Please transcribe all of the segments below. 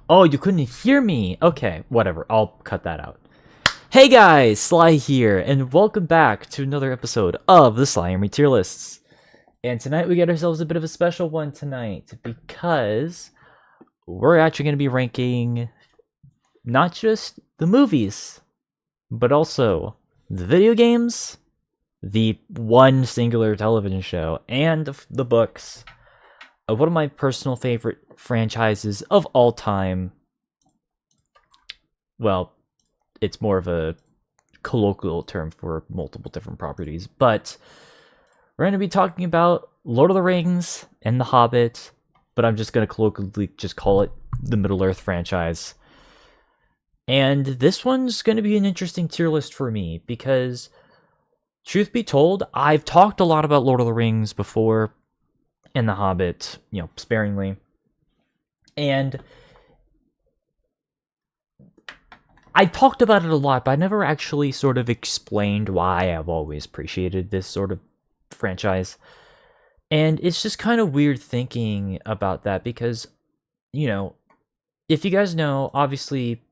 Oh, you couldn't hear me. Okay, whatever. I'll cut that out. Hey guys, Sly here, and welcome back to another episode of the Sly Army Tier Lists. And tonight we get ourselves a bit of a special one tonight because we're actually going to be ranking not just the movies, but also the video games, the one singular television show, and the books of one of my personal favorite franchises of all time. Well, it's more of a colloquial term for multiple different properties, but we're going to be talking about Lord of the Rings and The Hobbit, but I'm just going to colloquially just call it the Middle-earth franchise. And this one's going to be an interesting tier list for me because, truth be told, I've talked a lot about Lord of the Rings before and The Hobbit, sparingly. And I talked about it a lot, but I never actually sort of explained why I've always appreciated this sort of franchise. And it's just kind of weird thinking about that because, if you guys know, obviously,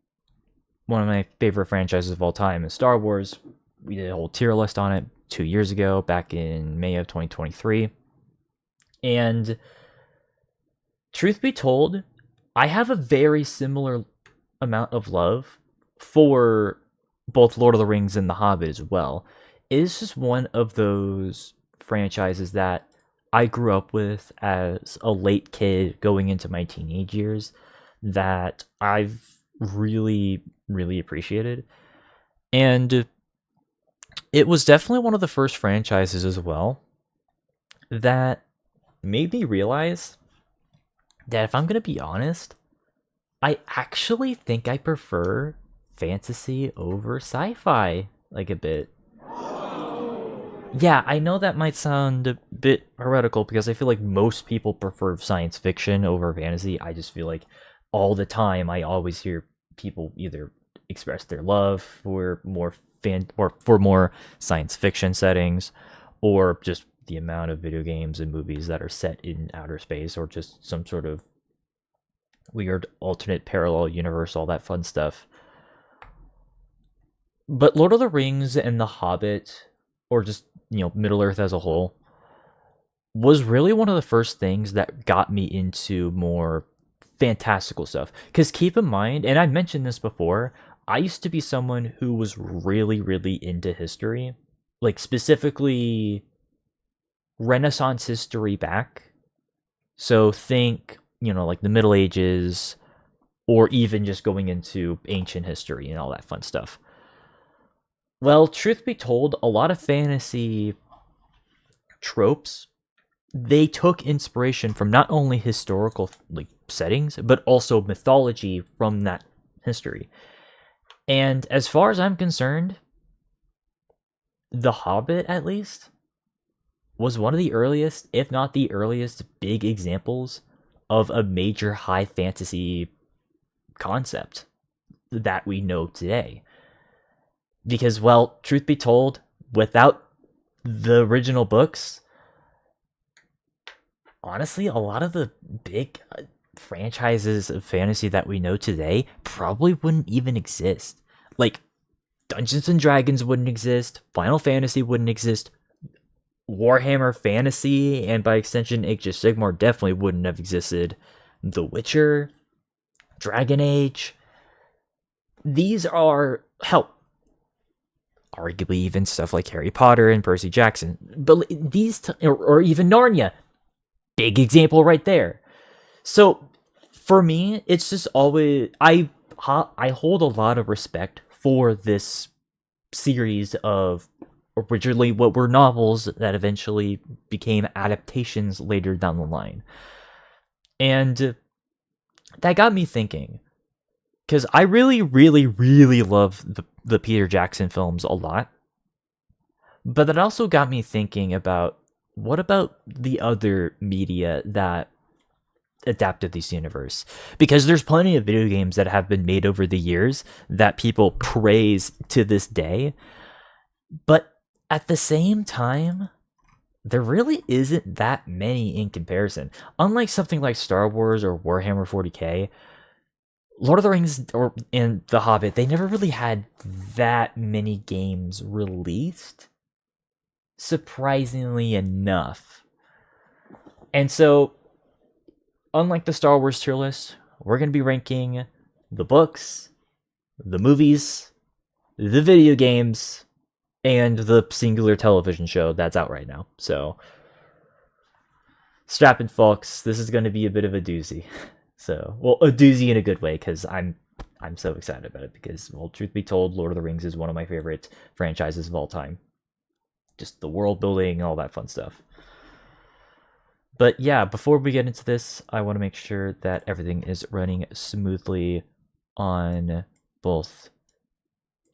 one of my favorite franchises of all time is Star Wars. We did a whole tier list on it 2 years ago, back in May of 2023. And truth be told, I have a very similar amount of love for both Lord of the Rings and The Hobbit as well. It is just one of those franchises that I grew up with as a late kid going into my teenage years that I've really, really appreciated. And it was definitely one of the first franchises as well that made me realize that if I'm going to be honest, I actually think I prefer fantasy over sci-fi, like a bit. Yeah, I know that might sound a bit heretical because I feel like most people prefer science fiction over fantasy. I just feel like all the time I always hear people either express their love for more science fiction settings, or just the amount of video games and movies that are set in outer space, or just some sort of weird alternate parallel universe, all that fun stuff. But Lord of the Rings and The Hobbit, or just, Middle Earth as a whole, was really one of the first things that got me into more fantastical stuff. Because keep in mind, and I mentioned this before, I used to be someone who was really, really into history. Like, specifically Renaissance history back. So think, like the Middle Ages, or even just going into ancient history and all that fun stuff. Well, truth be told, a lot of fantasy tropes, they took inspiration from not only historical settings, but also mythology from that history. And as far as I'm concerned, The Hobbit, at least, was one of the earliest, if not the earliest, big examples of a major high fantasy concept that we know today. Because, well, truth be told, without the original books, honestly, a lot of the big franchises of fantasy that we know today probably wouldn't even exist. Like, Dungeons and Dragons wouldn't exist, Final Fantasy wouldn't exist, Warhammer Fantasy, and by extension, Age of Sigmar definitely wouldn't have existed. The Witcher, Dragon Age, these are, hell, arguably even stuff like Harry Potter and Percy Jackson. But or even Narnia. Big example right there. So, for me, it's just always... I hold a lot of respect for this series of originally what were novels that eventually became adaptations later down the line. And that got me thinking. Because I really, really, really love the Peter Jackson films a lot. But that also got me thinking about, what about the other media that adapted this universe? Because there's plenty of video games that have been made over the years that people praise to this day. But at the same time, there really isn't that many in comparison. Unlike something like Star Wars or Warhammer 40k, Lord of the Rings and The Hobbit, they never really had that many games released, surprisingly enough. And so, unlike the Star Wars tier list, we're going to be ranking the books, the movies, the video games, and the singular television show that's out right now. So, strap in, folks. This is going to be a bit of a doozy. So, well, a doozy in a good way, because I'm so excited about it. Because, well, truth be told, Lord of the Rings is one of my favorite franchises of all time. Just the world building, all that fun stuff. But yeah, before we get into this, I want to make sure that everything is running smoothly on both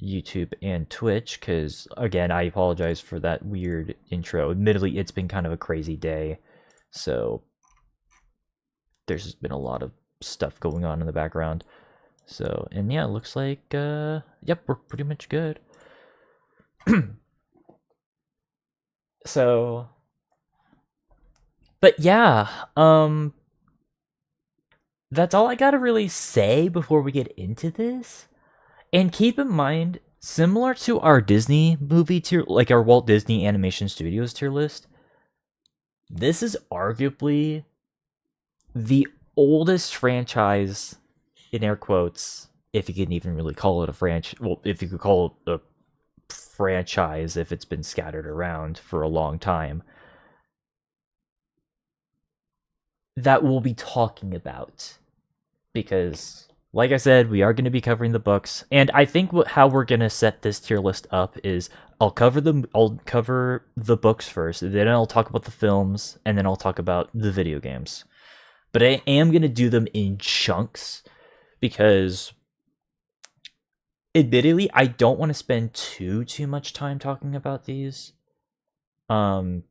YouTube and Twitch, because again, I apologize for that weird intro. Admittedly, it's been kind of a crazy day, so there's just been a lot of stuff going on in the background. So, and yeah, it looks like, yep, we're pretty much good. So, but yeah, that's all I gotta really say before we get into this. And keep in mind, similar to our Disney movie tier, like our Walt Disney Animation Studios tier list, this is arguably the oldest franchise, in air quotes, if you can even really call it a franchise. Well, if you could call it a franchise, if it's been scattered around for a long time, that we'll be talking about. Because, like I said, we are going to be covering the books, and I think how we're going to set this tier list up is I'll cover the books first, then I'll talk about the films, and then I'll talk about the video games. But I am going to do them in chunks, because admittedly, I don't want to spend too much time talking about these. Not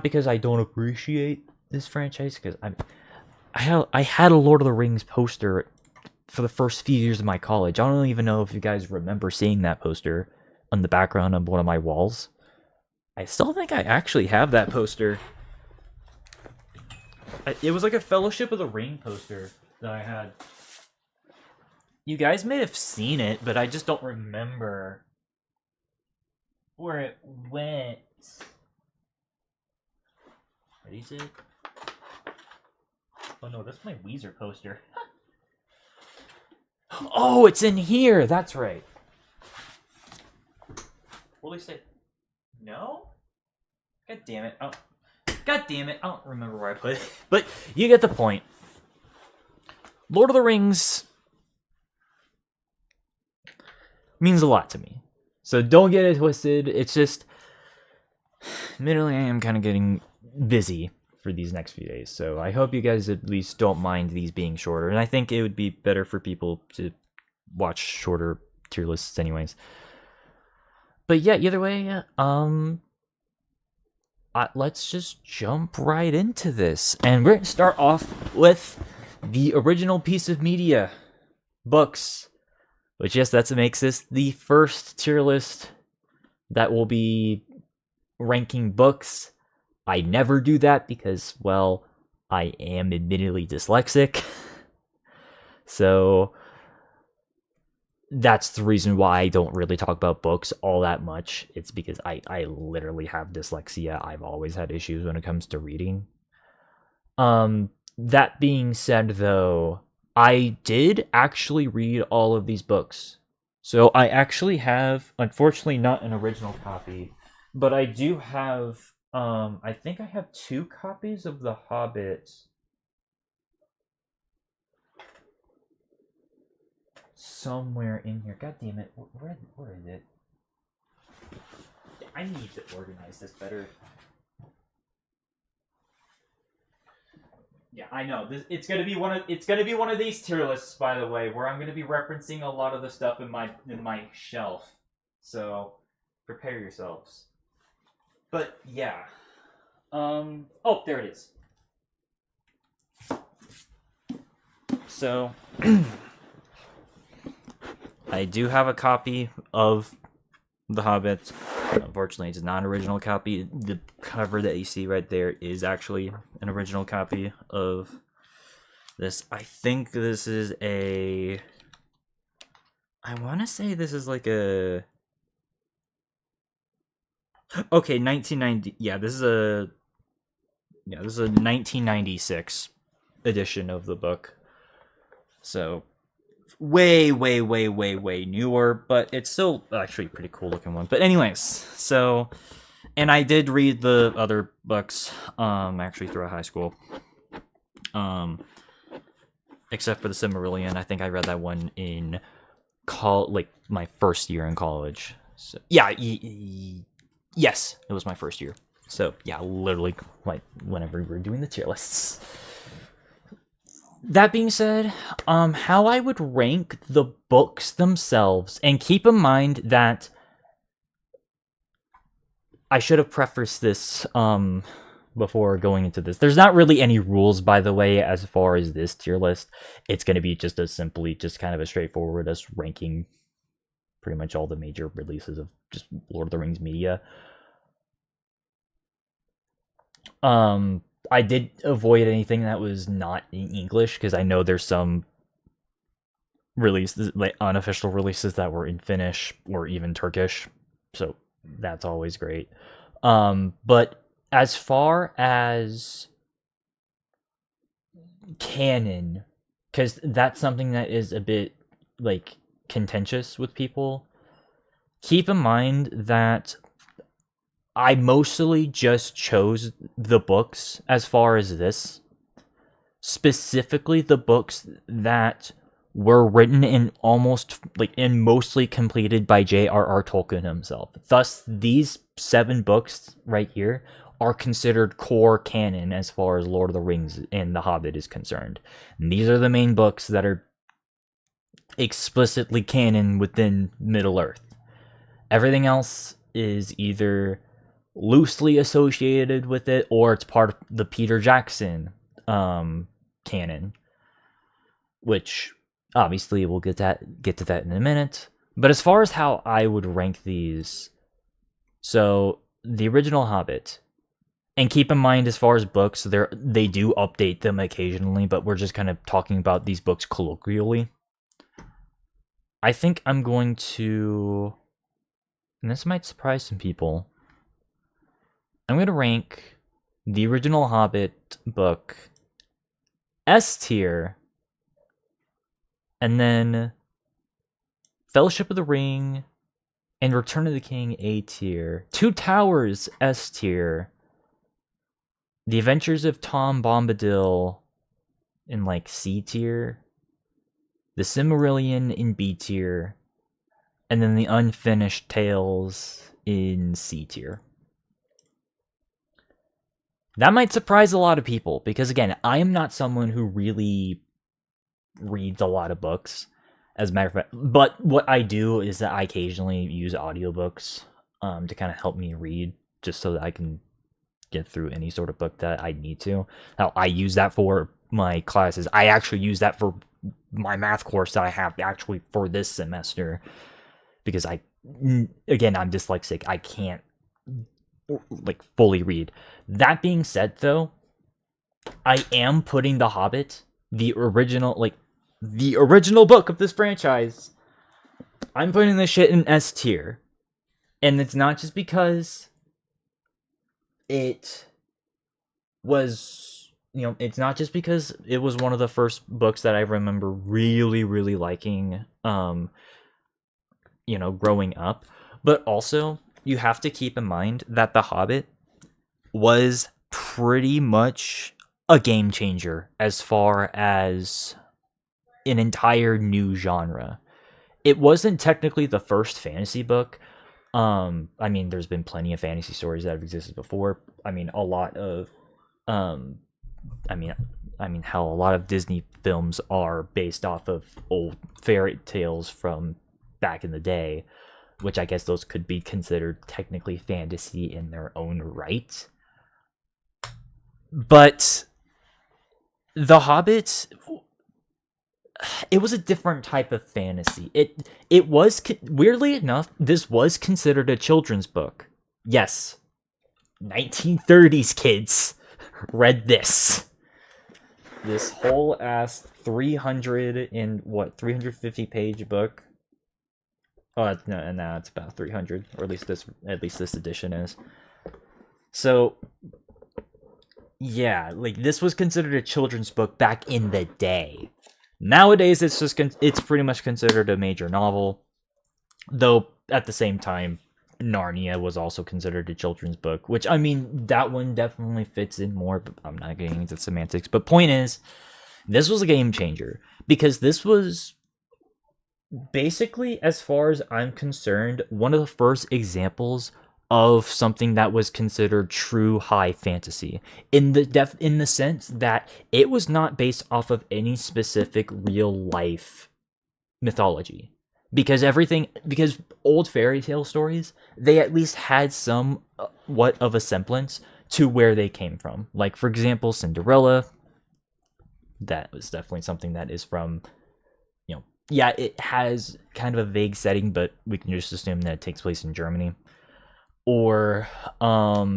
because I don't appreciate this franchise, because I had a Lord of the Rings poster for the first few years of my college. I don't even know if you guys remember seeing that poster on the background of one of my walls. I still think I actually have that poster. It was like a Fellowship of the Ring poster that I had. You guys may have seen it, but I just don't remember where it went. Ready, it? Oh no, that's my Weezer poster. Oh, it's in here! That's right. Will they say no? God damn it. God damn it. I don't remember where I put it. But you get the point. Lord of the Rings means a lot to me. So don't get it twisted. It's just, admittedly, I am kind of getting busy for these next few days. So I hope you guys at least don't mind these being shorter. And I think it would be better for people to watch shorter tier lists anyways. But yeah, either way, let's just jump right into this. And we're going to start off with the original piece of media, books. Which, yes, that makes this the first tier list that will be ranking books. I never do that because, well, I am admittedly dyslexic. So that's the reason why I don't really talk about books all that much. It's because I literally have dyslexia. I've always had issues when it comes to reading. That being said, though, I did actually read all of these books. So I actually have, unfortunately not an original copy, but I do have, I think I have 2 copies of The Hobbit somewhere in here. God damn it, where is it? I need to organize this better. Yeah, I know. It's gonna be one of these tier lists, by the way, where I'm gonna be referencing a lot of the stuff in my shelf. So prepare yourselves. But yeah. Oh, there it is. So I do have a copy of The Hobbit. Unfortunately, it's not an original copy. The cover that you see right there is actually an original copy of I think this is a... I want to say this is like a... Okay, 1990... Yeah, this is a 1996 edition of the book. So, way newer, but it's still actually a pretty cool looking one. But anyways, so... And I did read the other books, actually throughout high school. Except for the Silmarillion, I think I read that one in my first year in college. So yeah, yes, it was my first year. So yeah, literally like whenever we were doing the tier lists. That being said, how I would rank the books themselves, and keep in mind that I should have prefaced this before going into this. There's not really any rules, by the way, as far as this tier list. It's going to be just kind of a straightforward as ranking pretty much all the major releases of just Lord of the Rings media. I did avoid anything that was not in English, because I know there's some releases, like unofficial releases, that were in Finnish or even Turkish. So that's always great. But as far as canon, because that's something that is a bit like contentious with people, keep in mind that I mostly just chose the books as far as this, specifically the books that were written and mostly completed by J.R.R. Tolkien himself. Thus, these 7 books right here are considered core canon as far as Lord of the Rings and The Hobbit is concerned. And these are the main books that are explicitly canon within Middle-earth. Everything else is either loosely associated with it, or it's part of the Peter Jackson canon, which obviously we'll get to that in a minute. But as far as how I would rank these, so the original Hobbit, and keep in mind as far as books, they do update them occasionally, but we're just kind of talking about these books colloquially. I think I'm going to, and this might surprise some people, I'm going to rank the original Hobbit book S tier, and then Fellowship of the Ring and Return of the King A tier, Two Towers S tier, The Adventures of Tom Bombadil in C tier, The Silmarillion in B tier, and then The Unfinished Tales in C tier. That might surprise a lot of people, because again, I am not someone who really reads a lot of books, as a matter of fact. But what I do is that I occasionally use audiobooks to kind of help me read, just so that I can get through any sort of book that I need to. Now, I use that for my classes. I actually use that for my math course that I have actually for this semester, because I'm dyslexic. I can't fully read. That being said, though, I am putting The Hobbit, the original book of this franchise, I'm putting this shit in S tier. And it's not just because it was, it's not just because it was one of the first books that I remember really, really liking, growing up, but also you have to keep in mind that The Hobbit was pretty much a game changer as far as an entire new genre. It wasn't technically the first fantasy book. There's been plenty of fantasy stories that have existed before. A lot of how a lot of Disney films are based off of old fairy tales from back in the day, which I guess those could be considered technically fantasy in their own right. But The Hobbit, it was a different type of fantasy. It was, weirdly enough, this was considered a children's book. Yes, 1930s kids read this. this whole ass 300 and what 350-page book. Oh no, it's about 300, or at least this edition is. So yeah, like this was considered a children's book back in the day. Nowadays, it's pretty much considered a major novel, though at the same time, Narnia was also considered a children's book, which I mean that one definitely fits in more. But I'm not getting into semantics. But point is, this was a game changer because this was basically, as far as I'm concerned, one of the first examples of something that was considered true high fantasy in the sense that it was not based off of any specific real life mythology, because old fairy tale stories, they at least had some what of a semblance to where they came from. Like for example, Cinderella, that was definitely something that is from, yeah, it has kind of a vague setting, but we can just assume that it takes place in Germany. Or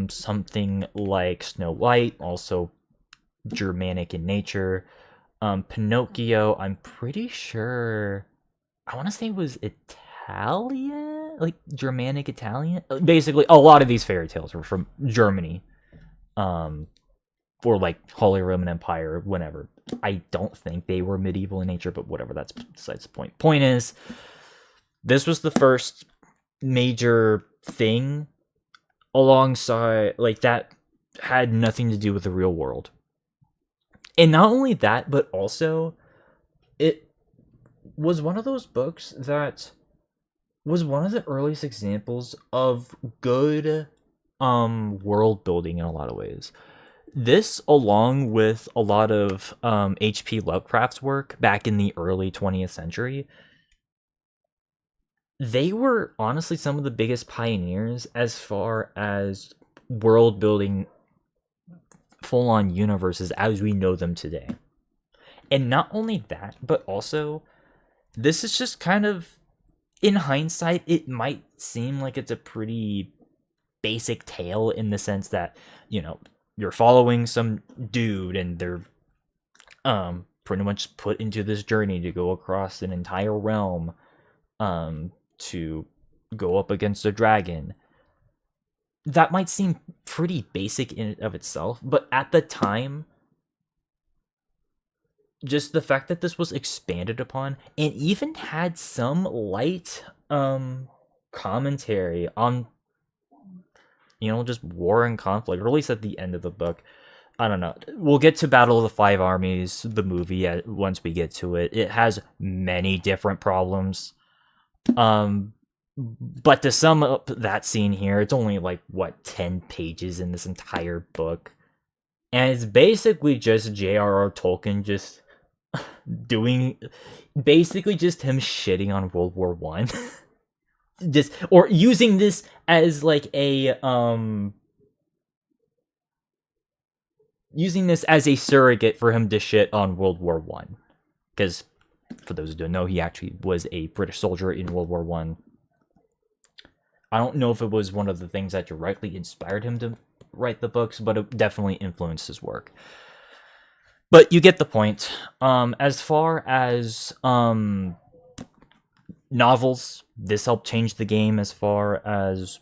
something like Snow White, also Germanic in nature. Pinocchio, I'm pretty sure, I want to say it was Italian, like Germanic Italian. Basically, a lot of these fairy tales were from Germany, or like Holy Roman Empire, whenever. I don't think they were medieval in nature, but whatever, that's besides the point. Point is, this was the first major thing alongside, like, that had nothing to do with the real world. And not only that, but also, it was one of those books that was one of the earliest examples of good world building in a lot of ways. This, along with a lot of H.P. Lovecraft's work back in the early 20th century, they were honestly some of the biggest pioneers as far as world building full-on universes as we know them today. And not only that, but also, this is just kind of, in hindsight, it might seem like it's a pretty basic tale in the sense that, you're following some dude and they're pretty much put into this journey to go across an entire realm to go up against a dragon. That might seem pretty basic in and of itself, but at the time, just the fact that this was expanded upon and even had some light commentary on, just war and conflict, or at least at the end of the book. I don't know. We'll get to Battle of the Five Armies, the movie, once we get to it. It has many different problems. But to sum up that scene here, it's only 10 pages in this entire book. And it's basically just J.R.R. Tolkien just basically just him shitting on World War One. Or using this as using this as a surrogate for him to shit on World War One. Because, for those who don't know, he actually was a British soldier in World War One. I don't know if it was one of the things that directly inspired him to write the books, but it definitely influenced his work. But you get the point. As far as novels, this helped change the game as far as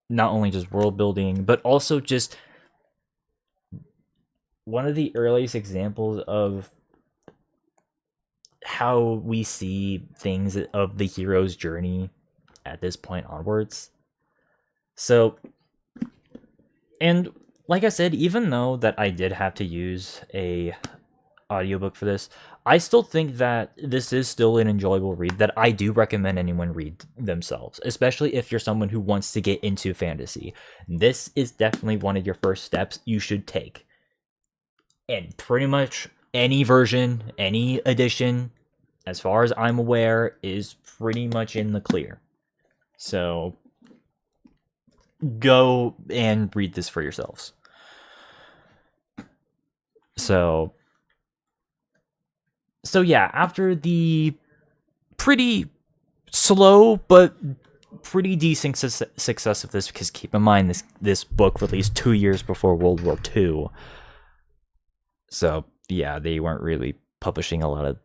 not only just world building, but also just one of the earliest examples of how we see things of the hero's journey at this point onwards. So, and like I said, even though that I did have to use a audiobook for this, I still think that this is still an enjoyable read that I do recommend anyone read themselves, especially if you're someone who wants to get into fantasy. This is definitely one of your first steps you should take. And pretty much any version, any edition, as far as I'm aware, is pretty much in the clear. So go and read this for yourselves. So yeah, after the pretty slow but pretty decent success of this, because keep in mind this book released 2 years before World War II. So yeah, they weren't really publishing a lot of,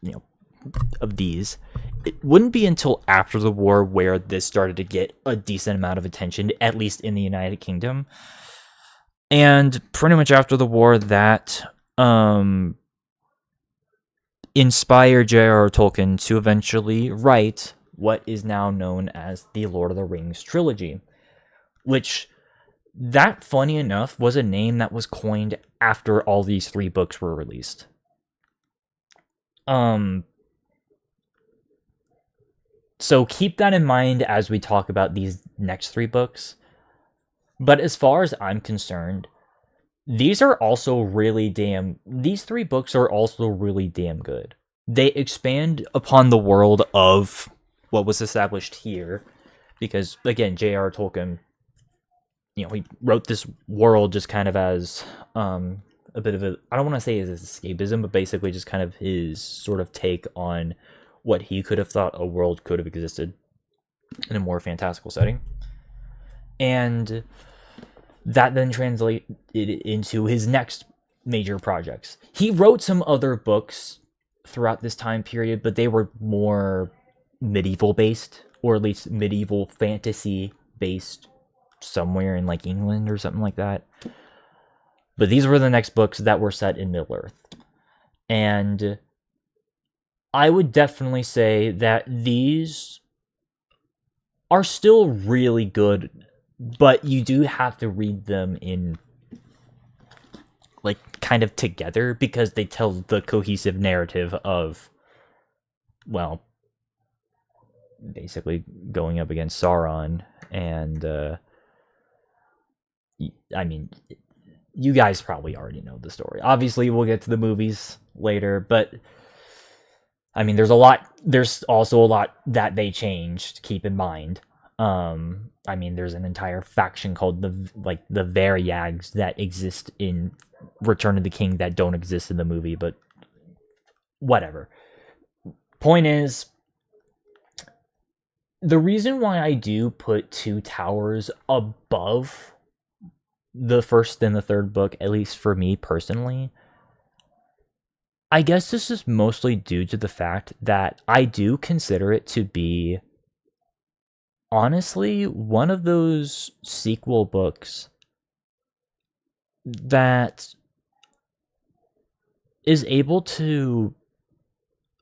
you know, of these. It wouldn't be until after the war where this started to get a decent amount of attention, at least in the United Kingdom. And pretty much after the war, that inspired J.R.R. Tolkien to eventually write what is now known as the Lord of the Rings trilogy, which, that, funny enough, was a name that was coined after all these 3 books were released. So keep that in mind as we talk about these next 3 books. But as far as I'm concerned, these 3 books are also really damn good. They expand upon the world of what was established here, because, again, J.R.R. Tolkien, he wrote this world just kind of as a bit of I don't want to say his escapism, but basically just kind of his sort of take on what he could have thought a world could have existed in a more fantastical setting. And that then translated into his next major projects. He wrote some other books throughout this time period, but they were more medieval based, or at least medieval fantasy based, somewhere in like England or something like that. But these were the next books that were set in Middle-earth. And I would definitely say that these are still really good, but you do have to read them in, like, kind of together, because they tell the cohesive narrative of, well, basically going up against Sauron. And I mean, you guys probably already know the story. Obviously, we'll get to the movies later, but I mean, there's also a lot that they changed, keep in mind. I mean, there's an entire faction called the Varyags that exist in Return of the King that don't exist in the movie, but whatever. Point is, the reason why I do put Two Towers above the first and the third book, at least for me personally, I guess this is mostly due to the fact that I do consider it to be, honestly, one of those sequel books that is able to,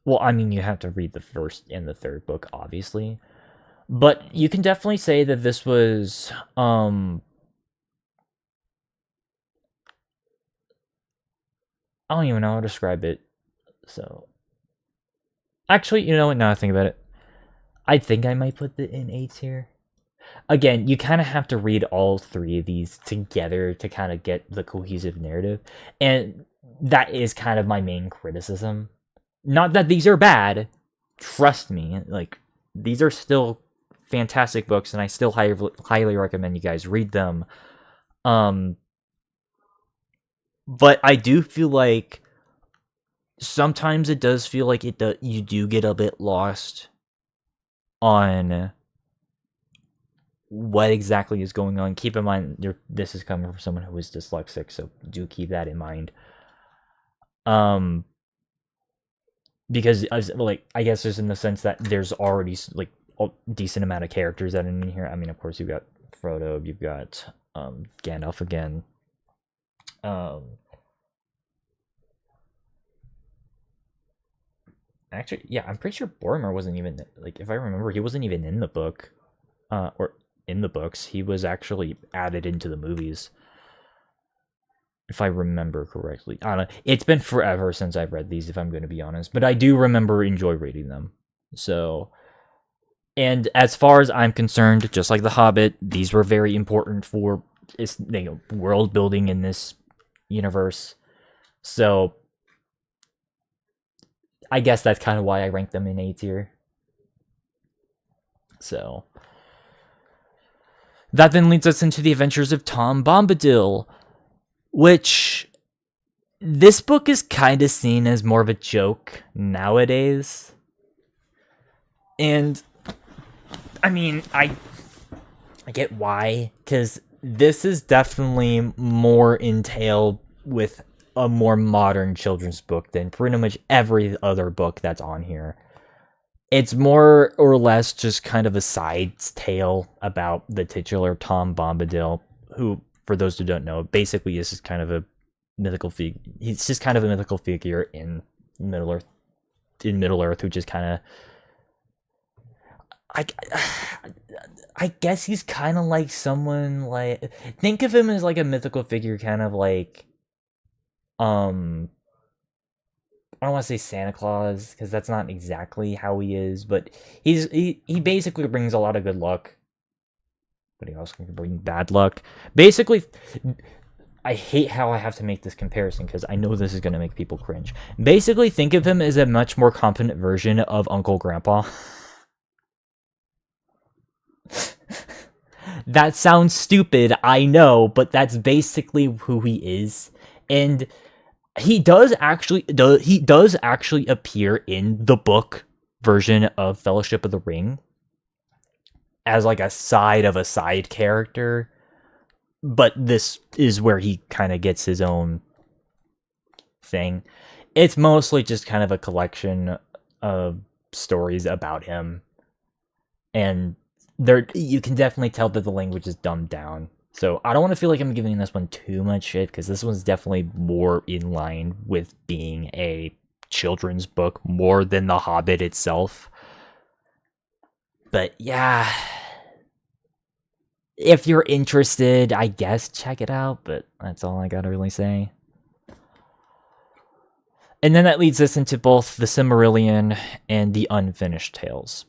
well, I mean, you have to read the first and the third book, obviously, but you can definitely say that this was, I don't even know how to describe it. So, actually, you know what? Now I think about it, I think I might put it in 8 here. Again, you kind of have to read all 3 of these together to kind of get the cohesive narrative, and that is kind of my main criticism. Not that these are bad, trust me, like, these are still fantastic books, and I still highly recommend you guys read them. But I do feel like sometimes it does feel like you do get a bit lost on what exactly is going on. Keep in mind, this is coming from someone who is dyslexic, so do keep that in mind. Because I guess just in the sense that there's already like a decent amount of characters that are in here. I mean, of course, you've got Frodo, you've got Gandalf again. Actually, yeah, I'm pretty sure Boromir wasn't even, like, if I remember, he wasn't even in the book, or in the books. He was actually added into the movies, if I remember correctly. I don't know. It's been forever since I've read these, if I'm going to be honest, but I do enjoy reading them. So, and as far as I'm concerned, just like The Hobbit, these were very important for world building in this universe. So, I guess that's kind of why I rank them in A tier. So, that then leads us into The Adventures of Tom Bombadil, which this book is kind of seen as more of a joke nowadays. And I mean, I get why, because this is definitely more entailed with a more modern children's book than pretty much every other book that's on here. It's more or less just kind of a side tale about the titular Tom Bombadil, who, for those who don't know, basically is just kind of a mythical figure. He's just kind of a mythical figure in Middle Earth, who just kind of, I, I guess he's kind of like someone like, think of him as like a mythical figure, kind of like, I don't want to say Santa Claus because that's not exactly how he is, but he basically brings a lot of good luck, but he also can bring bad luck. Basically, I hate how I have to make this comparison because I know this is going to make people cringe. Basically, think of him as a much more competent version of Uncle Grandpa. That sounds stupid, I know, but that's basically who he is. And he does actually appear in the book version of Fellowship of the Ring as like a side character, but this is where he kind of gets his own thing. It's mostly just kind of a collection of stories about him, and there you can definitely tell that the language is dumbed down. So I don't want to feel like I'm giving this one too much shit, because this one's definitely more in line with being a children's book more than The Hobbit itself. But yeah, if you're interested, I guess check it out, but that's all I gotta really say. And then that leads us into both the Silmarillion and the Unfinished Tales.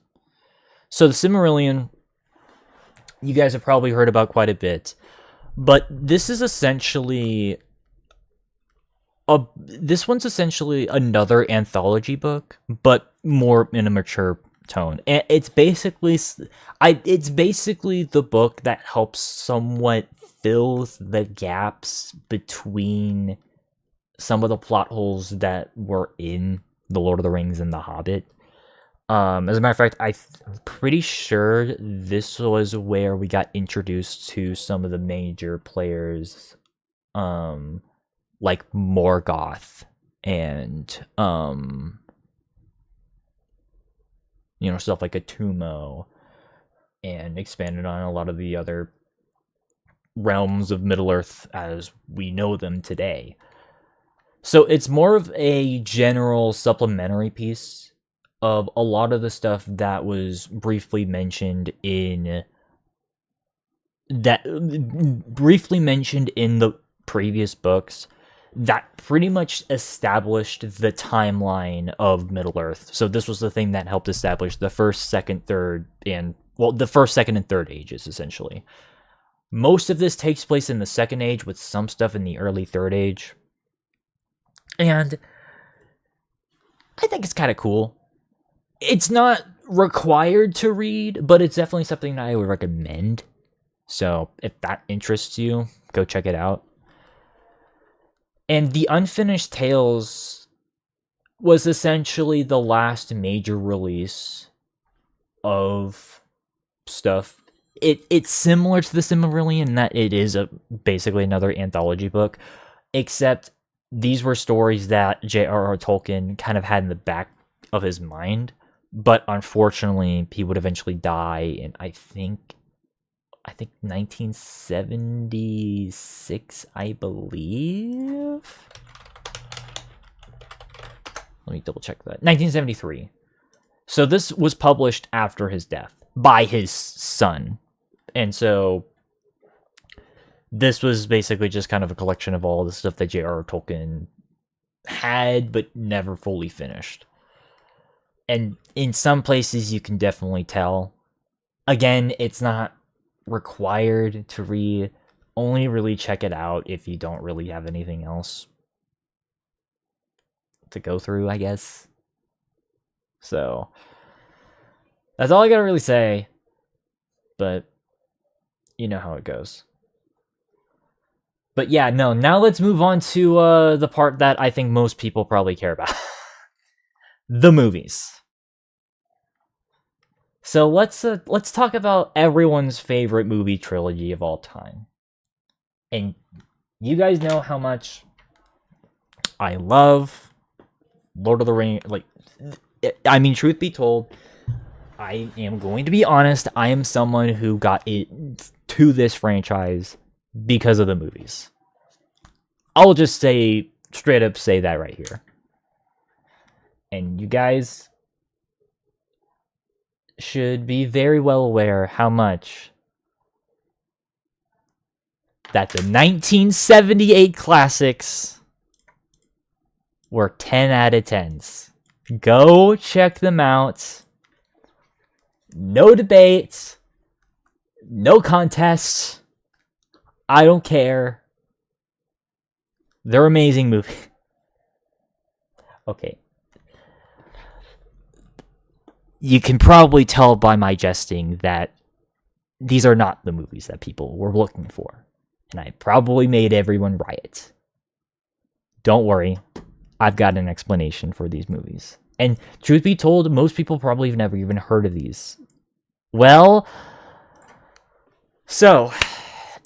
So the Silmarillion, you guys have probably heard about quite a bit, but this is essentially this one's essentially another anthology book, but more in a mature tone. And it's basically the book that helps somewhat fills the gaps between some of the plot holes that were in The Lord of the Rings and The Hobbit. As a matter of fact, I'm pretty sure this was where we got introduced to some of the major players, like Morgoth and stuff like Atumo, and expanded on a lot of the other realms of Middle-earth as we know them today. So it's more of a general supplementary piece of a lot of the stuff that was briefly mentioned in the previous books that pretty much established the timeline of Middle-earth. So this was the thing that helped establish the first, second, third, the first, second, and third ages, essentially. Most of this takes place in the second age, with some stuff in the early third age. And I think it's kind of cool. It's not required to read, but it's definitely something that I would recommend. So if that interests you, go check it out. And the Unfinished Tales was essentially the last major release of stuff. It's similar to the Silmarillion in that it is basically another anthology book, except these were stories that J.R.R. Tolkien kind of had in the back of his mind, but unfortunately he would eventually die in I think 1976, I believe. Let me double check that. 1973. So this was published after his death by his son. And so this was basically just kind of a collection of all the stuff that J.R.R. Tolkien had but never fully finished. And in some places you can definitely tell. Again, it's not required to read. Only really check it out if you don't really have anything else to go through, I guess. So that's all I gotta really say, but you know how it goes. But yeah, no, now let's move on to the part that I think most people probably care about. The movies. So let's talk about everyone's favorite movie trilogy of all time. And you guys know how much I love Lord of the Rings. Like, I mean, truth be told, I am going to be honest. I am someone who got to this franchise because of the movies. I'll just straight up say that right here. And you guys should be very well aware how much that the 1978 classics were 10 out of 10s. Go check them out. No debates. No contests. I don't care. They're amazing movies. Okay. You can probably tell by my jesting that these are not the movies that people were looking for. And I probably made everyone riot. Don't worry. I've got an explanation for these movies. And truth be told, most people probably have never even heard of these. Well, so,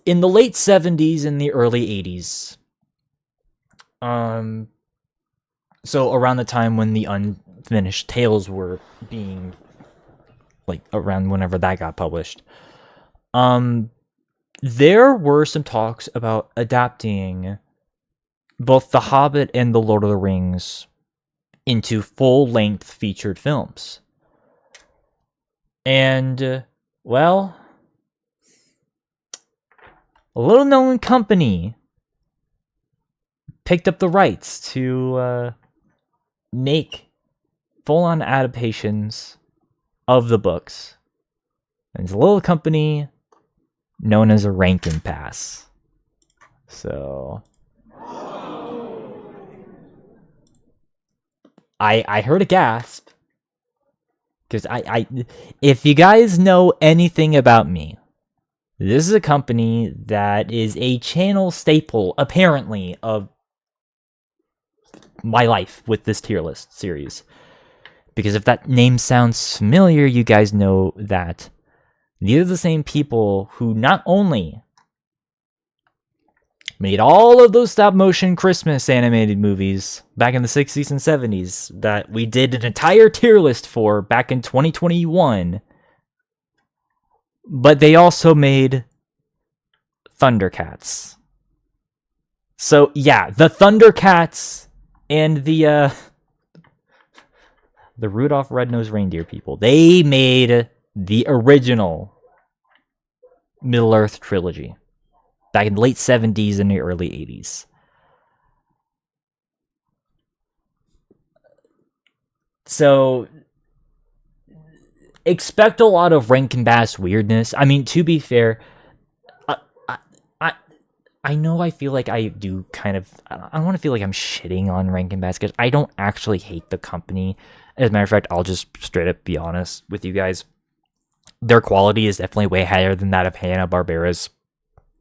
in the late 70s and the early 80s, so around the time when the Unfinished Tales were being, like, around whenever that got published, there were some talks about adapting both The Hobbit and The Lord of the Rings into full-length featured films. And, well, a little-known company picked up the rights to make full-on adaptations of the books. And it's a little company known as a Rankin Pass. So I heard a gasp, because if you guys know anything about me, this is a company that is a channel staple, apparently, of my life with this tier list series. Because if that name sounds familiar, you guys know that these are the same people who not only made all of those stop-motion Christmas animated movies back in the 60s and 70s that we did an entire tier list for back in 2021, but they also made Thundercats. So, yeah, the Thundercats and the Rudolph Red-Nosed Reindeer people, they made the original Middle-earth trilogy back in the late 70s and the early 80s. So, expect a lot of Rankin Bass weirdness. I mean, to be fair, I know I feel like I do kind of... I don't want to feel like I'm shitting on Rankin Bass, because I don't actually hate the company. As a matter of fact, I'll just straight up be honest with you guys. Their quality is definitely way higher than that of Hanna-Barbera's,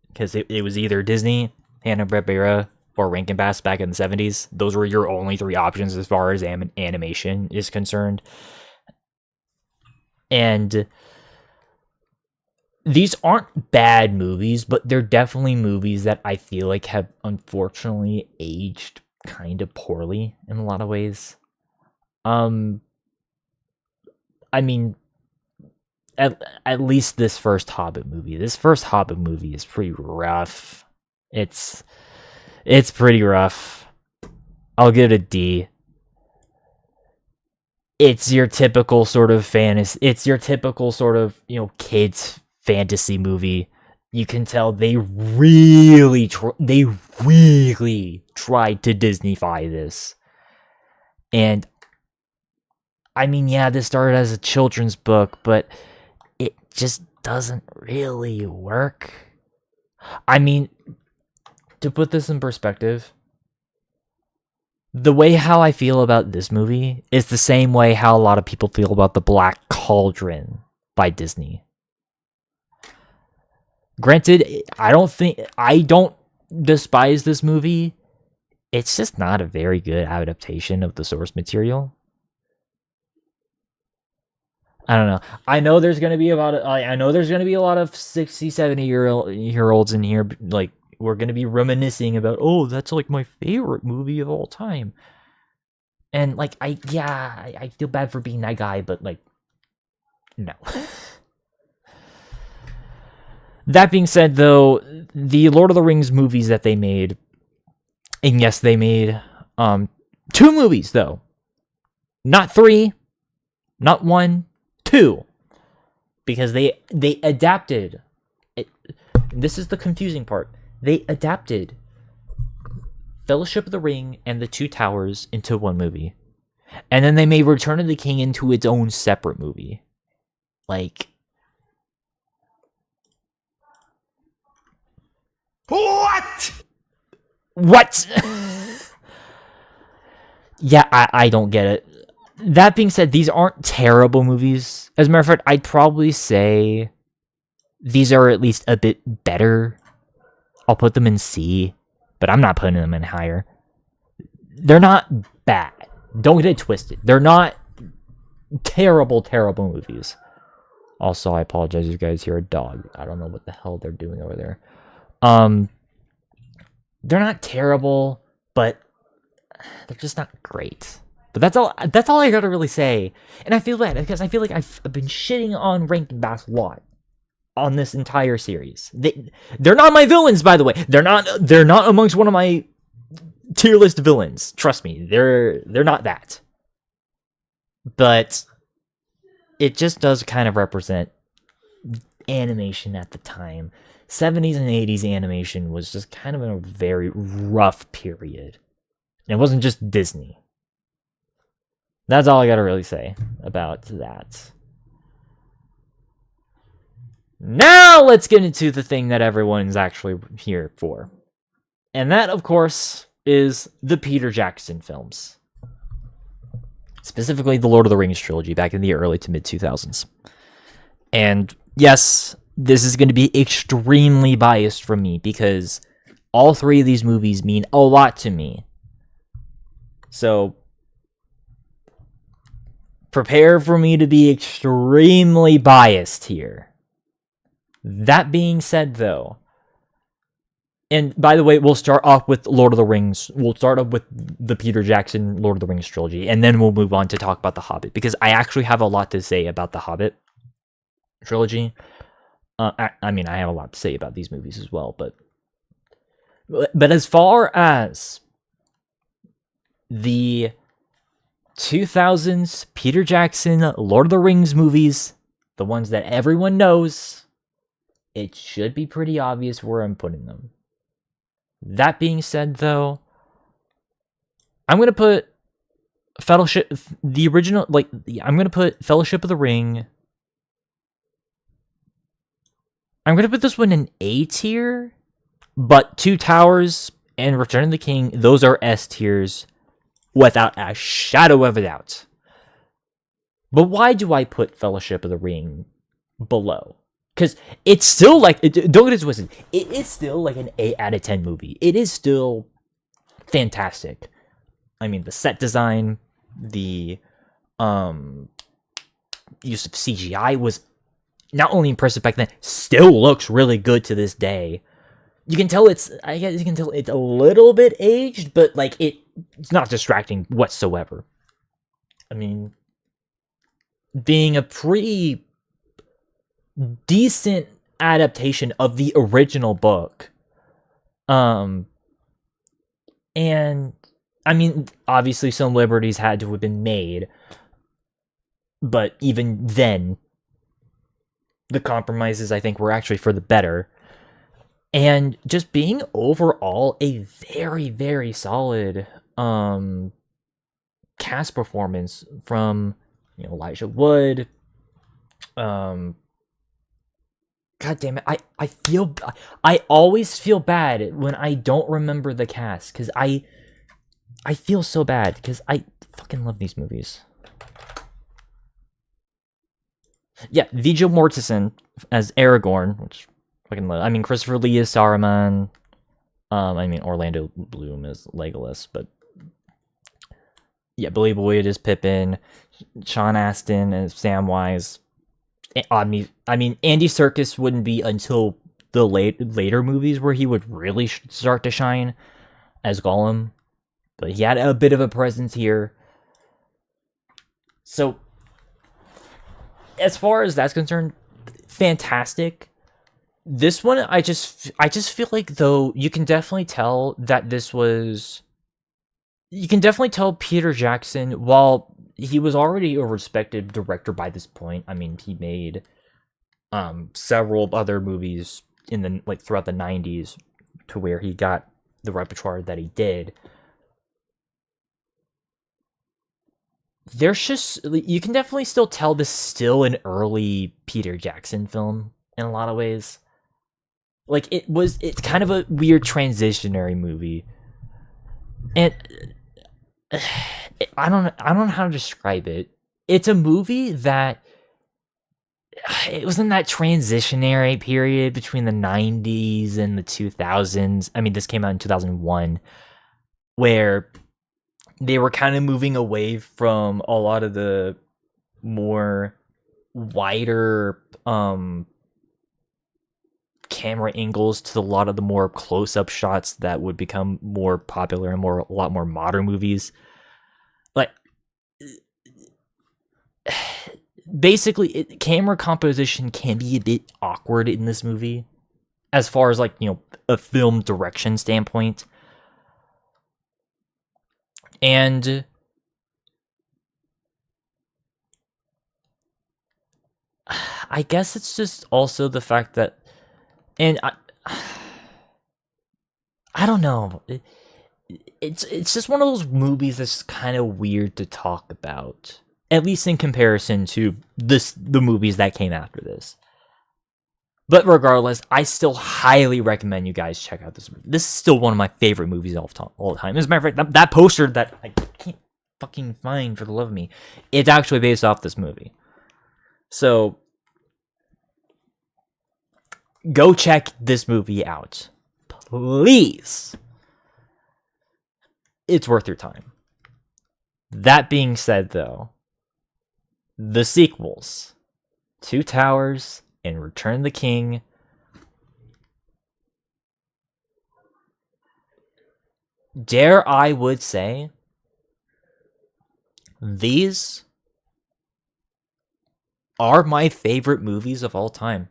because it was either Disney, Hanna-Barbera, or Rankin Bass back in the 70s. Those were your only three options as far as animation is concerned. And these aren't bad movies, but they're definitely movies that I feel like have unfortunately aged kind of poorly in a lot of ways. I mean, at least this first Hobbit movie. This first Hobbit movie is pretty rough. It's pretty rough. I'll give it a D. It's your typical sort of fantasy. It's your typical sort of, kids fantasy movie. You can tell they really tried to Disneyfy this. And I mean, yeah, this started as a children's book, but it just doesn't really work. I mean, to put this in perspective, the way how I feel about this movie is the same way how a lot of people feel about The Black Cauldron by Disney. Granted, I don't despise this movie. It's just not a very good adaptation of the source material. I don't know. I know there's gonna be a lot of 60, 70 year olds in here, like, We're gonna be reminiscing about, oh, that's like my favorite movie of all time. And like, I feel bad for being that guy, but like, no. That being said, though, the Lord of the Rings movies that they made, and yes, they made 2 movies though, not 3, not 1, 2, because they adapted. This is the confusing part. They adapted Fellowship of the Ring and the Two Towers into one movie, and then they made Return of the King into its own separate movie. Like, what? Yeah, I don't get it. That being said, these aren't terrible movies. As a matter of fact, I'd probably say these are at least a bit better. I'll put them in C, but I'm not putting them in higher. They're not bad. Don't get it twisted. They're not terrible, terrible movies. Also, I apologize if you guys hear a dog. I don't know what the hell they're doing over there. They're not terrible, but they're just not great. But that's all I gotta really say. And I feel bad because I feel like I've been shitting on Rankin Bass a lot on this entire series. They're not my villains, by the way. They're not amongst one of my tier list villains. Trust me, they're not that. But it just does kind of represent animation at the time. 70s and 80s animation was just kind of in a very rough period. And it wasn't just Disney. That's all I gotta really say about that. Now let's get into the thing that everyone's actually here for. And that, of course, is the Peter Jackson films. Specifically, the Lord of the Rings trilogy back in the early to mid-2000s. And yes, this is going to be extremely biased from me because all 3 of these movies mean a lot to me. So, prepare for me to be extremely biased here. That being said, though, and by the way, we'll start off with Lord of the Rings. We'll start off with the Peter Jackson Lord of the Rings trilogy, and then we'll move on to talk about The Hobbit, because I actually have a lot to say about The Hobbit trilogy. I mean, I have a lot to say about these movies as well, but as far as the 2000s Peter Jackson Lord of the Rings movies, the ones that everyone knows, it should be pretty obvious where I'm putting them. That being said, though, I'm going to put Fellowship, the original, I'm going to put Fellowship of the Ring. I'm going to put this one in A tier, but Two Towers and Return of the King, those are S tiers without a shadow of a doubt. But why do I put Fellowship of the Ring below? Because it's still don't get it twisted, it is still like an 8 out of 10 movie. It is still fantastic. I mean, the set design, the use of CGI was not only impressive back then, still looks really good to this day. You can tell it's a little bit aged, but it's not distracting whatsoever. I mean, being a pretty decent adaptation of the original book. And I mean, obviously some liberties had to have been made, but even then, the compromises, I think, were actually for the better. And just being overall a very, very solid cast performance from, Elijah Wood. God damn it, I always feel bad when I don't remember the cast, because I feel so bad, because I fucking love these movies. Yeah, Viggo Mortensen as Aragorn, which fucking love. I mean, Christopher Lee is Saruman. I mean, Orlando Bloom is Legolas, but yeah, Billy Boyd is Pippin, Sean Astin as Samwise. I mean, Andy Serkis wouldn't be until the later movies where he would really start to shine as Gollum. But he had a bit of a presence here. So, as far as that's concerned, fantastic. This one, I just feel like, though, you can definitely tell that this was... You can definitely tell Peter Jackson, while he was already a respected director by this point, I mean, he made several other movies in the throughout the 90s to where he got the repertoire that he did. There's just, you can definitely still tell this is still an early Peter Jackson film in a lot of ways. Like, it's kind of a weird transitionary movie. And I don't know how to describe it. It's a movie that it was in that transitionary period between the 90s and the 2000s. I mean, this came out in 2001, where they were kind of moving away from a lot of the more wider camera angles to a lot of the more close-up shots that would become more popular and a lot more modern movies. Like, basically, camera composition can be a bit awkward in this movie, as far as, like, you know, a film direction standpoint. And I guess it's just also the fact that, and I don't know, it's just one of those movies that's kind of weird to talk about, at least in comparison to the movies that came after this. But regardless, I still highly recommend you guys check out this movie. This is still one of my favorite movies all the time. As a matter of fact, that poster that I can't fucking find for the love of me, it's actually based off this movie. So, go check this movie out. Please. It's worth your time. That being said, though, the sequels, Two Towers and Return of the King, dare I would say, these are my favorite movies of all time.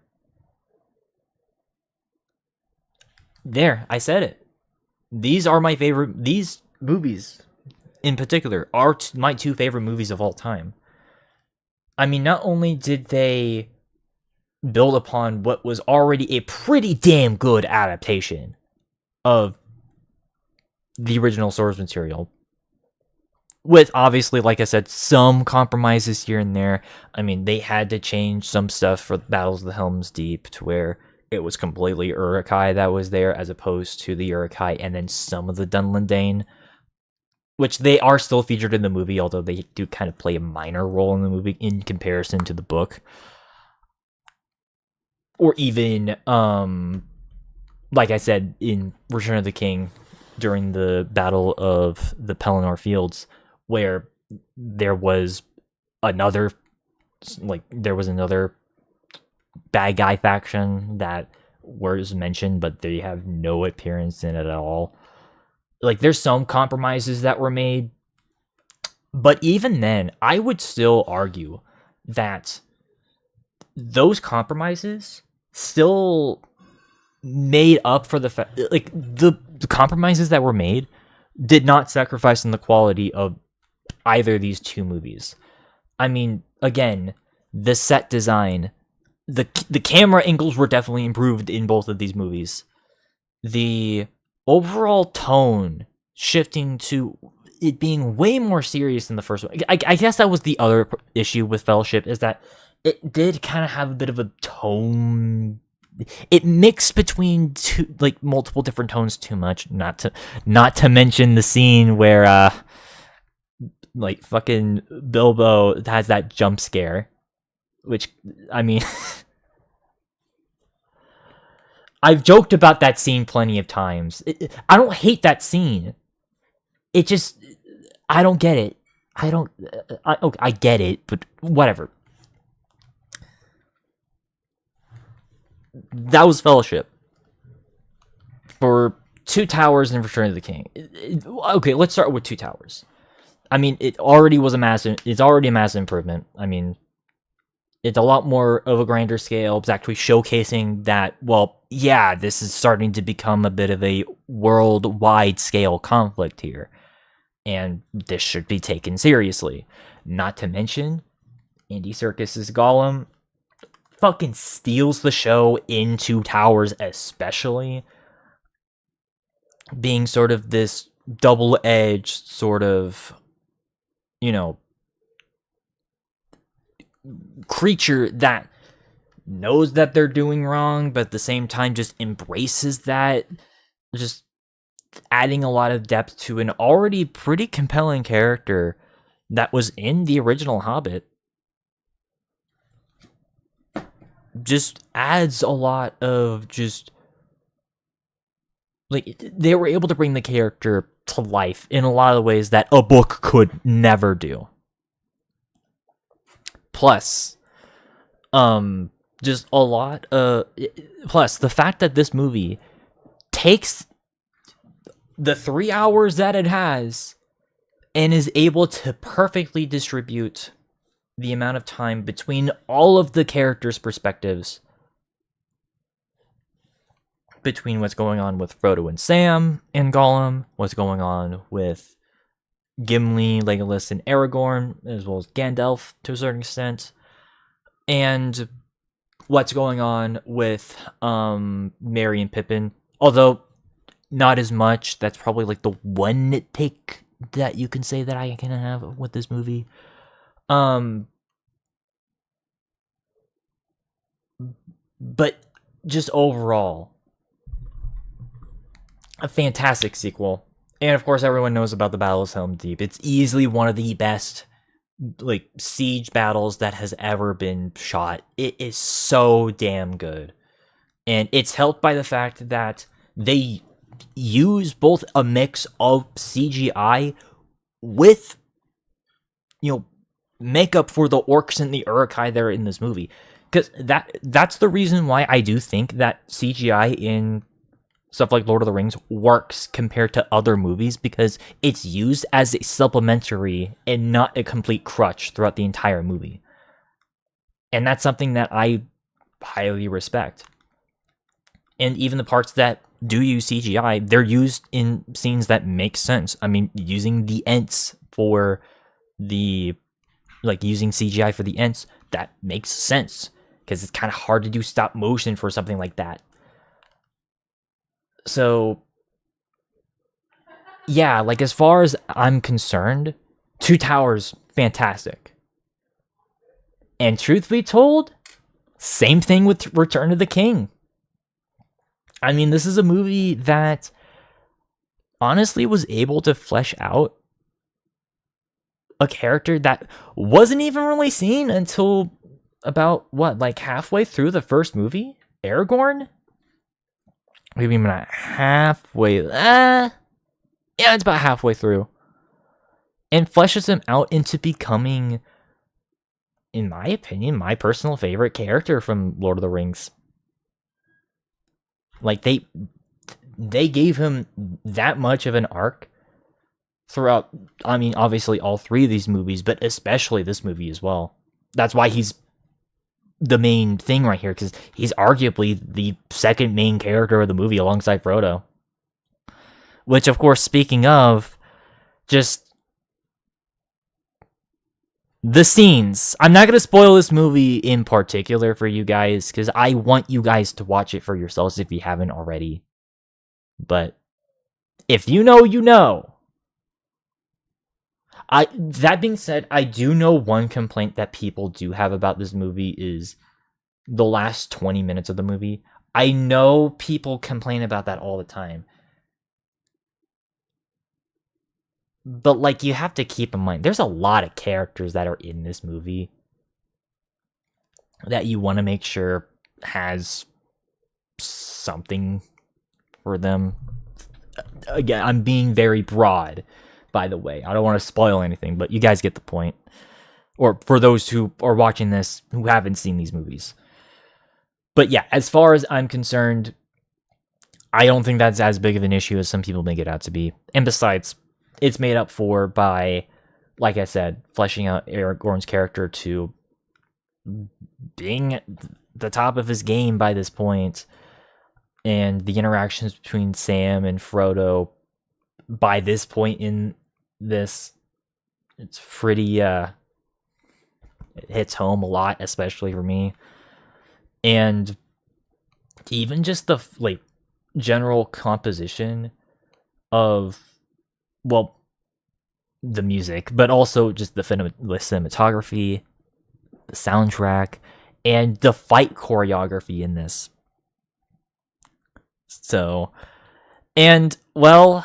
There, I said it. These are my favorite, these movies in particular are my two favorite movies of all time. I mean, not only did they build upon what was already a pretty damn good adaptation of the original source material, with, obviously, like I said, some compromises here and there. I mean, they had to change some stuff for Battles of the Helm's Deep to where it was completely Uruk-hai that was there, as opposed to the Uruk-hai and then some of the Dunlendane, which they are still featured in the movie, although they do kind of play a minor role in the movie in comparison to the book. Or even, like I said, in Return of the King, during the Battle of the Pelennor Fields, where there was another bad guy faction that was mentioned, but they have no appearance in it at all. Like, there's some compromises that were made, but even then, I would still argue that those compromises still made up for the fact, like, the compromises that were made did not sacrifice in the quality of either of these two movies. I mean, again, the set design, the camera angles were definitely improved in both of these movies. The overall tone shifting to it being way more serious than the first one. I guess that was the other issue with Fellowship, is that it did kind of have a bit of a tone. It mixed between multiple different tones too much. Not to mention the scene where fucking Bilbo has that jump scare, which, I mean, I've joked about that scene plenty of times. I don't hate that scene. It just, I don't get it. I get it, but whatever. That was Fellowship. Two Towers and Return of the King. Okay, let's start with Two Towers. I mean, it already was a massive. It's already a massive improvement. I mean, it's a lot more of a grander scale. It's actually showcasing that, well, yeah, this is starting to become a bit of a worldwide scale conflict here. And this should be taken seriously. Not to mention, Andy Serkis's Gollum fucking steals the show in Two Towers, especially. Being sort of this double-edged sort of, creature that knows that they're doing wrong, but at the same time just embraces that, just adding a lot of depth to an already pretty compelling character that was in the original Hobbit. Just adds a lot of just, like, they were able to bring the character to life in a lot of ways that a book could never do. Plus, just a lot plus the fact that this movie takes the 3 hours that it has and is able to perfectly distribute the amount of time between all of the characters' perspectives, between what's going on with Frodo and Sam and Gollum, what's going on with Gimli, Legolas, and Aragorn, as well as Gandalf to a certain extent, and what's going on with Merry and Pippin, although not as much. That's probably like the one nitpick that you can say that I can have with this movie. But just overall, a fantastic sequel. And of course, everyone knows about the Battle of Helm's Deep. It's easily one of the best, like, siege battles that has ever been shot. It is so damn good. And it's helped by the fact that they use both a mix of CGI with, makeup for the orcs and the Uruk-hai that are in this movie. Because that's the reason why I do think that CGI in stuff like Lord of the Rings works compared to other movies, because it's used as a supplementary and not a complete crutch throughout the entire movie. And that's something that I highly respect. And even the parts that do use CGI, they're used in scenes that make sense. I mean, using the Ents for the, using CGI for the Ents, that makes sense, because it's kind of hard to do stop motion for something like that. So, yeah, as far as I'm concerned, Two Towers, fantastic. And truth be told, same thing with Return of the King. I mean, this is a movie that honestly was able to flesh out a character that wasn't even really seen until about, halfway through the first movie? Aragorn? Maybe not halfway. Yeah, it's about halfway through. And fleshes him out into becoming, in my opinion, my personal favorite character from Lord of the Rings. They gave him that much of an arc throughout, I mean, obviously all three of these movies, but especially this movie as well. That's why he's the main thing right here, because he's arguably the second main character of the movie alongside Frodo. Which, of course, speaking of, just the scenes. I'm not going to spoil this movie in particular for you guys, because I want you guys to watch it for yourselves if you haven't already. But if you know, you know. That being said, I do know one complaint that people do have about this movie is the last 20 minutes of the movie. I know people complain about that all the time. But, you have to keep in mind, there's a lot of characters that are in this movie that you want to make sure has something for them. Again, I'm being very broad, by the way. I don't want to spoil anything, but you guys get the point. Or for those who are watching this who haven't seen these movies. But yeah, as far as I'm concerned, I don't think that's as big of an issue as some people make it out to be. And besides, it's made up for by, like I said, fleshing out Aragorn's character to being at the top of his game by this point, and the interactions between Sam and Frodo by this point in this, it's pretty it hits home a lot, especially for me. And even just the like general composition of, well, the music, but also just the cinematography, the soundtrack, and the fight choreography in this. So, and well,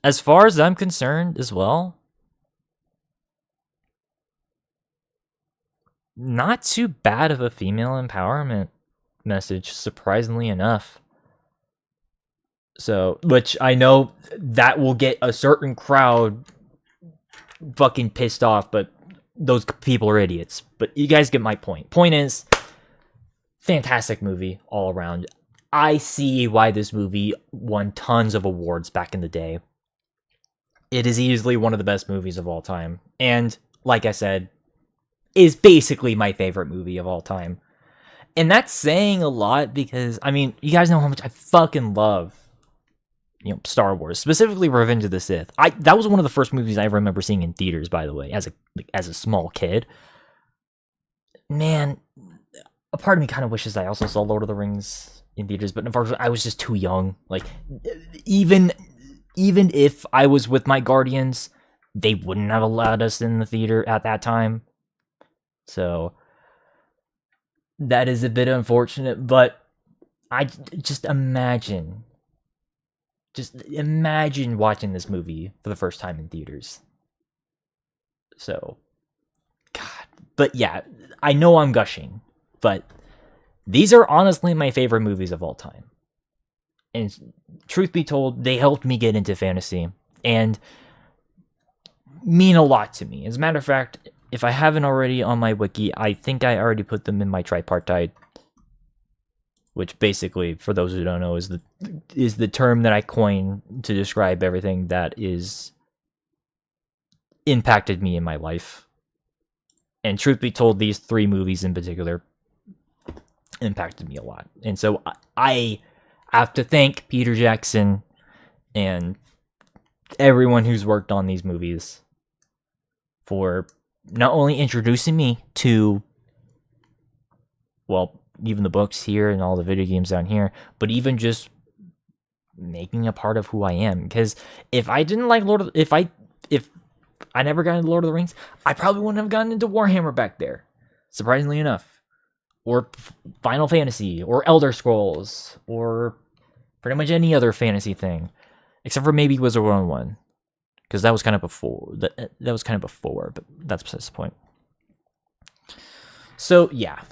as far as I'm concerned as well, not too bad of a female empowerment message, surprisingly enough. So, which I know that will get a certain crowd fucking pissed off, but those people are idiots. But you guys get my point. Point is, fantastic movie all around. I see why this movie won tons of awards back in the day. It is easily one of the best movies of all time. And, like I said, is basically my favorite movie of all time. And that's saying a lot because, I mean, you guys know how much I fucking love, you know, Star Wars, specifically Revenge of the Sith. That was one of the first movies I remember seeing in theaters, by the way, as a small kid. Man, a part of me kind of wishes I also saw Lord of the Rings in theaters, but unfortunately, I was just too young. Like, even if I was with my guardians, they wouldn't have allowed us in the theater at that time. So that is a bit unfortunate, but I just imagine watching this movie for the first time in theaters. So, God, but yeah, I know I'm gushing, but these are honestly my favorite movies of all time. And truth be told, they helped me get into fantasy and mean a lot to me. As a matter of fact, if I haven't already on my wiki, I think I already put them in my tripartite, which basically, for those who don't know, is the term that I coined to describe everything that is impacted me in my life. And truth be told, these 3 movies in particular impacted me a lot. And so I have to thank Peter Jackson and everyone who's worked on these movies for not only introducing me to, well, even the books here and all the video games down here, but even just making a part of who I am. Because if I didn't like if I never got into Lord of the Rings, I probably wouldn't have gotten into Warhammer back there, surprisingly enough, or Final Fantasy, or Elder Scrolls, or pretty much any other fantasy thing, except for maybe Wizard 101. Because that was kind of before. That was kind of before, but that's besides the point. So, yeah.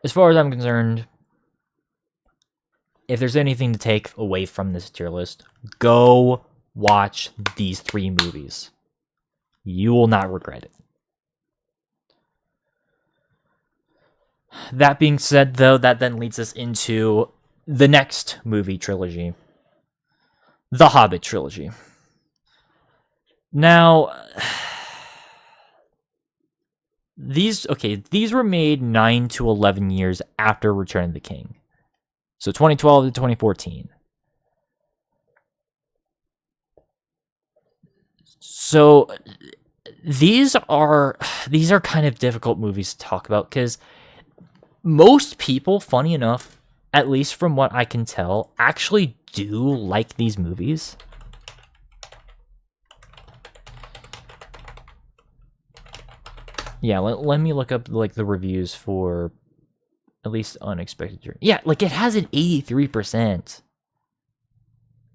As far as I'm concerned, if there's anything to take away from this tier list, go watch these 3 movies. You will not regret it. That being said, though, that then leads us into the next movie trilogy. The Hobbit trilogy. Now, these were made 9 to 11 years after Return of the King. So 2012 to 2014. So these are kind of difficult movies to talk about because most people, funny enough, at least from what I can tell, actually do like these movies. Yeah, let me look up like the reviews for at least Unexpected Journey. Yeah, like it has an 83%.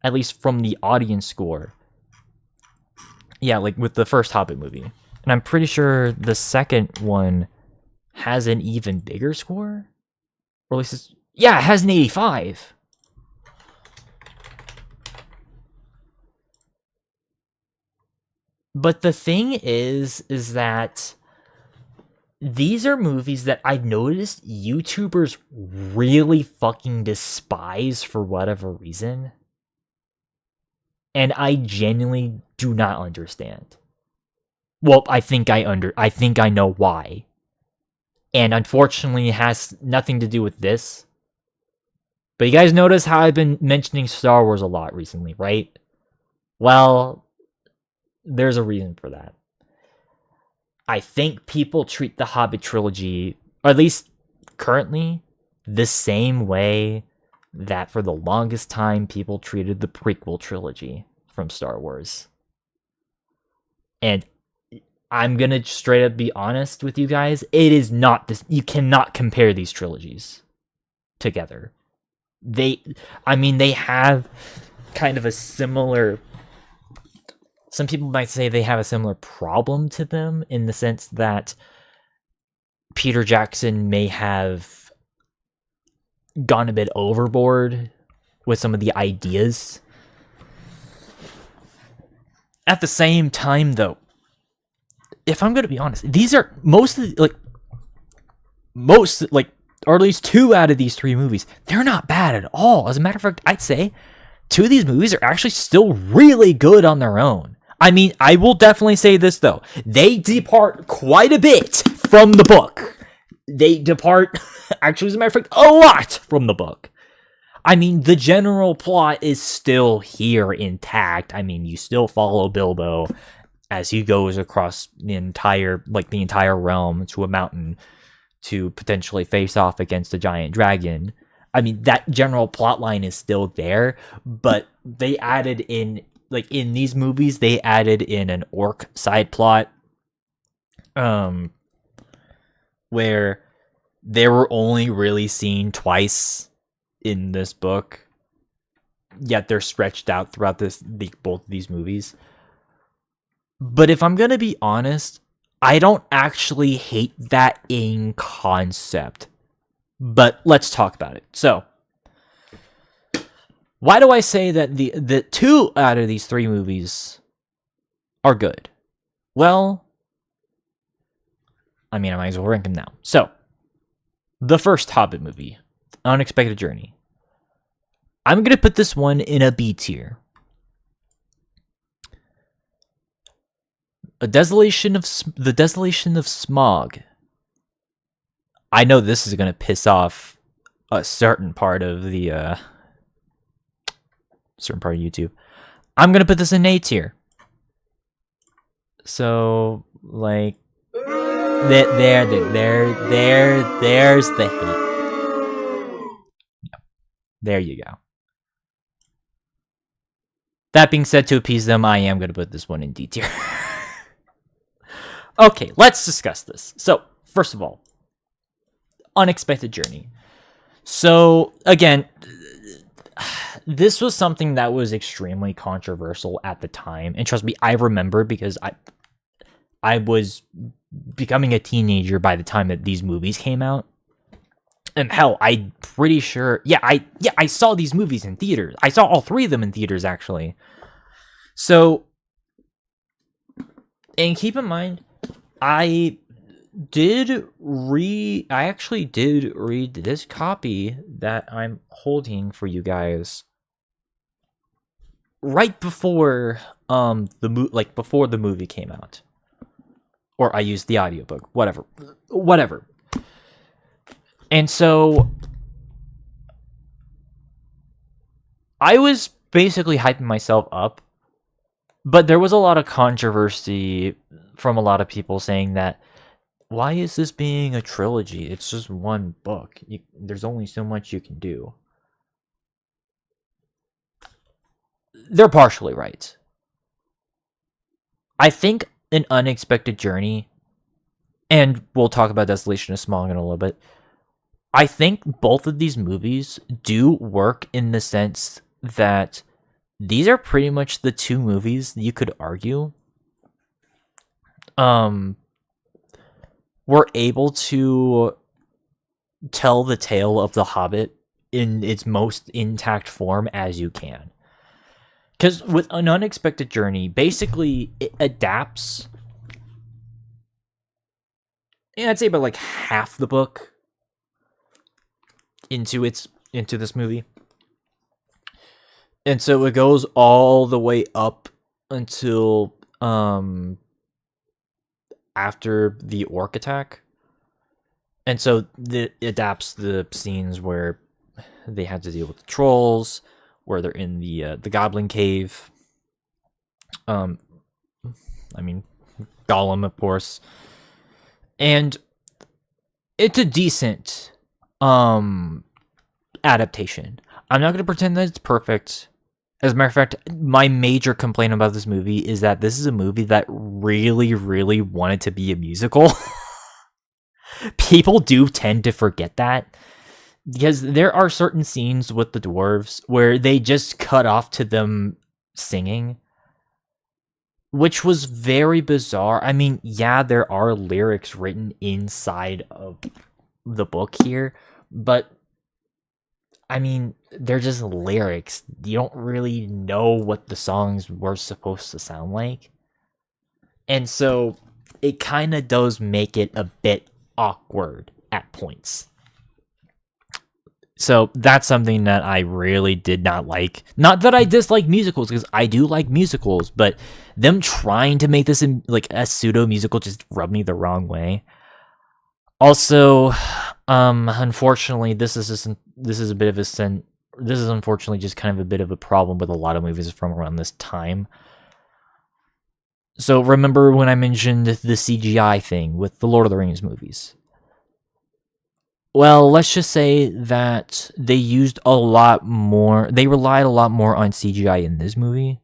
At least from the audience score. Yeah, like with the first Hobbit movie. And I'm pretty sure the second one has an even bigger score. Or at least it has an 85. But the thing is that these are movies that I've noticed YouTubers really fucking despise for whatever reason. And I genuinely do not understand. Well, I think I know why. And unfortunately, it has nothing to do with this. But you guys notice how I've been mentioning Star Wars a lot recently, right? Well, there's a reason for that. I think people treat the Hobbit trilogy, or at least currently, the same way that for the longest time people treated the prequel trilogy from Star Wars. And I'm gonna straight up be honest with you guys, it is not this. You cannot compare these trilogies together. They have kind of a similar. Some people might say they have a similar problem to them in the sense that Peter Jackson may have gone a bit overboard with some of the ideas. At the same time, though, if I'm going to be honest, these are or at least 2 out of these 3 movies, they're not bad at all. As a matter of fact, I'd say 2 of these movies are actually still really good on their own. I mean, I will definitely say this, though. They depart quite a bit from the book. They depart, actually, as a matter of fact, a lot from the book. I mean, the general plot is still here intact. I mean, you still follow Bilbo as he goes across the entire realm to a mountain to potentially face off against a giant dragon. I mean, that general plot line is still there, but they added in, in these movies, they added in an orc side plot, where they were only really seen twice in this book, yet they're stretched out throughout both of these movies. But if I'm gonna be honest, I don't actually hate that in concept. But let's talk about it. So, why do I say that the 2 out of these 3 movies are good? Well, I mean, I might as well rank them now. So, the first Hobbit movie, Unexpected Journey. I'm going to put this one in a B tier. The Desolation of Smaug. I know this is going to piss off a certain part of YouTube. I'm going to put this in A tier. So, there's the hate. There you go. That being said, to appease them, I am going to put this one in D tier. Okay, let's discuss this. So, first of all, Unexpected Journey. So, again, this was something that was extremely controversial at the time. And trust me, I remember because I was becoming a teenager by the time that these movies came out. And hell, I'm pretty sure... I saw these movies in theaters. I saw all 3 of them in theaters, actually. So, and keep in mind, I actually did read this copy that I'm holding for you guys right before before the movie came out. Or I used the audiobook, whatever. And so I was basically hyping myself up, but there was a lot of controversy from a lot of people saying that, why is this being a trilogy? It's just one book. There's only so much you can do. They're partially right. I think An Unexpected Journey, and we'll talk about Desolation of Smaug in a little bit, I think both of these movies do work in the sense that these are pretty much the 2 movies you could argue were able to tell the tale of the Hobbit in its most intact form as you can. Because with An Unexpected Journey, basically it adapts and I'd say about like half the book into this movie. And so it goes all the way up until after the orc attack. And so it adapts the scenes where they had to deal with the trolls, where they're in the goblin cave. I mean, Gollum, of course. And it's a decent adaptation. I'm not going to pretend that it's perfect. As a matter of fact, my major complaint about this movie is that this is a movie that really, really wanted to be a musical. People do tend to forget that, because there are certain scenes with the dwarves where they just cut off to them singing, which was very bizarre. I mean, yeah, there are lyrics written inside of the book here, but I mean, they're just lyrics. You don't really know what the songs were supposed to sound like. And so it kind of does make it a bit awkward at points. So that's something that I really did not like. Not that I dislike musicals, because I do like musicals, but them trying to make this in like a pseudo musical just rubbed me the wrong way. Also, unfortunately, this is a bit of a sin. This is unfortunately just kind of a bit of a problem with a lot of movies from around this time. So remember when I mentioned the CGI thing with the Lord of the Rings movies? Well, let's just say that they relied a lot more on CGI in this movie,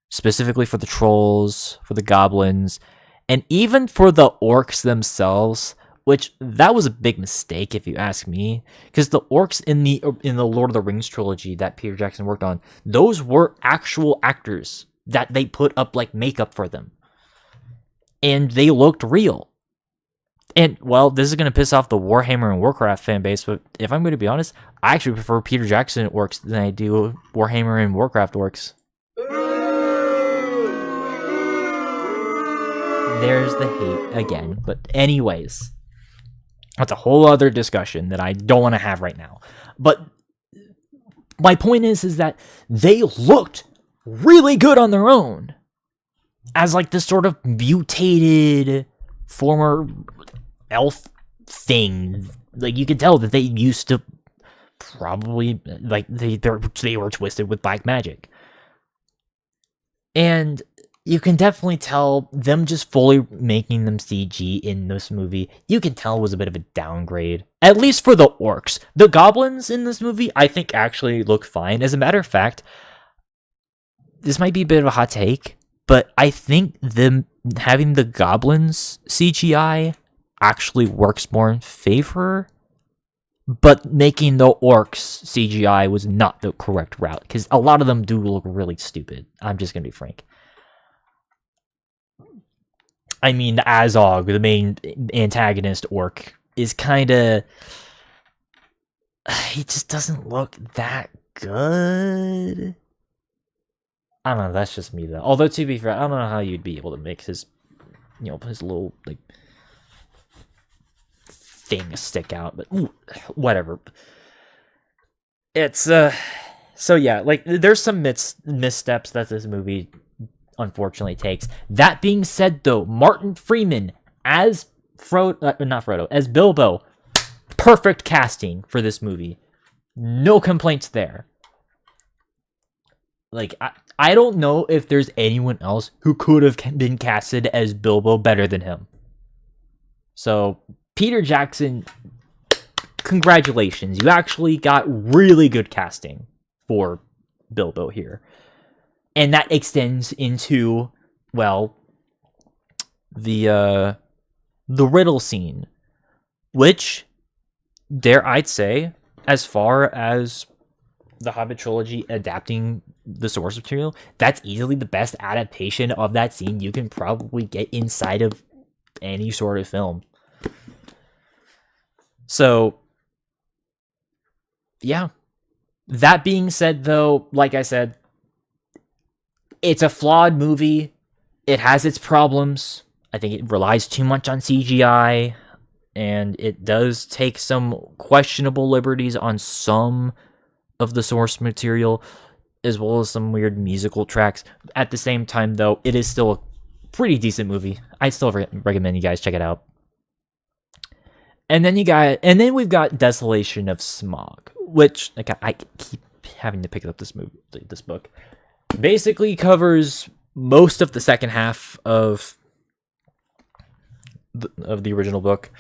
specifically for the trolls, for the goblins, and even for the orcs themselves, which that was a big mistake if you ask me, because the orcs in the Lord of the Rings trilogy that Peter Jackson worked on, those were actual actors that they put up like makeup for them, and they looked real. And, well, this is going to piss off the Warhammer and Warcraft fan base, but if I'm going to be honest, I actually prefer Peter Jackson orcs than I do Warhammer and Warcraft orcs. There's the hate again. But anyways, that's a whole other discussion that I don't want to have right now. But my point is that they looked really good on their own as like this sort of mutated former elf thing. Like, you could tell that they used to probably, like, they were twisted with black magic. And you can definitely tell them just fully making them CG in this movie, you can tell was a bit of a downgrade. At least for the orcs. The goblins in this movie, I think, actually look fine. As a matter of fact, this might be a bit of a hot take, but I think them having the goblins CGI actually works more in favor, but making the orcs CGI was not the correct route, because a lot of them do look really stupid. I'm just gonna be frank. I mean, Azog, the main antagonist orc, is kinda... he just doesn't look that good. I don't know, that's just me, though. Although, to be fair, I don't know how you'd be able to make his, his little, like, thing stick out, but whatever. It's, so yeah, like, there's some missteps that this movie unfortunately takes. That being said, though, Martin Freeman as as Bilbo, perfect casting for this movie. No complaints there. Like, I don't know if there's anyone else who could have been casted as Bilbo better than him. So, Peter Jackson, congratulations. You actually got really good casting for Bilbo here. And that extends into, well, the riddle scene, which, dare I'd say, as far as the Hobbit trilogy adapting the source material, that's easily the best adaptation of that scene you can probably get inside of any sort of film. So, yeah. That being said, though, like I said, it's a flawed movie. It has its problems. I think it relies too much on CGI. and it does take some questionable liberties on some of the source material, as well as some weird musical tracks. At the same time, though, it is still a pretty decent movie. I still recommend you guys check it out. And then we've got Desolation of Smog, which I keep having to pick up this book. Basically covers most of the second half of the original book.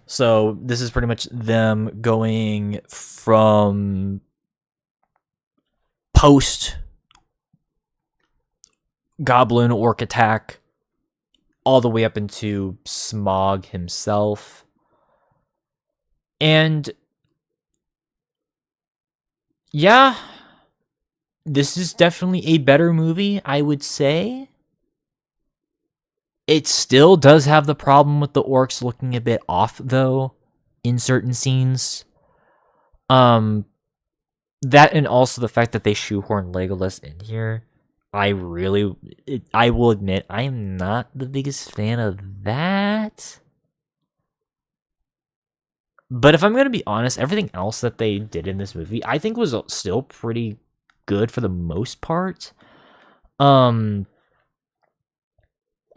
So this is pretty much them going from post goblin orc attack all the way up into Smog himself. And yeah, this is definitely a better movie, I would say. It still does have the problem with the orcs looking a bit off, though, in certain scenes. That and also the fact that they shoehorn Legolas in here. I will admit, I am not the biggest fan of that. But if I'm going to be honest, everything else that they did in this movie, I think was still pretty good for the most part. I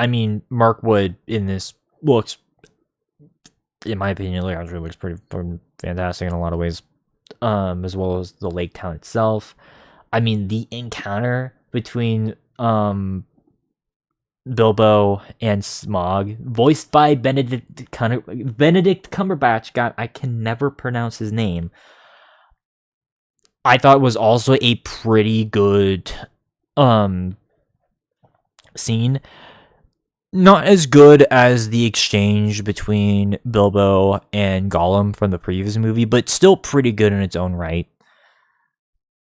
mean, Mark Wood in this looks, in my opinion, looks pretty fantastic in a lot of ways, as well as the lake town itself. I mean, the encounter between Bilbo and Smog, voiced by Benedict Cumberbatch. God, I can never pronounce his name. I thought was also a pretty good scene. Not as good as the exchange between Bilbo and Gollum from the previous movie, but still pretty good in its own right.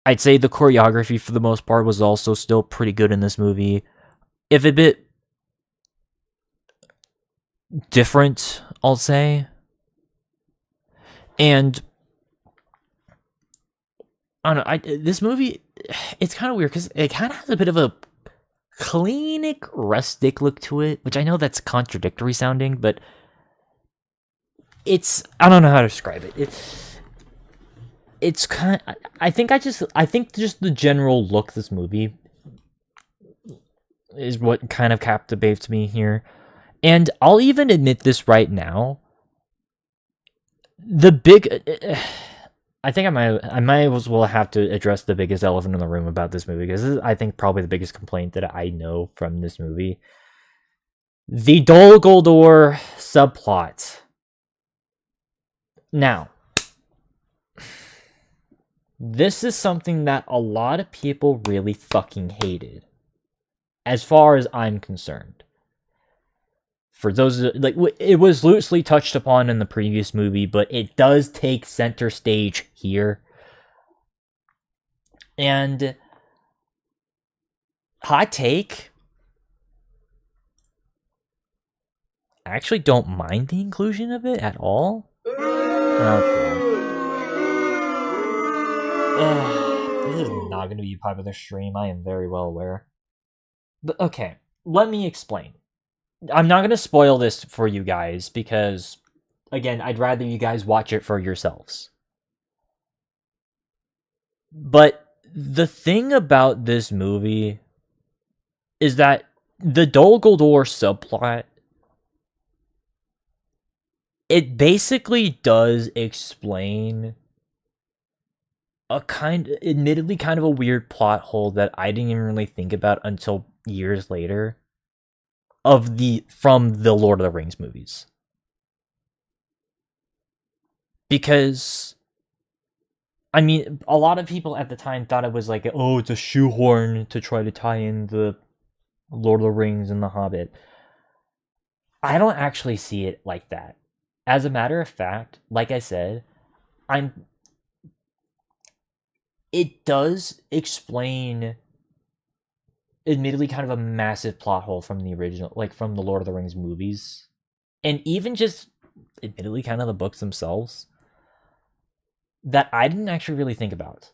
I'd say the choreography for the most part was also still pretty good in this movie. If a bit different, I'll say. And I don't know, this movie, it's kind of weird because it kind of has a bit of a cleanic, rustic look to it, which I know that's contradictory sounding, but I don't know how to describe it. It's kind of, I think just the general look of this movie is what kind of captivates me here. And I'll even admit this right now. I think I might as well have to address the biggest elephant in the room about this movie, because this is, I think, probably the biggest complaint that I know from this movie. The Dol Guldur subplot. Now, this is something that a lot of people really fucking hated, as far as I'm concerned. For those, like, it was loosely touched upon in the previous movie, but it does take center stage here. And hot take, I actually don't mind the inclusion of it at all. This is not going to be a popular stream, I am very well aware. But okay, let me explain. I'm not going to spoil this for you guys because, again, I'd rather you guys watch it for yourselves. But the thing about this movie is that the Dol Guldur subplot, it basically does explain admittedly kind of a weird plot hole that I didn't even really think about until years later. From the Lord of the Rings movies. Because, I mean, a lot of people at the time thought it was like, oh, it's a shoehorn to try to tie in the Lord of the Rings and the Hobbit. I don't actually see it like that. As a matter of fact, like I said, it does explain, admittedly, kind of a massive plot hole from the original, like from the Lord of the Rings movies, and even just, admittedly, kind of the books themselves, that I didn't actually really think about.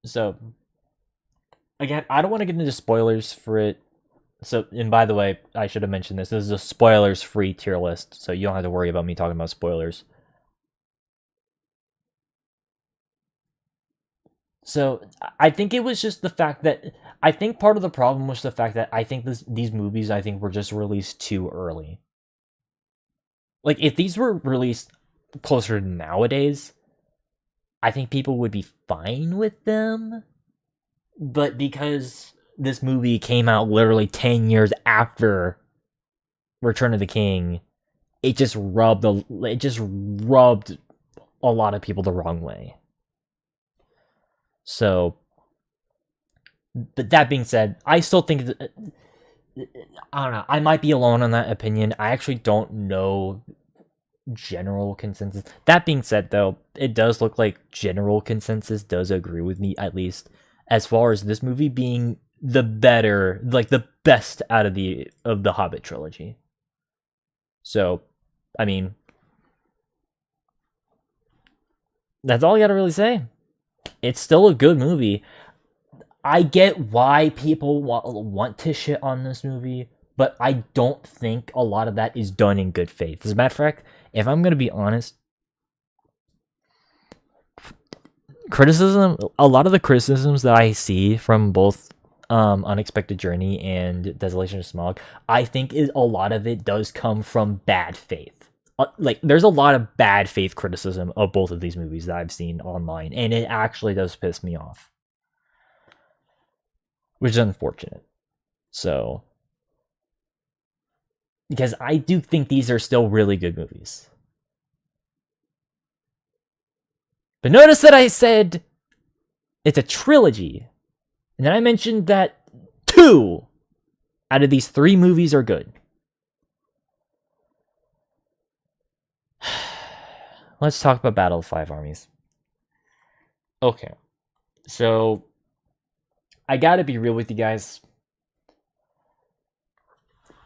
So, again, I don't want to get into spoilers for it, So, and by the way, I should have mentioned this. This is a spoilers-free tier list, so you don't have to worry about me talking about spoilers. So, I think it was just the fact that I think part of the problem was the fact that I think these movies I think were just released too early. Like if these were released closer to nowadays, I think people would be fine with them. But because this movie came out literally 10 years after Return of the King, it just rubbed a lot of people the wrong way. So, but that being said, I still think that, I don't know. I might be alone on that opinion. I actually don't know general consensus. That being said, though, it does look like general consensus does agree with me, at least as far as this movie being the better, like the best out of the Hobbit trilogy. So, I mean, that's all I gotta really say. It's still a good movie. I get why people want to shit on this movie, but I don't think a lot of that is done in good faith. As a matter of fact, if I'm gonna be honest, a lot of the criticisms that I see from both Unexpected Journey and Desolation of Smaug, I think a lot of it does come from bad faith. Like, there's a lot of bad faith criticism of both of these movies that I've seen online, and it actually does piss me off, which is unfortunate. So, because I do think these are still really good movies. But notice that I said it's a trilogy. And then I mentioned that 2 out of these 3 movies are good. Let's talk about Battle of Five Armies. Okay. So, I gotta be real with you guys.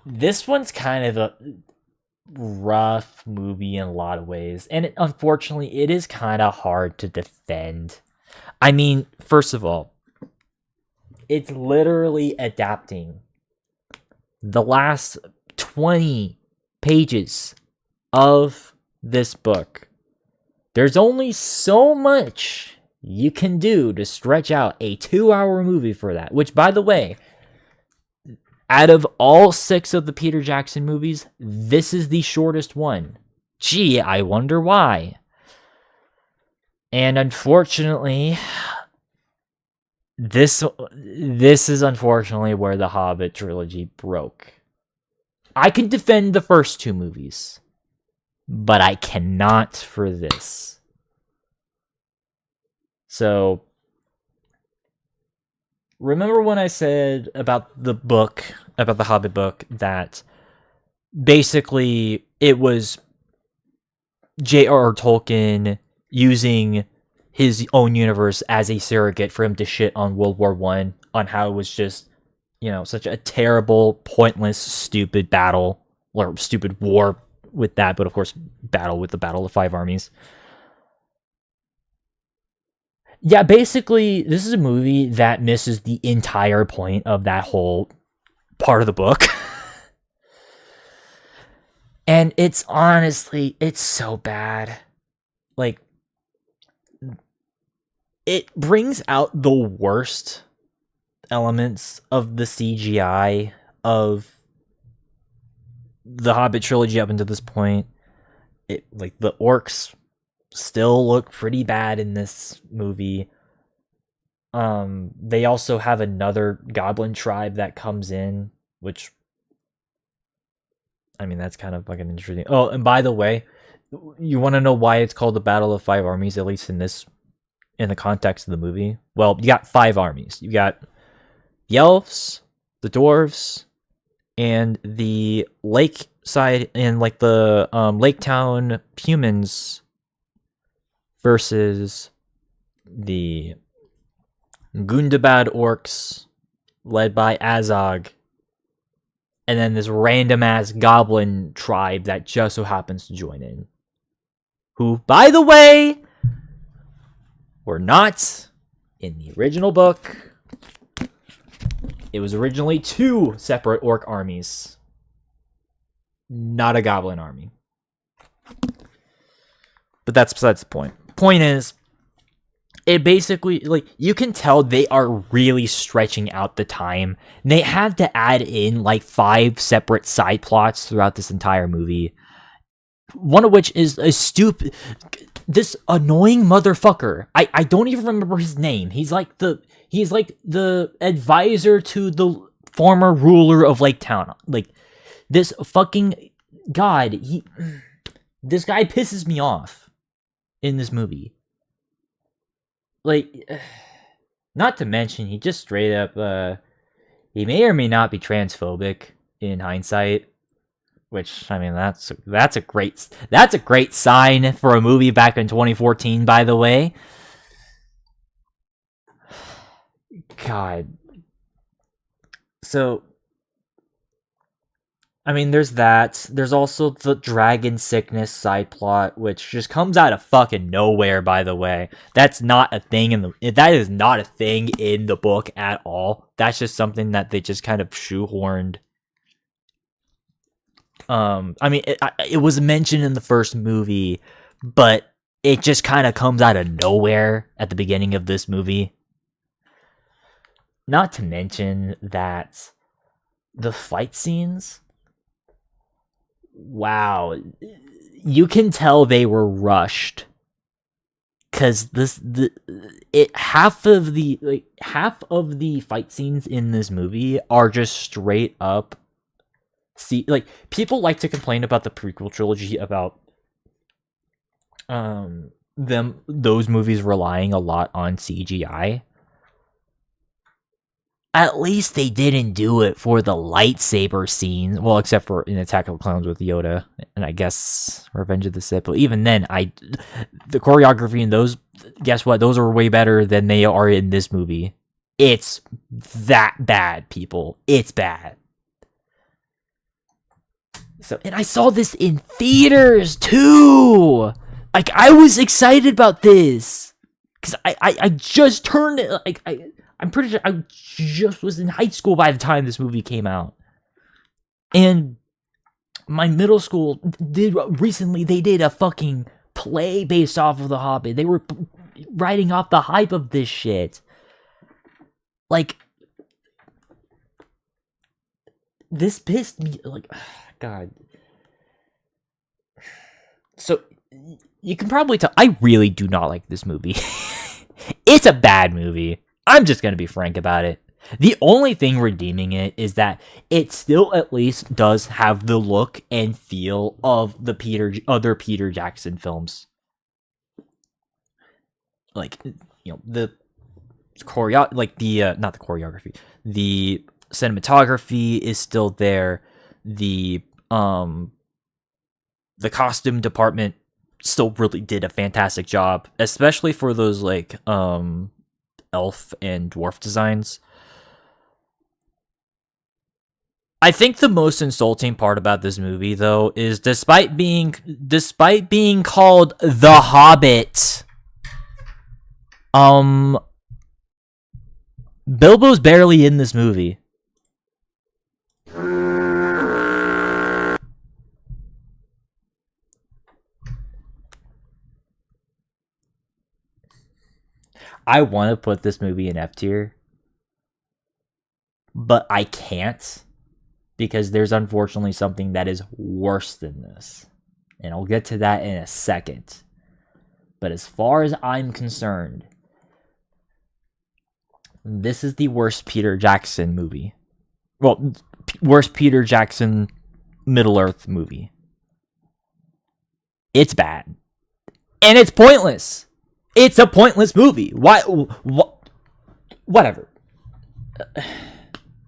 This one's kind of a rough movie in a lot of ways. And unfortunately, it is kind of hard to defend. I mean, first of all, it's literally adapting the last 20 pages of this book. There's only so much you can do to stretch out a 2-hour movie for that, which, by the way, out of all 6 of the Peter Jackson movies, this is the shortest one. Gee, I wonder why. And unfortunately, this is unfortunately where the Hobbit trilogy broke. I can defend the first 2 movies, but I cannot for this. So, remember when I said about the book, about the Hobbit book, that basically it was J.R.R. Tolkien using his own universe as a surrogate for him to shit on World War I, on how it was just, such a terrible, pointless, stupid battle, or stupid war with that, but of course, battle with the Battle of Five Armies. Yeah, basically, this is a movie that misses the entire point of that whole part of the book. And it's so bad. Like, it brings out the worst elements of the CGI of the Hobbit trilogy up until this point. Like, the orcs still look pretty bad in this movie. They also have another goblin tribe that comes in, which, I mean, that's kind of like an interesting. Oh, and by the way, you want to know why it's called the Battle of Five Armies, at least in the context of the movie? Well, you got 5 armies. You got the elves, the dwarves, and the lakeside and like the lake town humans versus the Gundabad orcs led by Azog, and then this random ass goblin tribe that just so happens to join in, who, by the way, were not in the original book. It was originally 2 separate orc armies, not a goblin army. But that's besides the point. Point is, it basically, like, you can tell they are really stretching out the time. They have to add in, like, 5 separate side plots throughout this entire movie. One of which is a stupid... This annoying motherfucker. I don't even remember his name. He's like the advisor to the former ruler of Lake Town. Like, this fucking... God, this guy pisses me off in this movie. Like, not to mention, he just straight up, he may or may not be transphobic in hindsight, which, I mean, that's a great sign for a movie back in 2014, by the way. God. So, I mean, there's that. There's also the dragon sickness side plot, which just comes out of fucking nowhere, by the way. That's not a thing that is not a thing in the book at all. That's just something that they just kind of shoehorned. I mean, it was mentioned in the first movie, but it just kind of comes out of nowhere at the beginning of this movie. Not to mention that the fight scenes... Wow, you can tell they were rushed, because half of the fight scenes in this movie are just straight up. See, like, people like to complain about the prequel trilogy about those movies relying a lot on CGI. At least they didn't do it for the lightsaber scenes. Well, except for in Attack of the Clones with Yoda, and I guess Revenge of the Sith. But even then, the choreography in those, guess what? Those are way better than they are in this movie. It's that bad, people. It's bad. So, and I saw this in theaters too. Like, I was excited about this because I just turned it. Like, I'm pretty sure I just was in high school by the time this movie came out. And my middle school they did a fucking play based off of The Hobbit. They were writing off the hype of this shit. Like, this pissed me, like, God. So, you can probably tell, I really do not like this movie. It's a bad movie. I'm just going to be frank about it. The only thing redeeming it is that it still at least does have the look and feel of the other Peter Jackson films. Like, you know, the not the choreography. The cinematography is still there. The costume department still really did a fantastic job, especially for those, like, elf and dwarf designs. I think the most insulting part about this movie, though, is despite being called The Hobbit, Bilbo's barely in this movie. I want to put this movie in F tier, but I can't, because there's unfortunately something that is worse than this. And I'll get to that in a second. But as far as I'm concerned, this is the worst Peter Jackson movie. Well, worst Peter Jackson Middle-earth movie. It's bad. And it's pointless. It's a pointless movie. Why? Whatever.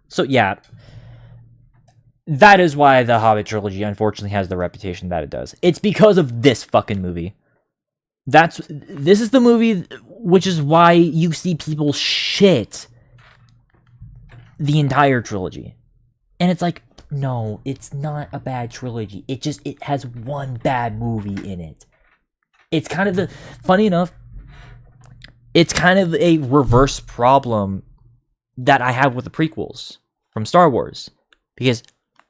So, yeah. That is why the Hobbit trilogy unfortunately has the reputation that it does. It's because of this fucking movie. This is the movie, which is why you see people shit the entire trilogy. And it's like, no, it's not a bad trilogy. It has one bad movie in it. It's kind of funny enough, it's kind of a reverse problem that I have with the prequels from Star Wars, because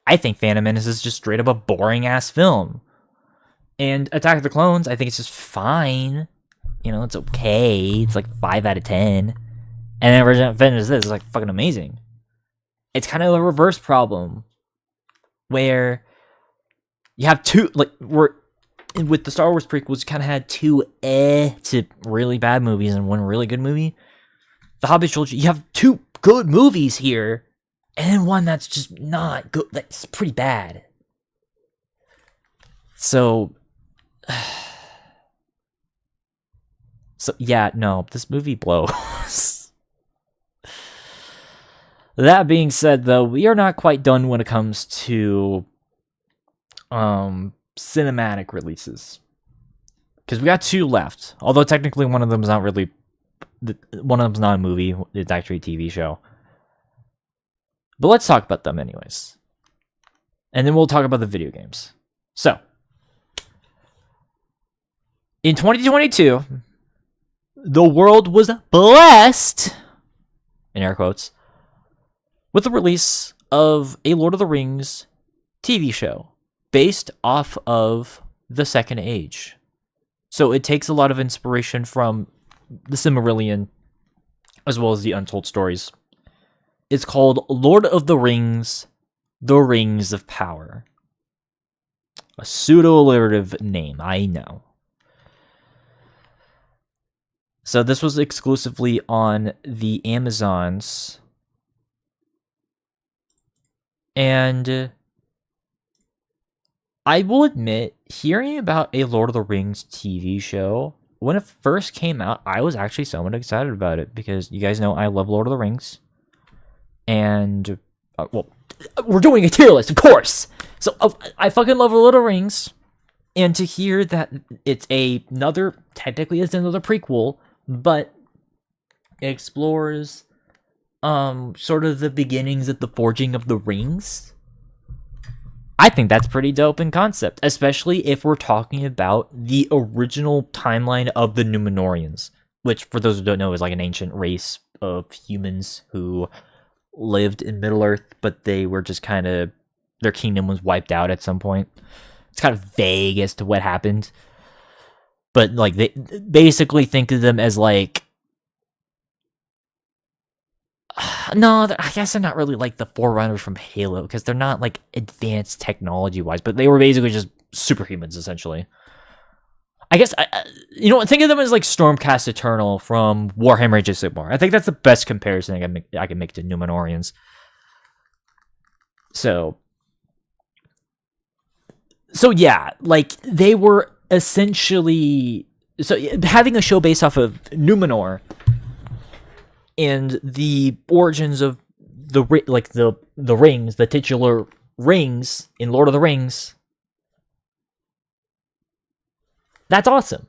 I think Phantom Menace is just straight up a boring ass film. And Attack of the Clones, I think it's just fine. You know, it's okay. It's like 5 out of 10. And then Revenge of the Sith is like fucking amazing. It's kind of a reverse problem where you have two, like, with the Star Wars prequels, you kind of had two to really bad movies and one really good movie. The Hobbit trilogy, you have two good movies here, and then one that's just not good. That's pretty bad. So yeah, no, this movie blows. That being said, though, we are not quite done when it comes to cinematic releases, because we got 2 left. Although technically one of them is not really, one of them's not a movie; it's actually a TV show. But let's talk about them anyways, and then we'll talk about the video games. So, in 2022, the world was blessed, in air quotes, with the release of a Lord of the Rings TV show based off of the Second Age. So it takes a lot of inspiration from the Silmarillion as well as the Untold Stories. It's called Lord of the Rings, The Rings of Power. A pseudo-alliterative name, I know. So this was exclusively on the Amazons. And I will admit, hearing about a Lord of the Rings TV show, when it first came out, I was actually somewhat excited about it, because you guys know I love Lord of the Rings. And, well, we're doing a tier list, of course! So, I fucking love Lord of the Rings. And to hear that it's technically it's another prequel, but it explores sort of the beginnings of the forging of the rings, I think that's pretty dope in concept, especially if we're talking about the original timeline of the Númenóreans, which, for those who don't know, is like an ancient race of humans who lived in Middle-earth, but they were just kind of, their kingdom was wiped out at some point. It's kind of vague as to what happened, but like they basically think of them as like, no, I guess they're not really like the Forerunners from Halo, because they're not like advanced technology-wise, but they were basically just superhumans, essentially. I guess, think of them as like Stormcast Eternal from Warhammer Age of Sigmar. I think that's the best comparison I can make to Númenóreans. So yeah, like, they were essentially, so having a show based off of Númenor and the origins of the rings, the titular rings in Lord of the Rings, that's awesome.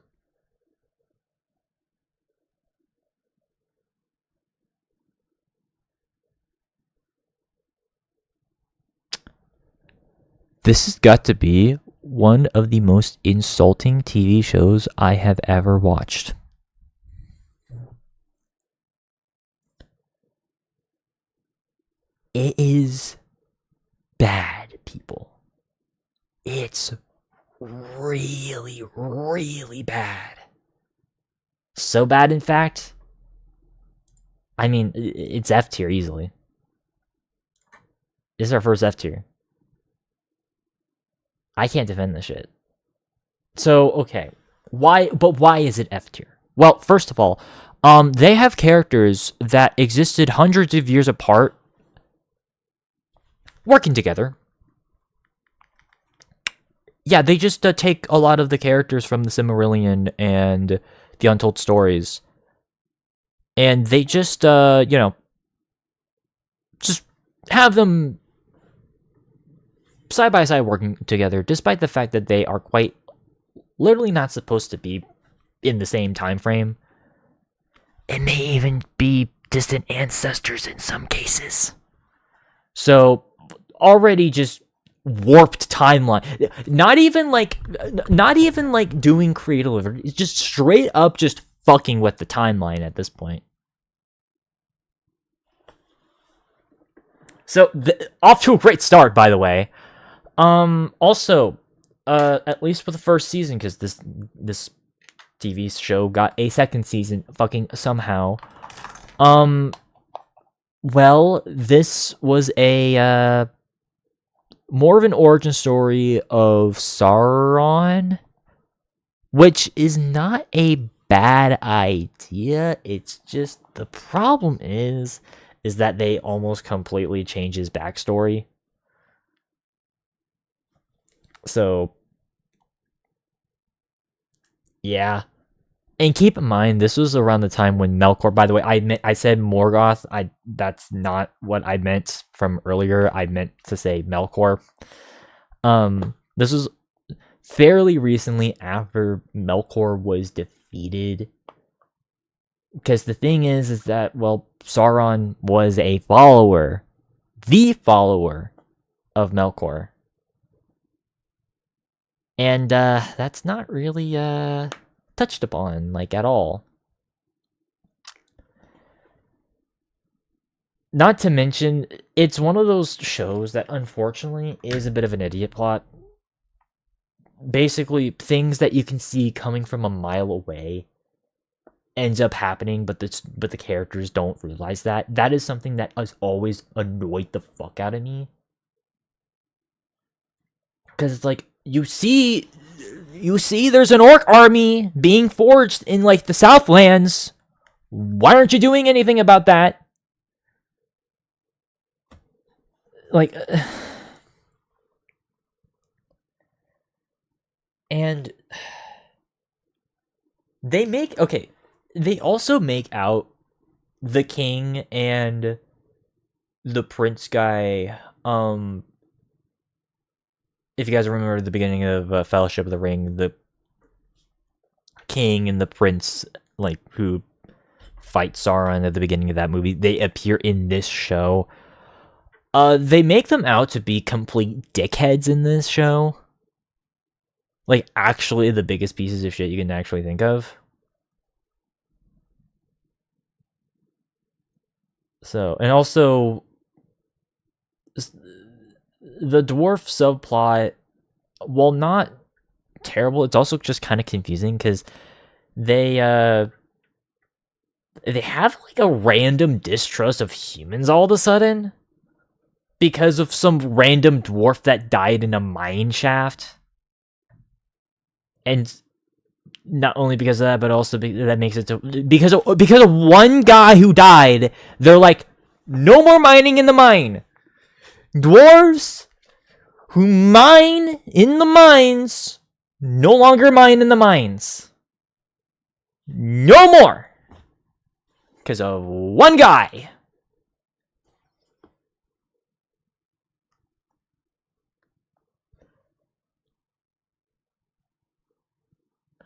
This has got to be one of the most insulting TV shows I have ever watched. It is bad, people. It's really, really bad. So bad, in fact, I mean, it's F tier easily. This is our first F tier. I can't defend this shit. So, okay. Why is it F tier? Well, first of all, they have characters that existed hundreds of years apart working together. Yeah, they just take a lot of the characters from the Silmarillion and the Untold Stories, and they just, just have them side by side working together, despite the fact that they are quite literally not supposed to be in the same time frame. It may even be distant ancestors in some cases. So, already just warped timeline. Not even like doing creative liberty. It's just straight up just fucking with the timeline at this point. So off to a great start, by the way. Also, at least for the first season, because this TV show got a second season, fucking somehow. Well, this was a more of an origin story of Sauron, which is not a bad idea. It's just the problem is that they almost completely change his backstory. So, yeah. And keep in mind, this was around the time when Melkor. By the way, I said Morgoth. That's not what I meant from earlier. I meant to say Melkor. This was fairly recently after Melkor was defeated. Because the thing is that, well, Sauron was a follower, the follower of Melkor. And that's not really touched upon, like, at all. Not to mention, it's one of those shows that unfortunately is a bit of an idiot plot. Basically, things that you can see coming from a mile away ends up happening, but the characters don't realize that. That is something that has always annoyed the fuck out of me. Because it's like, you see there's an orc army being forged in, like, the Southlands. Why aren't you doing anything about that? Like, and they also make out the king and the prince guy, if you guys remember the beginning of Fellowship of the Ring, the king and the prince, like, who fight Sauron at the beginning of that movie, they appear in this show. They make them out to be complete dickheads in this show. Like, actually the biggest pieces of shit you can actually think of. So, and also, the dwarf subplot, while not terrible, it's also just kind of confusing because they have like a random distrust of humans all of a sudden because of some random dwarf that died in a mine shaft. And not only because of that, but also that makes it because of one guy who died, they're like, no more mining in the mine. Dwarves who mine in the mines no longer mine in the mines. No more. Because of one guy.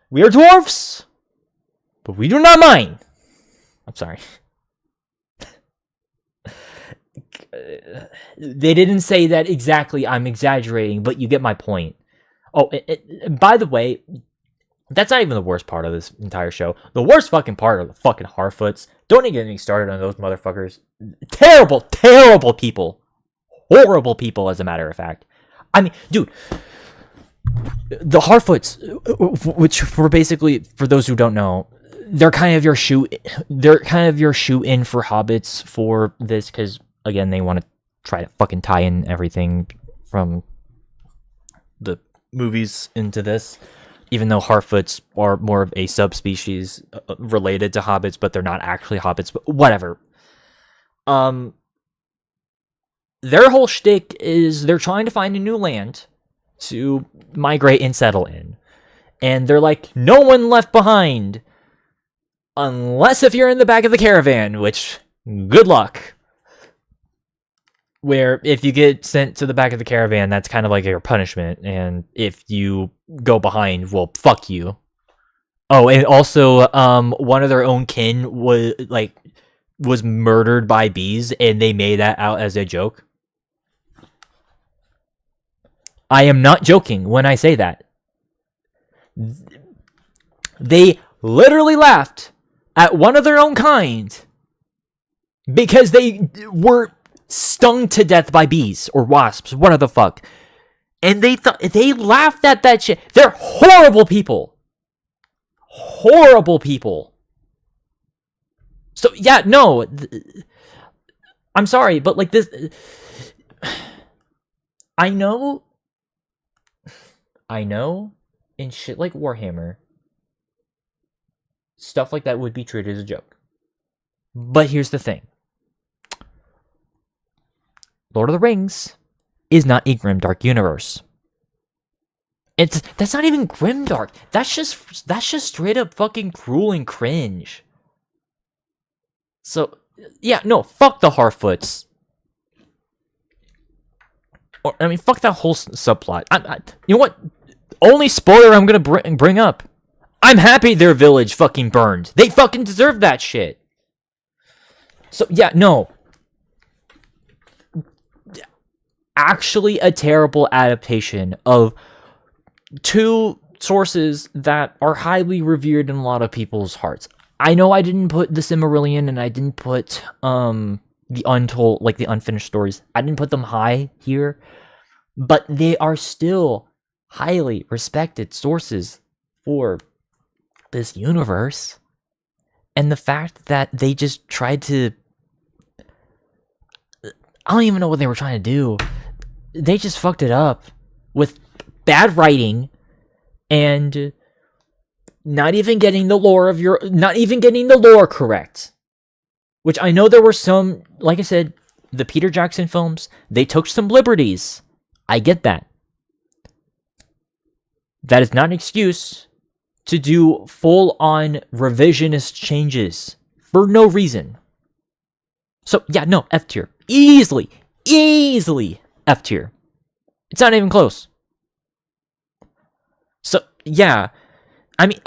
We are dwarves, but we do not mine. I'm sorry. They didn't say that exactly. I'm exaggerating, but you get my point. Oh, by the way, that's not even the worst part of this entire show. The worst fucking part are the fucking Harfoots. Don't even get me started on those motherfuckers. Terrible, terrible people. Horrible people, as a matter of fact. I mean, dude, the Harfoots, which were basically, for those who don't know, they're kind of your shoe in for hobbits for this, because again, they want to try to fucking tie in everything from the movies into this, even though Harfoots are more of a subspecies related to hobbits, but they're not actually hobbits, but whatever. Their whole shtick is they're trying to find a new land to migrate and settle in. And they're like, no one left behind. Unless if you're in the back of the caravan, which, good luck. Where if you get sent to the back of the caravan, that's kind of like your punishment. And if you go behind, well, fuck you. Oh, and also, one of their own kin was murdered by bees, and they made that out as a joke. I am not joking when I say that. They literally laughed at one of their own kind because they were stung to death by bees or wasps, whatever the fuck. And they laughed at that shit. They're horrible people. Horrible people. So yeah, no. I'm sorry, but like this, I know in shit like Warhammer, stuff like that would be treated as a joke. But here's the thing. Lord of the Rings is not a grimdark universe. That's not even grimdark. That's just straight up fucking cruel and cringe. So yeah, no, fuck the Harfoots. Or I mean, fuck that whole subplot. You know what? Only spoiler I'm gonna bring up. I'm happy their village fucking burned. They fucking deserve that shit. So yeah, no. Actually a terrible adaptation of two sources that are highly revered in a lot of people's hearts. I know I didn't put the Silmarillion and I didn't put the Untold, like the unfinished stories. I didn't put them high here, but they are still highly respected sources for this universe. And the fact that they just tried to, I don't even know what they were trying to do. They just fucked it up with bad writing and not even getting the lore correct. Which I know there were some, like I said, the Peter Jackson films, they took some liberties. I get that. That is not an excuse to do full-on revisionist changes for no reason. So, yeah, no, F tier. Easily F tier. It's not even close. So, yeah, I mean,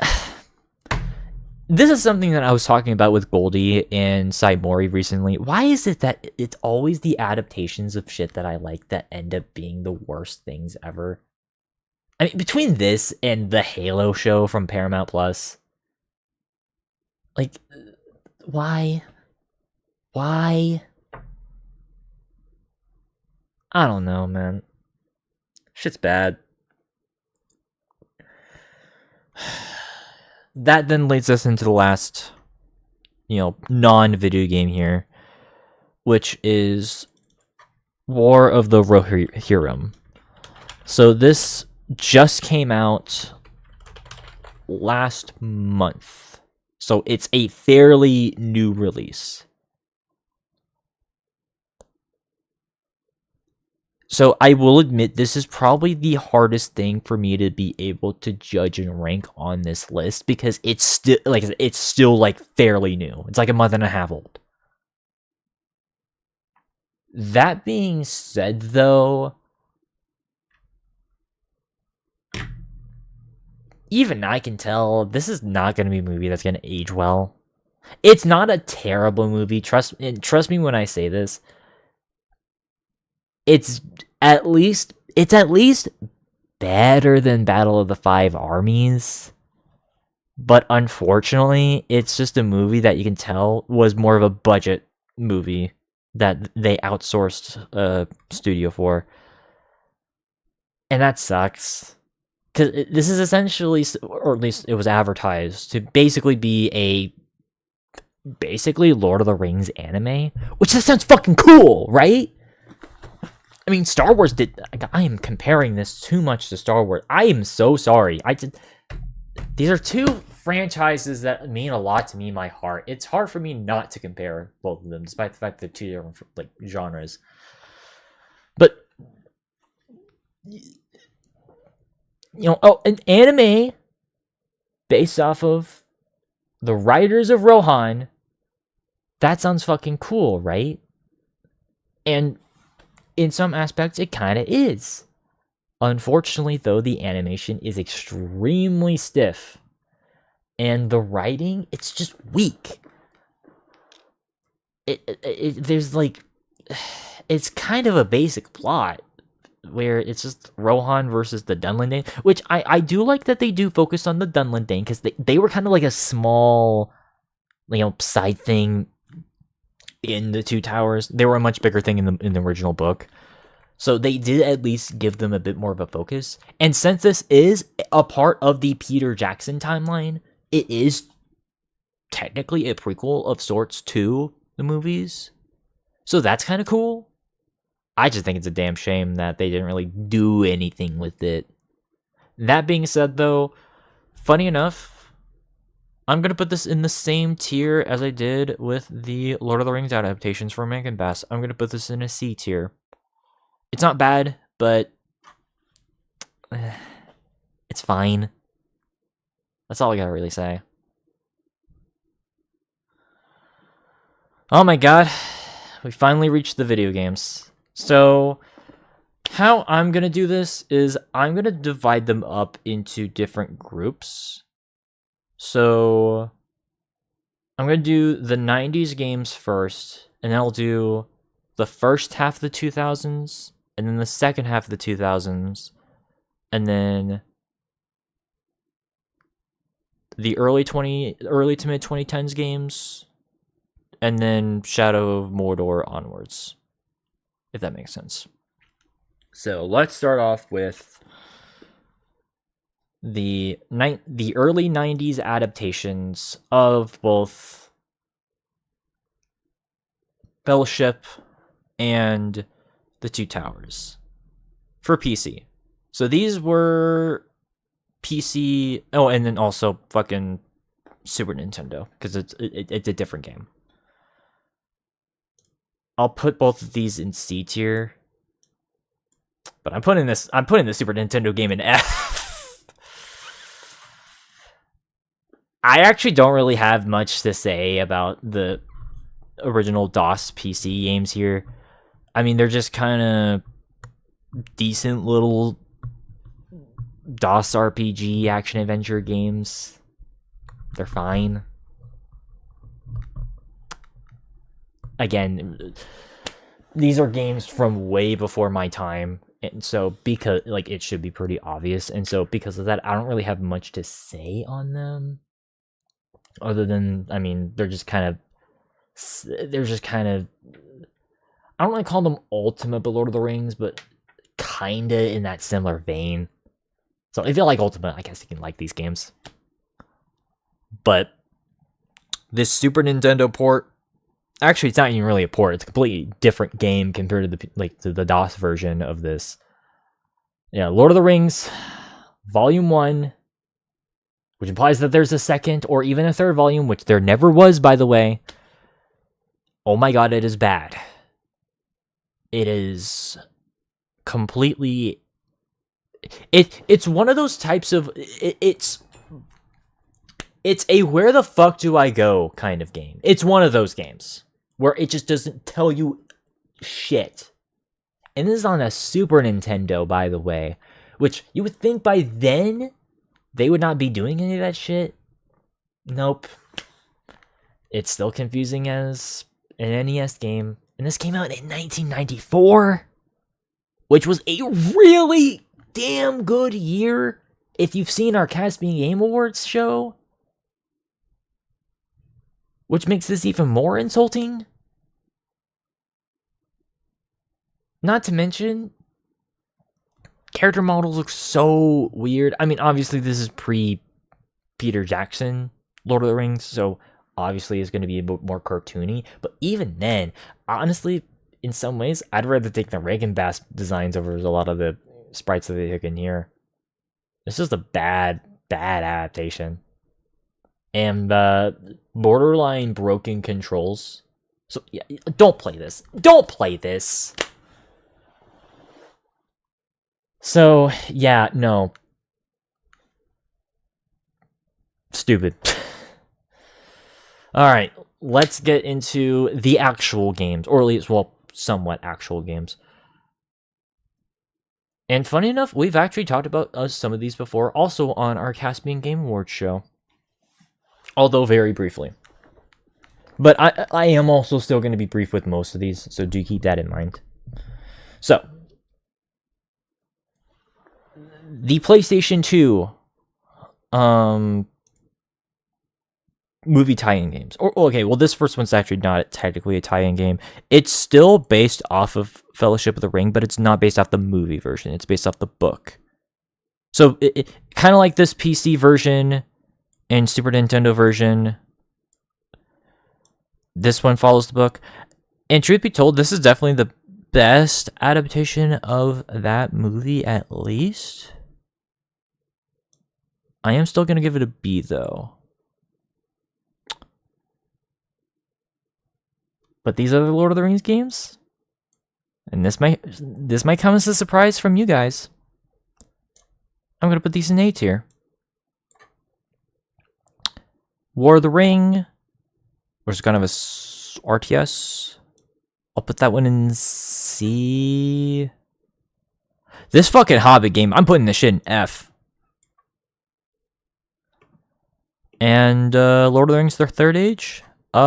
this is something that I was talking about with Goldie and Saimori recently. Why is it that it's always the adaptations of shit that I like that end up being the worst things ever? I mean, between this and the Halo show from Paramount Plus, like, why? I don't know, man. Shit's bad. That then leads us into the last, non-video game here, which is War of the Rohirrim. So this just came out last month. So it's a fairly new release. So I will admit this is probably the hardest thing for me to be able to judge and rank on this list because it's still fairly new. It's like a month and a half old. That being said, though, even I can tell this is not going to be a movie that's going to age well. It's not a terrible movie. Trust me when I say this. It's at least better than Battle of the Five Armies. But unfortunately, it's just a movie that you can tell was more of a budget movie that they outsourced a studio for. And that sucks. Because this is essentially, or at least it was advertised, to basically be basically Lord of the Rings anime. Which that sounds fucking cool, right? I mean, Star Wars did. I am comparing this too much to Star Wars. I am so sorry. These are two franchises that mean a lot to me in my heart. It's hard for me not to compare both of them, despite the fact they're two different genres. But an anime based off of the writers of Rohan. That sounds fucking cool, right? And in some aspects, it kind of is. Unfortunately, though, the animation is extremely stiff. And the writing, it's just weak. There's it's kind of a basic plot. Where it's just Rohan versus the Dunlendane. Which I do like that they do focus on the Dunlendane. Because they were kind of like a small, side thing in the Two Towers. They were a much bigger thing in the original book. So they did at least give them a bit more of a focus. And since this is a part of the Peter Jackson timeline, it is technically a prequel of sorts to the movies. So that's kind of cool. I just think it's a damn shame that they didn't really do anything with it. That being said, though, funny enough, I'm going to put this in the same tier as I did with the Lord of the Rings adaptations for Rankin Bass. I'm going to put this in a C tier. It's not bad, but it's fine. That's all I gotta really say. Oh my god, we finally reached the video games. So, how I'm gonna do this is I'm gonna divide them up into different groups. So, I'm gonna do the 90s games first, and then I'll do the first half of the 2000s, and then the second half of the 2000s, and then the early to mid 2010s games, and then Shadow of Mordor onwards, if that makes sense. So let's start off with the early 90s adaptations of both Fellowship and the Two Towers for PC. So these were PC. Oh, and then also fucking Super Nintendo, because it's a different game. I'll put both of these in C tier, but I'm putting the Super Nintendo game in F. I actually don't really have much to say about the original DOS PC games here. I mean, they're just kind of decent little DOS RPG action adventure games. They're fine. Again, these are games from way before my time, and so because it should be pretty obvious, and so because of that, I don't really have much to say on them. Other than, I mean, they're just kind of I don't really call them Ultimate but Lord of the Rings, but kinda in that similar vein. So if you like Ultimate, I guess you can like these games. But this Super Nintendo port, actually, it's not even really a port. It's a completely different game compared to the DOS version of this. Yeah, Lord of the Rings, Volume 1, which implies that there's a second or even a third volume, which there never was, by the way. Oh my god, it is bad. It is completely... It's one of those types of... It's a where the fuck do I go kind of game. It's one of those games where it just doesn't tell you shit. And this is on a Super Nintendo, by the way, which you would think by then they would not be doing any of that shit. Nope. It's still confusing as an NES game. And this came out in 1994, which was a really damn good year. If you've seen our Caspian Game Awards show, which makes this even more insulting. Not to mention, character models look so weird. I mean, obviously this is pre-Peter Jackson Lord of the Rings, so obviously it's going to be a bit more cartoony. But even then, honestly, in some ways, I'd rather take the Rankin Bass designs over a lot of the sprites that they took in here. It's just a bad adaptation. And borderline broken controls. So yeah, don't play this. Don't play this. So yeah, no. Stupid. Alright, let's get into the actual games, or at least, well, somewhat actual games. And funny enough, we've actually talked about some of these before, also on our Caspian Game Awards show. Although very briefly. But I am also still going to be brief with most of these, so do keep that in mind. So, the PlayStation 2, movie tie-in games. Or okay, well, this first one's actually not technically a tie-in game. It's still based off of Fellowship of the Ring, but it's not based off the movie version. It's based off the book. So it kind of like this PC version and Super Nintendo version. This one follows the book. And truth be told, this is definitely the best adaptation of that movie, at least. I am still going to give it a B, though. But these are the Lord of the Rings games. And this might come as a surprise from you guys. I'm going to put these in A tier. War of the Ring, which is kind of a RTS. I'll put that one in C. This fucking Hobbit game, I'm putting this shit in F. And Lord of the Rings, their Third Age. A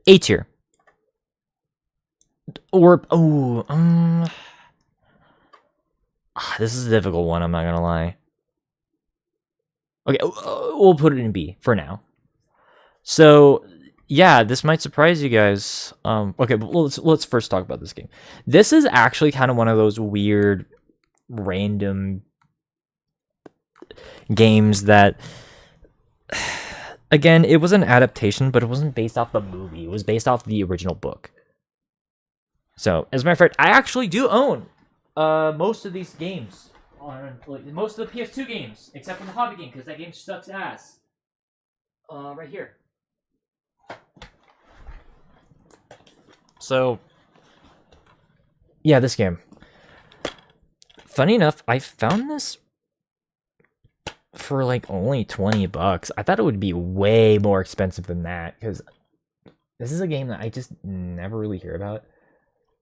tier. Or this is a difficult one, I'm not gonna lie. Okay, we'll put it in B for now. So yeah, this might surprise you guys. Okay, but let's first talk about this game. This is actually kind of one of those weird, random games that, again, it was an adaptation, but it wasn't based off the movie. It was based off the original book. So, as a matter of fact, I actually do own most of these games. Most of the PS2 games, except for the Hobbit game, because that game sucks ass. Right here. So, yeah, this game. Funny enough, I found this for like only $20. I thought it would be way more expensive than that, because this is a game that I just never really hear about.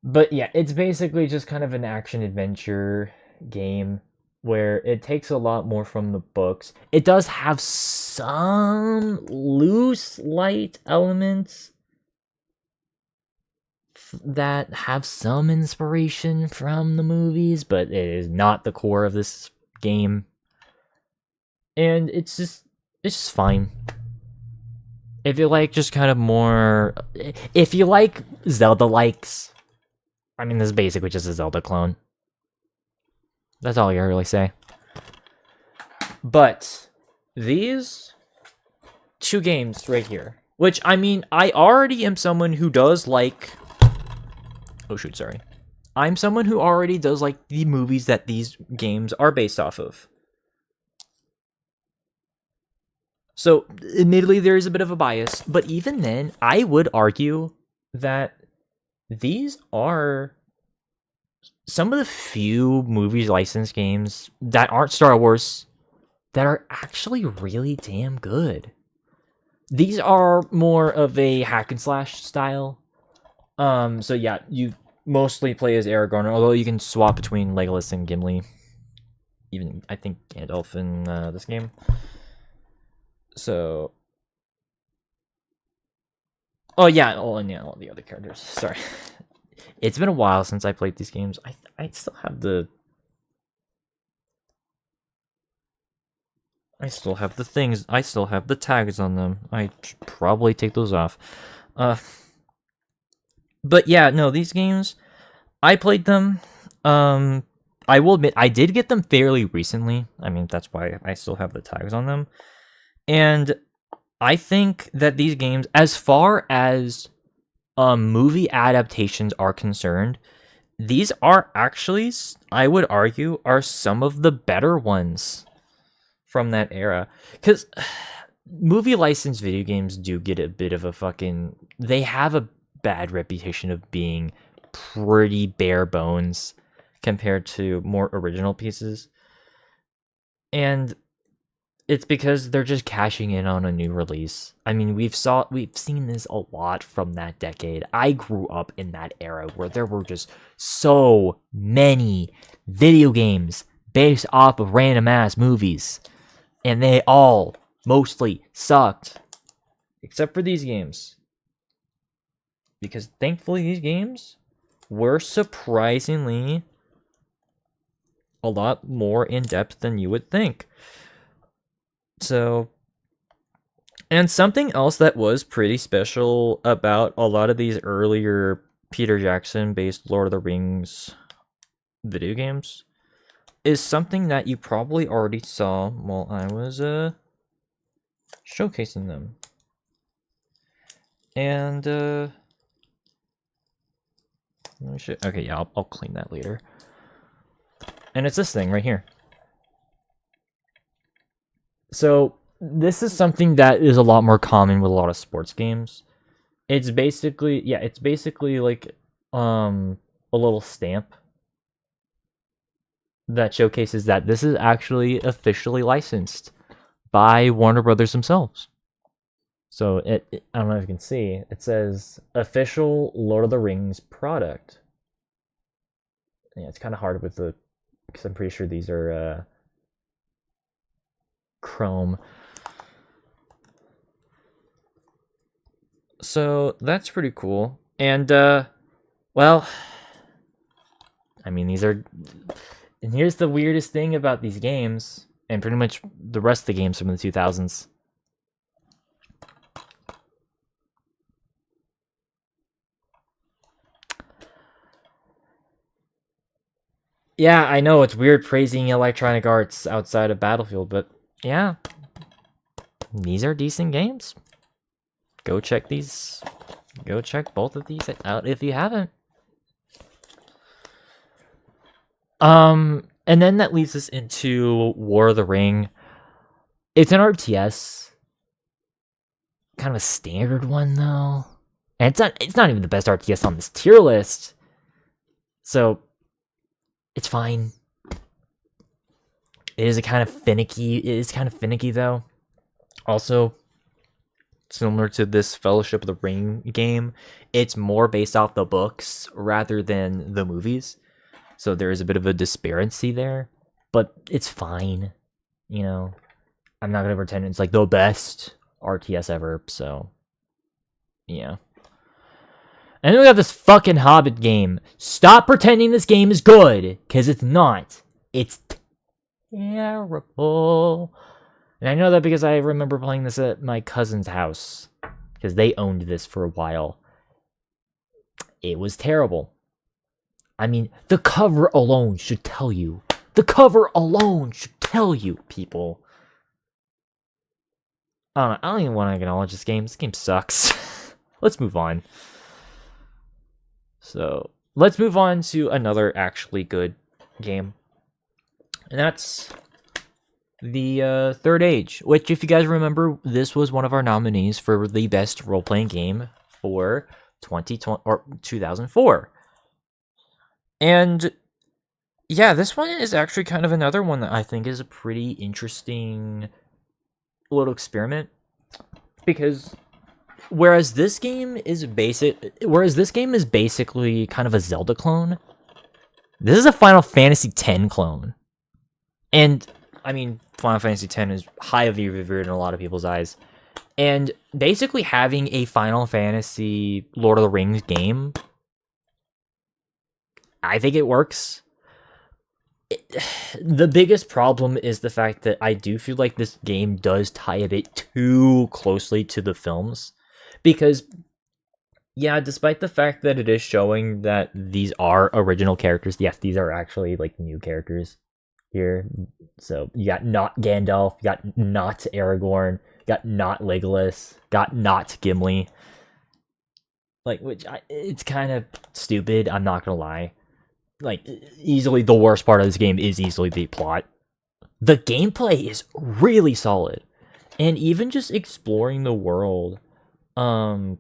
But yeah, it's basically just kind of an action-adventure game where it takes a lot more from the books. It does have some loose, light elements that have some inspiration from the movies, but it is not the core of this game. And it's just fine. If you like just kind of more... If you like Zelda-likes... I mean, this is basically just a Zelda clone. That's all I gotta really say. But these two games right here, which, I mean, I already am someone who does like... Oh, shoot, sorry. I'm someone who already does like the movies that these games are based off of. So, admittedly, there is a bit of a bias, but even then, I would argue that these are some of the few movies licensed games that aren't Star Wars that are actually really damn good. These are more of a hack and slash style. So yeah, you mostly play as Aragorn, although you can swap between Legolas and Gimli. Even, I think, Gandalf in this game. So... Oh yeah, all the other characters. Sorry. It's been a while since I played these games. I still have the... I still have the things. I still have the tags on them. I should probably take those off. But yeah, no, these games, I played them. I will admit, I did get them fairly recently. I mean, that's why I still have the tags on them. And I think that these games, as far as movie adaptations are concerned, these are actually, I would argue, are some of the better ones from that era. Because movie licensed video games do get a bit of a fucking... They have a bad reputation of being pretty bare bones compared to more original pieces. And it's because they're just cashing in on a new release. I mean, we've seen this a lot from that decade. I grew up in that era where there were just so many video games based off of random ass movies, and they all mostly sucked, except for these games. Because thankfully these games were surprisingly a lot more in depth than you would think. So, and something else that was pretty special about a lot of these earlier Peter Jackson based Lord of the Rings video games is something that you probably already saw while I was showcasing them. And okay, yeah, I'll clean that later. And it's this thing right here. So this is something that is a lot more common with a lot of sports games. It's basically like a little stamp that showcases that this is actually officially licensed by Warner Brothers themselves. So I don't know if you can see, it says official Lord of the Rings product. Yeah, it's kind of hard with the, because I'm pretty sure these are Chrome. So that's pretty cool. And well, I mean, these are, and here's the weirdest thing about these games, and pretty much the rest of the games from the 2000s. Yeah, I know it's weird praising Electronic Arts outside of Battlefield, but yeah, these are decent games. Go check these. Go check both of these out if you haven't. And then that leads us into War of the Ring. It's an RTS. Kind of a standard one though. And it's not even the best RTS on this tier list. So it's fine. It is kind of finicky though. Also, similar to this Fellowship of the Ring game, it's more based off the books rather than the movies. So there is a bit of a disparity there, but it's fine. You know, I'm not gonna pretend it's like the best RTS ever. So, yeah. And then we got this fucking Hobbit game. Stop pretending this game is good, because it's not. It's terrible. And I know that because I remember playing this at my cousin's house, because they owned this for a while. It was terrible. I mean, the cover alone should tell you. The cover alone should tell you, people. I don't even want to acknowledge this game. This game sucks. Let's move on. So, let's move on to another actually good game. And that's the Third Age, which, if you guys remember, this was one of our nominees for the best role-playing game for 2020 or 2004. And yeah, this one is actually kind of another one that I think is a pretty interesting little experiment, because whereas this game is basically kind of a Zelda clone, this is a Final Fantasy X clone. And I mean, Final Fantasy X is highly revered in a lot of people's eyes. And basically having a Final Fantasy Lord of the Rings game, I think it works. The biggest problem is the fact that I do feel like this game does tie a bit too closely to the films. Because, yeah, despite the fact that it is showing that these are original characters, yes, these are actually, like, new characters here. So, you got not Gandalf, you got not Aragorn, you got not Legolas, got not Gimli. Like, it's kind of stupid, I'm not gonna lie. Like, easily the worst part of this game is easily the plot. The gameplay is really solid. And even just exploring the world, and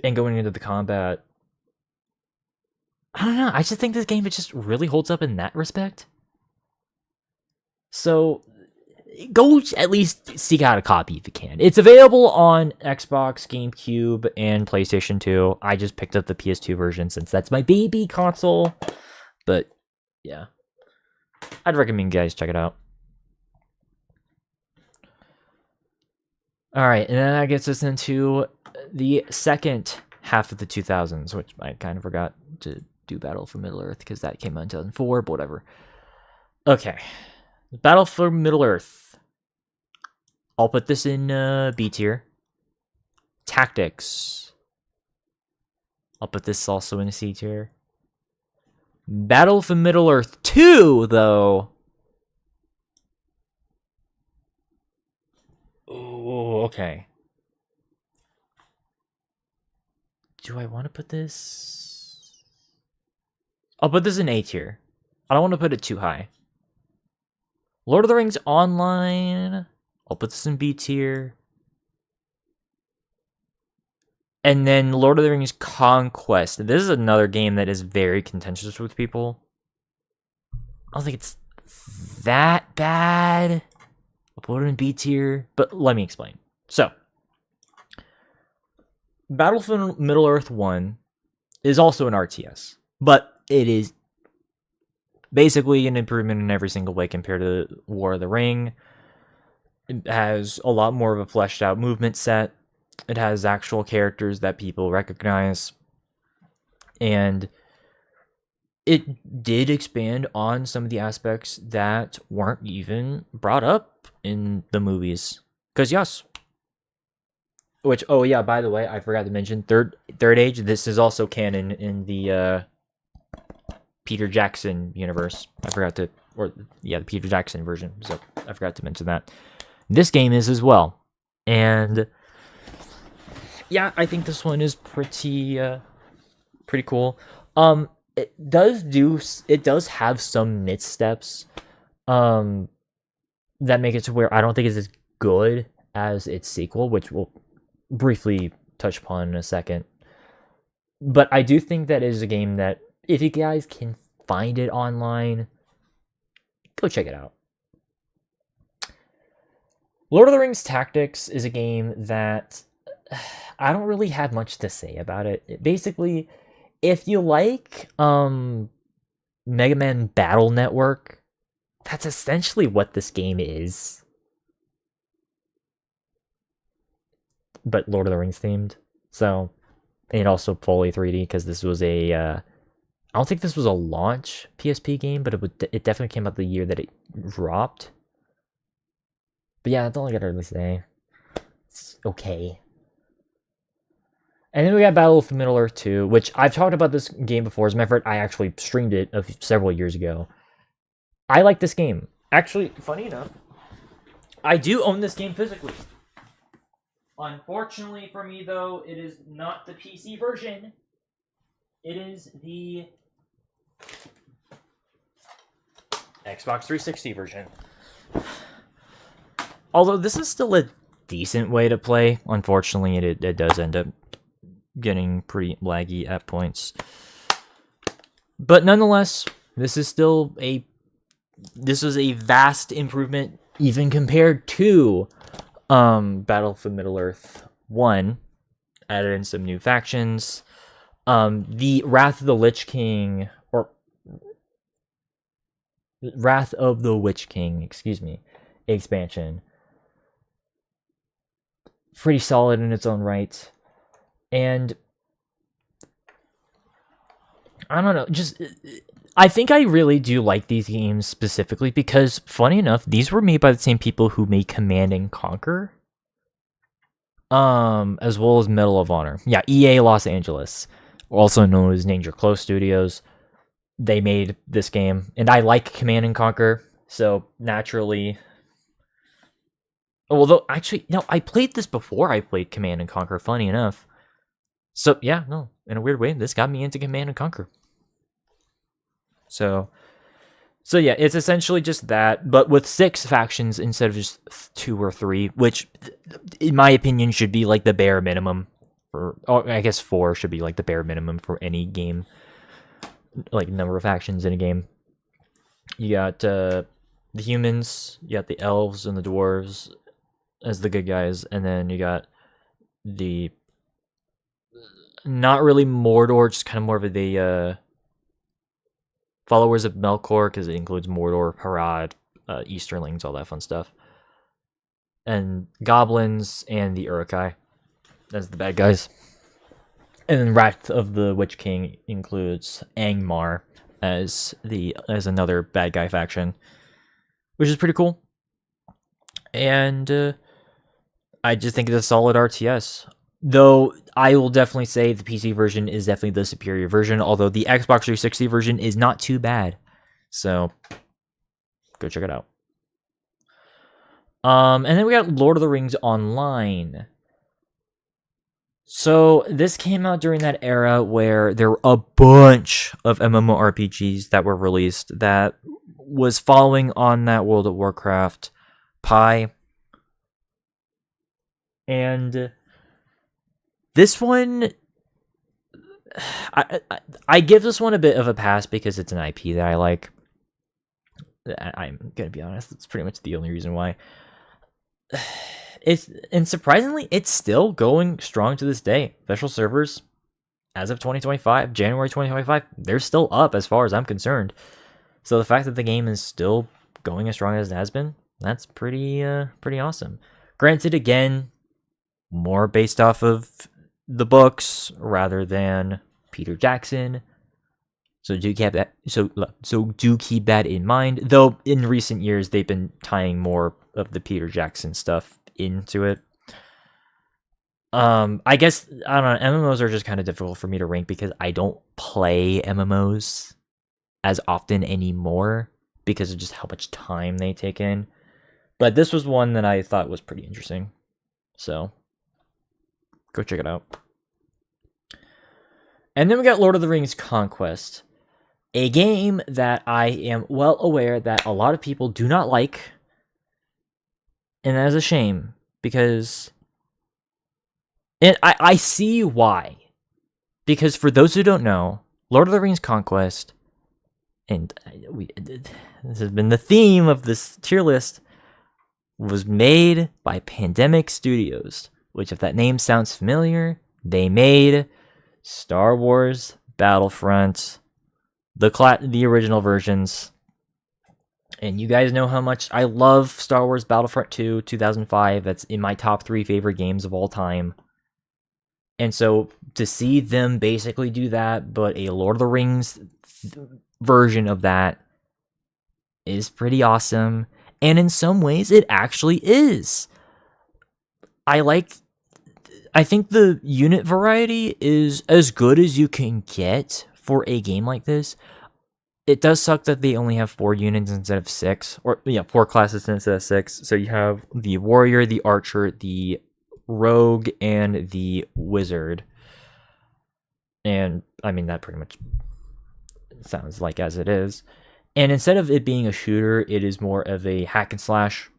going into the combat, I don't know, I just think this game, it just really holds up in that respect. So, go at least seek out a copy if you can. It's available on Xbox, GameCube, and PlayStation 2. I just picked up the PS2 version since that's my baby console. But, yeah. I'd recommend you guys check it out. Alright, and then that gets us into the second half of the 2000s, which I kind of forgot to do Battle for Middle-earth, because that came out in 2004, but whatever. Okay. Battle for Middle-earth. I'll put this in B tier. Tactics. I'll put this also in C tier. Battle for Middle-earth 2, though. Oh, okay. Do I want to put this? I'll put this in A tier. I don't want to put it too high. Lord of the Rings Online. I'll put this in B tier. And then Lord of the Rings Conquest. This is another game that is very contentious with people. I don't think it's that bad. I'll put it in B tier, but let me explain. So, Battlefield Middle-earth 1 is also an RTS, but it is basically an improvement in every single way compared to War of the Ring. It has a lot more of a fleshed out movement set. It has actual characters that people recognize. And it did expand on some of the aspects that weren't even brought up in the movies. Because yes. Which, oh yeah, by the way, I forgot to mention, Third Age, this is also canon in the Peter Jackson universe. The Peter Jackson version. So I forgot to mention that. This game is as well. And yeah, I think this one is pretty cool. It does have some missteps that make it to where I don't think it's as good as its sequel, which we'll briefly touch upon in a second. But I do think that is a game that if you guys can find it online, go check it out. Lord of the Rings Tactics is a game that I don't really have much to say about it. Basically, if you like Mega Man Battle Network, that's essentially what this game is. But Lord of the Rings themed. So, and also fully 3D, because this was a I don't think this was a launch PSP game, but it definitely came out the year that it dropped. But yeah, that's all I gotta really say. It's okay. And then we got Battle of Middle-earth 2, which I've talked about this game before. As a matter of fact, I actually streamed it several years ago. I like this game. Actually, funny enough, I do own this game physically. Unfortunately for me, though, it is not the PC version. It is the Xbox 360 version. Although this is still a decent way to play, unfortunately, it does end up getting pretty laggy at points. But nonetheless, this is a vast improvement even compared to Battlefield Middle-earth 1. Added in some new factions. The Wrath of the Lich King, expansion. Pretty solid in its own right. And I don't know, I think I really do like these games specifically because, funny enough, these were made by the same people who made Command and Conquer, as well as Medal of Honor. Yeah, EA Los Angeles, also known as Danger Close Studios. They made this game, and I like Command and Conquer, so naturally. Although, actually, no, I played this before I played Command and Conquer, funny enough. So, yeah, no, in a weird way, this got me into Command and Conquer. So yeah, it's essentially just that, but with 6 factions instead of just 2 or 3, which, in my opinion, should be like the bare minimum I guess 4 should be like the bare minimum for any game, like number of factions in a game. You got the humans, you got the elves and the dwarves as the good guys, and then you got the not really Mordor, just kind of more of the followers of Melkor, because it includes Mordor, Harad, Easterlings, all that fun stuff, and goblins and the Uruk-hai as the bad guys. And then Wrath of the Witch King includes Angmar as another bad guy faction, which is pretty cool. And I just think it's a solid RTS. Though I will definitely say the PC version is definitely the superior version, although the Xbox 360 version is not too bad. So go check it out. And then we got Lord of the Rings Online. So this came out during that era where there were a bunch of MMORPGs that were released that was following on that World of Warcraft pie. And this one, I give this one a bit of a pass because it's an IP that I like. I'm gonna be honest; that's pretty much the only reason why. And surprisingly, it's still going strong to this day. Special servers, as of 2025, January 2025, they're still up as far as I'm concerned. So the fact that the game is still going as strong as it has been, that's pretty awesome. Granted, again, more based off of the books rather than Peter Jackson. So do keep that. So do keep that in mind. Though in recent years they've been tying more of the Peter Jackson stuff into it. I guess I don't know. MMOs are just kind of difficult for me to rank because I don't play MMOs as often anymore because of just how much time they take in. But this was one that I thought was pretty interesting. So go check it out. And then we got Lord of the Rings Conquest, a game that I am well aware that a lot of people do not like. And that is a shame because I see why. Because for those who don't know, Lord of the Rings Conquest, and this has been the theme of this tier list, was made by Pandemic Studios, which if that name sounds familiar, they made Star Wars Battlefront, the original versions. And you guys know how much I love Star Wars Battlefront 2 2005. That's in my top 3 favorite games of all time. And so to see them basically do that, but a Lord of the Rings version of that is pretty awesome. And in some ways, it actually is. I think the unit variety is as good as you can get for a game like this. It does suck that they only have 4 units instead of 6, or 4 classes instead of 6. So you have the warrior, the archer, the rogue, and the wizard. And I mean that pretty much sounds like as it is. And instead of it being a shooter, it is more of a hack and slash.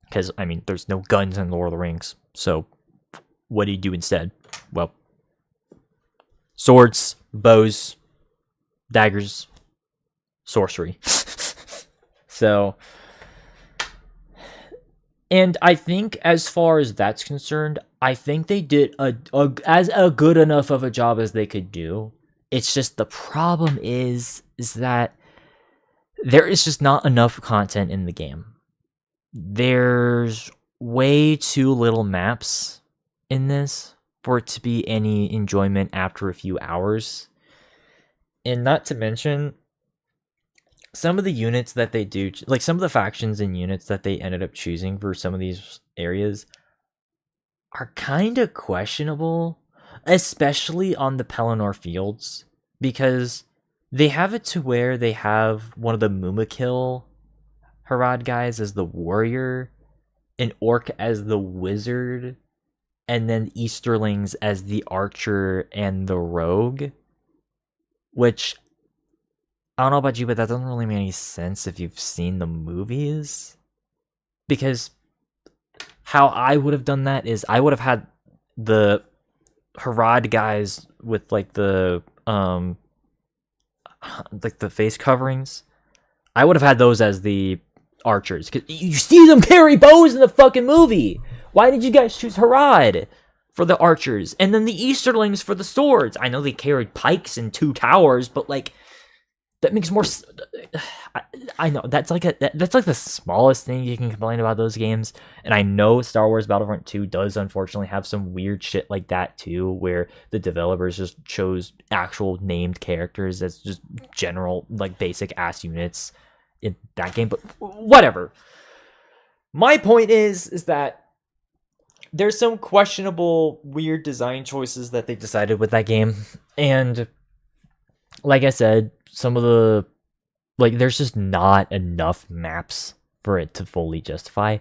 Because I mean, there's no guns in Lord of the Rings. So what do you do instead? Well, swords, bows, daggers, sorcery. So, and I think as far as that's concerned, I think they did as a good enough of a job as they could do. It's just the problem is that there is just not enough content in the game. There's way too little maps in this for it to be any enjoyment after a few hours. And not to mention, some of the units that they do, like some of the factions and units that they ended up choosing for some of these areas are kind of questionable, especially on the Pelennor fields, because they have it to where they have one of the Mumakil Harad guys as the warrior, an orc as the wizard, and then Easterlings as the archer and the rogue. Which, I don't know about you, but that doesn't really make any sense if you've seen the movies. Because how I would have done that is I would have had the Harad guys with like the face coverings. I would have had those as the archers. 'Cause you see them carry bows in the fucking movie. Why did you guys choose Harad for the archers, and then the Easterlings for the swords? I know they carried pikes and 2 towers, but like that makes more. I know that's like the smallest thing you can complain about those games, and I know Star Wars Battlefront 2 does unfortunately have some weird shit like that too, where the developers just chose actual named characters as just general like basic ass units in that game. But whatever. My point is that there's some questionable, weird design choices that they decided with that game, and like I said, some of the there's just not enough maps for it to fully justify.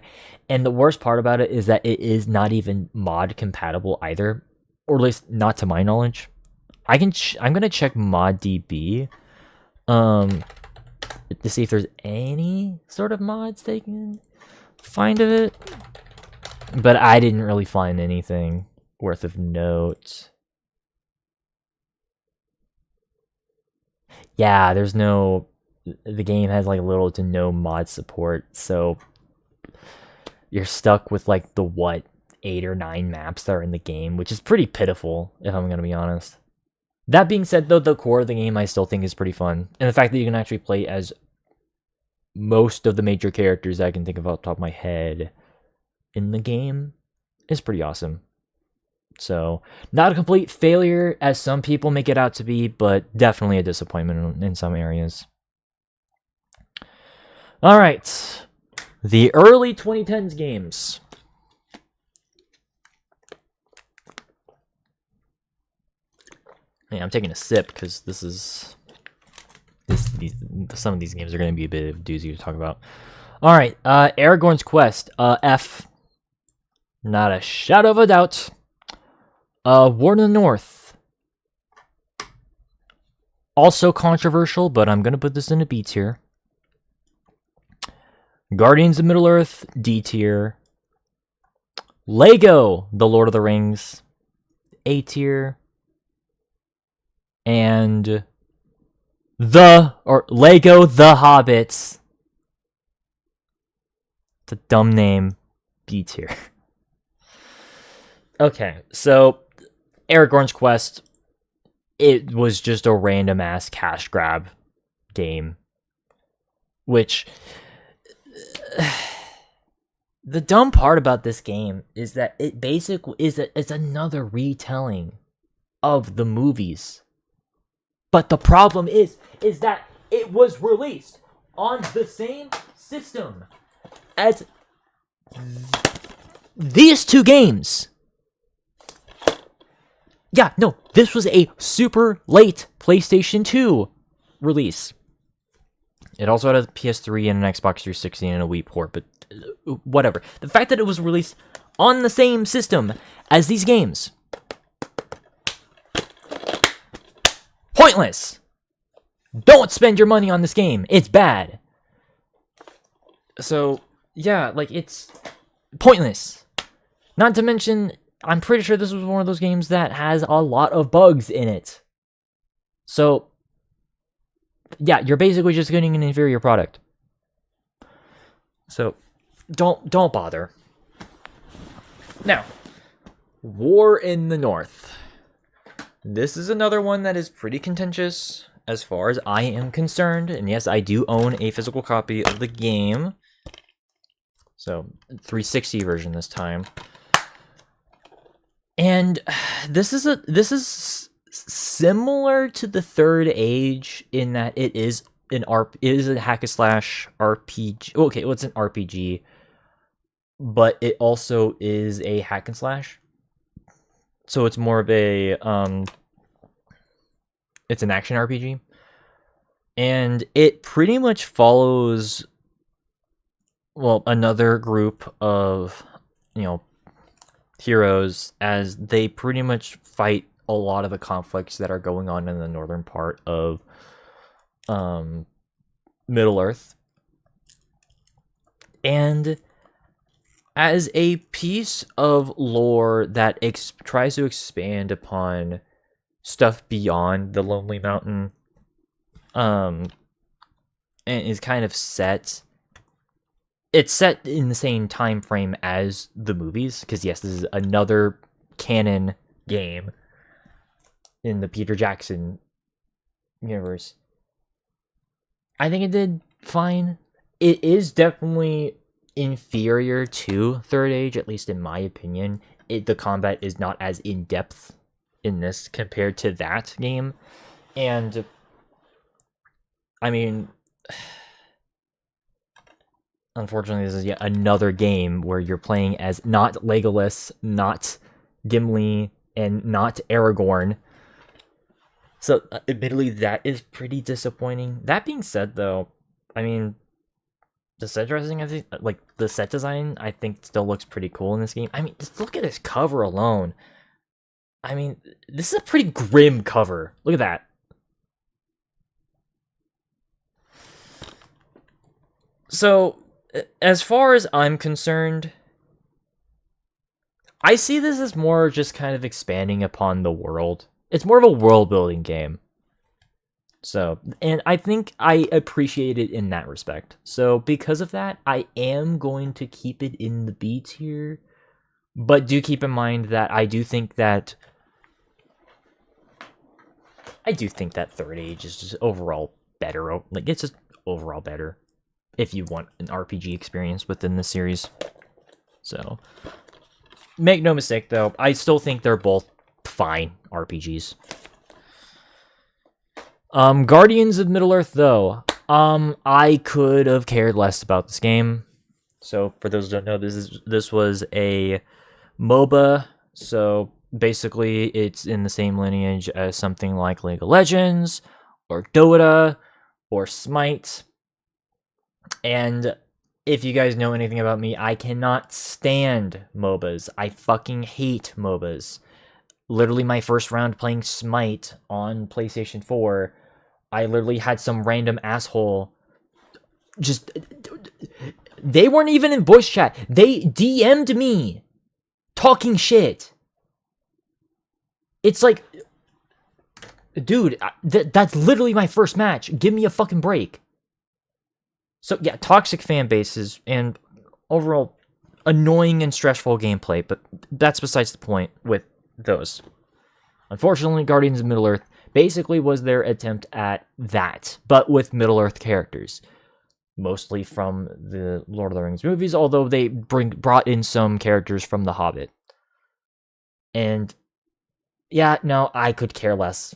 And the worst part about it is that it is not even mod compatible either, or at least not to my knowledge. I'm gonna check ModDB, to see if there's any sort of mods they can find of it, but I didn't really find anything worth of note. Yeah, there's no. The game has like little to no mod support, so you're stuck with like the 8 or 9 maps that are in the game, which is pretty pitiful, if I'm gonna be honest. That being said, though, the core of the game I still think is pretty fun, and the fact that you can actually play as most of the major characters I can think of off the top of my head in the game is pretty awesome. So, not a complete failure as some people make it out to be, but definitely a disappointment in some areas. Alright, the early 2010s games. Yeah, I'm taking a sip because some of these games are going to be a bit of a doozy to talk about. All right, Aragorn's Quest, F. Not a shadow of a doubt. War in the North. Also controversial, but I'm going to put this in a B tier. Guardians of Middle-earth, D tier. Lego, The Lord of the Rings, A tier. And Lego The Hobbits. It's a dumb name. B tier. Okay, so Aragorn's Quest, it was just a random ass cash grab game. Which the dumb part about this game is that it basically it's another retelling of the movies. But the problem is that it was released on the same system as these two games. Yeah, no, this was a super late PlayStation 2 release. It also had a PS3 and an Xbox 360 and a Wii port, but whatever. The fact that it was released on the same system as these games. Pointless! Don't spend your money on this game. It's bad. So, yeah, it's pointless. Not to mention, I'm pretty sure this was one of those games that has a lot of bugs in it. So, yeah, you're basically just getting an inferior product. So, don't bother. Now, War in the North. This is another one that is pretty contentious as far as I am concerned. And yes, I do own a physical copy of the game. So, 360 version this time. And this is similar to the Third Age in that it is a hack and slash RPG. Okay, well, it's an RPG, but it also is a hack and slash. So it's more of a it's an action RPG, and it pretty much follows another group of heroes as they pretty much fight a lot of the conflicts that are going on in the northern part of Middle-earth. And as a piece of lore that tries to expand upon stuff beyond the Lonely Mountain, and is kind of set. It's set in the same time frame as the movies, because yes, this is another canon game in the Peter Jackson universe. I think it did fine. It is definitely inferior to Third Age, at least in my opinion. The combat is not as in-depth in this compared to that game. And I mean, unfortunately, this is yet another game where you're playing as not Legolas, not Gimli, and not Aragorn. So, admittedly, that is pretty disappointing. That being said, though, I mean, the set dressing, I think, like the set design, I think still looks pretty cool in this game. I mean, just look at this cover alone. I mean, this is a pretty grim cover. Look at that. So, as far as I'm concerned, I see this as more just kind of expanding upon the world. It's more of a world building game. So, and I think I appreciate it in that respect. So, because of that, I am going to keep it in the B tier. But do keep in mind that I do think that Third Age is just overall better. Like, it's just overall better if you want an RPG experience within the series. So, make no mistake, though, I still think they're both fine RPGs. Guardians of Middle-earth, though. I could have cared less about this game. So, for those who don't know, this was a MOBA. So, basically, it's in the same lineage as something like League of Legends, or Dota, or Smite. And if you guys know anything about me, I cannot stand MOBAs. I fucking hate MOBAs. Literally, my first round playing Smite on PlayStation 4, I literally had some random asshole just... They weren't even in voice chat. They DM'd me talking shit. It's like... Dude, that's literally my first match. Give me a fucking break. So, yeah, toxic fan bases and overall annoying and stressful gameplay, but that's besides the point with those. Unfortunately, Guardians of Middle-earth basically was their attempt at that, but with Middle-earth characters. Mostly from the Lord of the Rings movies, although they brought in some characters from The Hobbit. And, yeah, no, I could care less.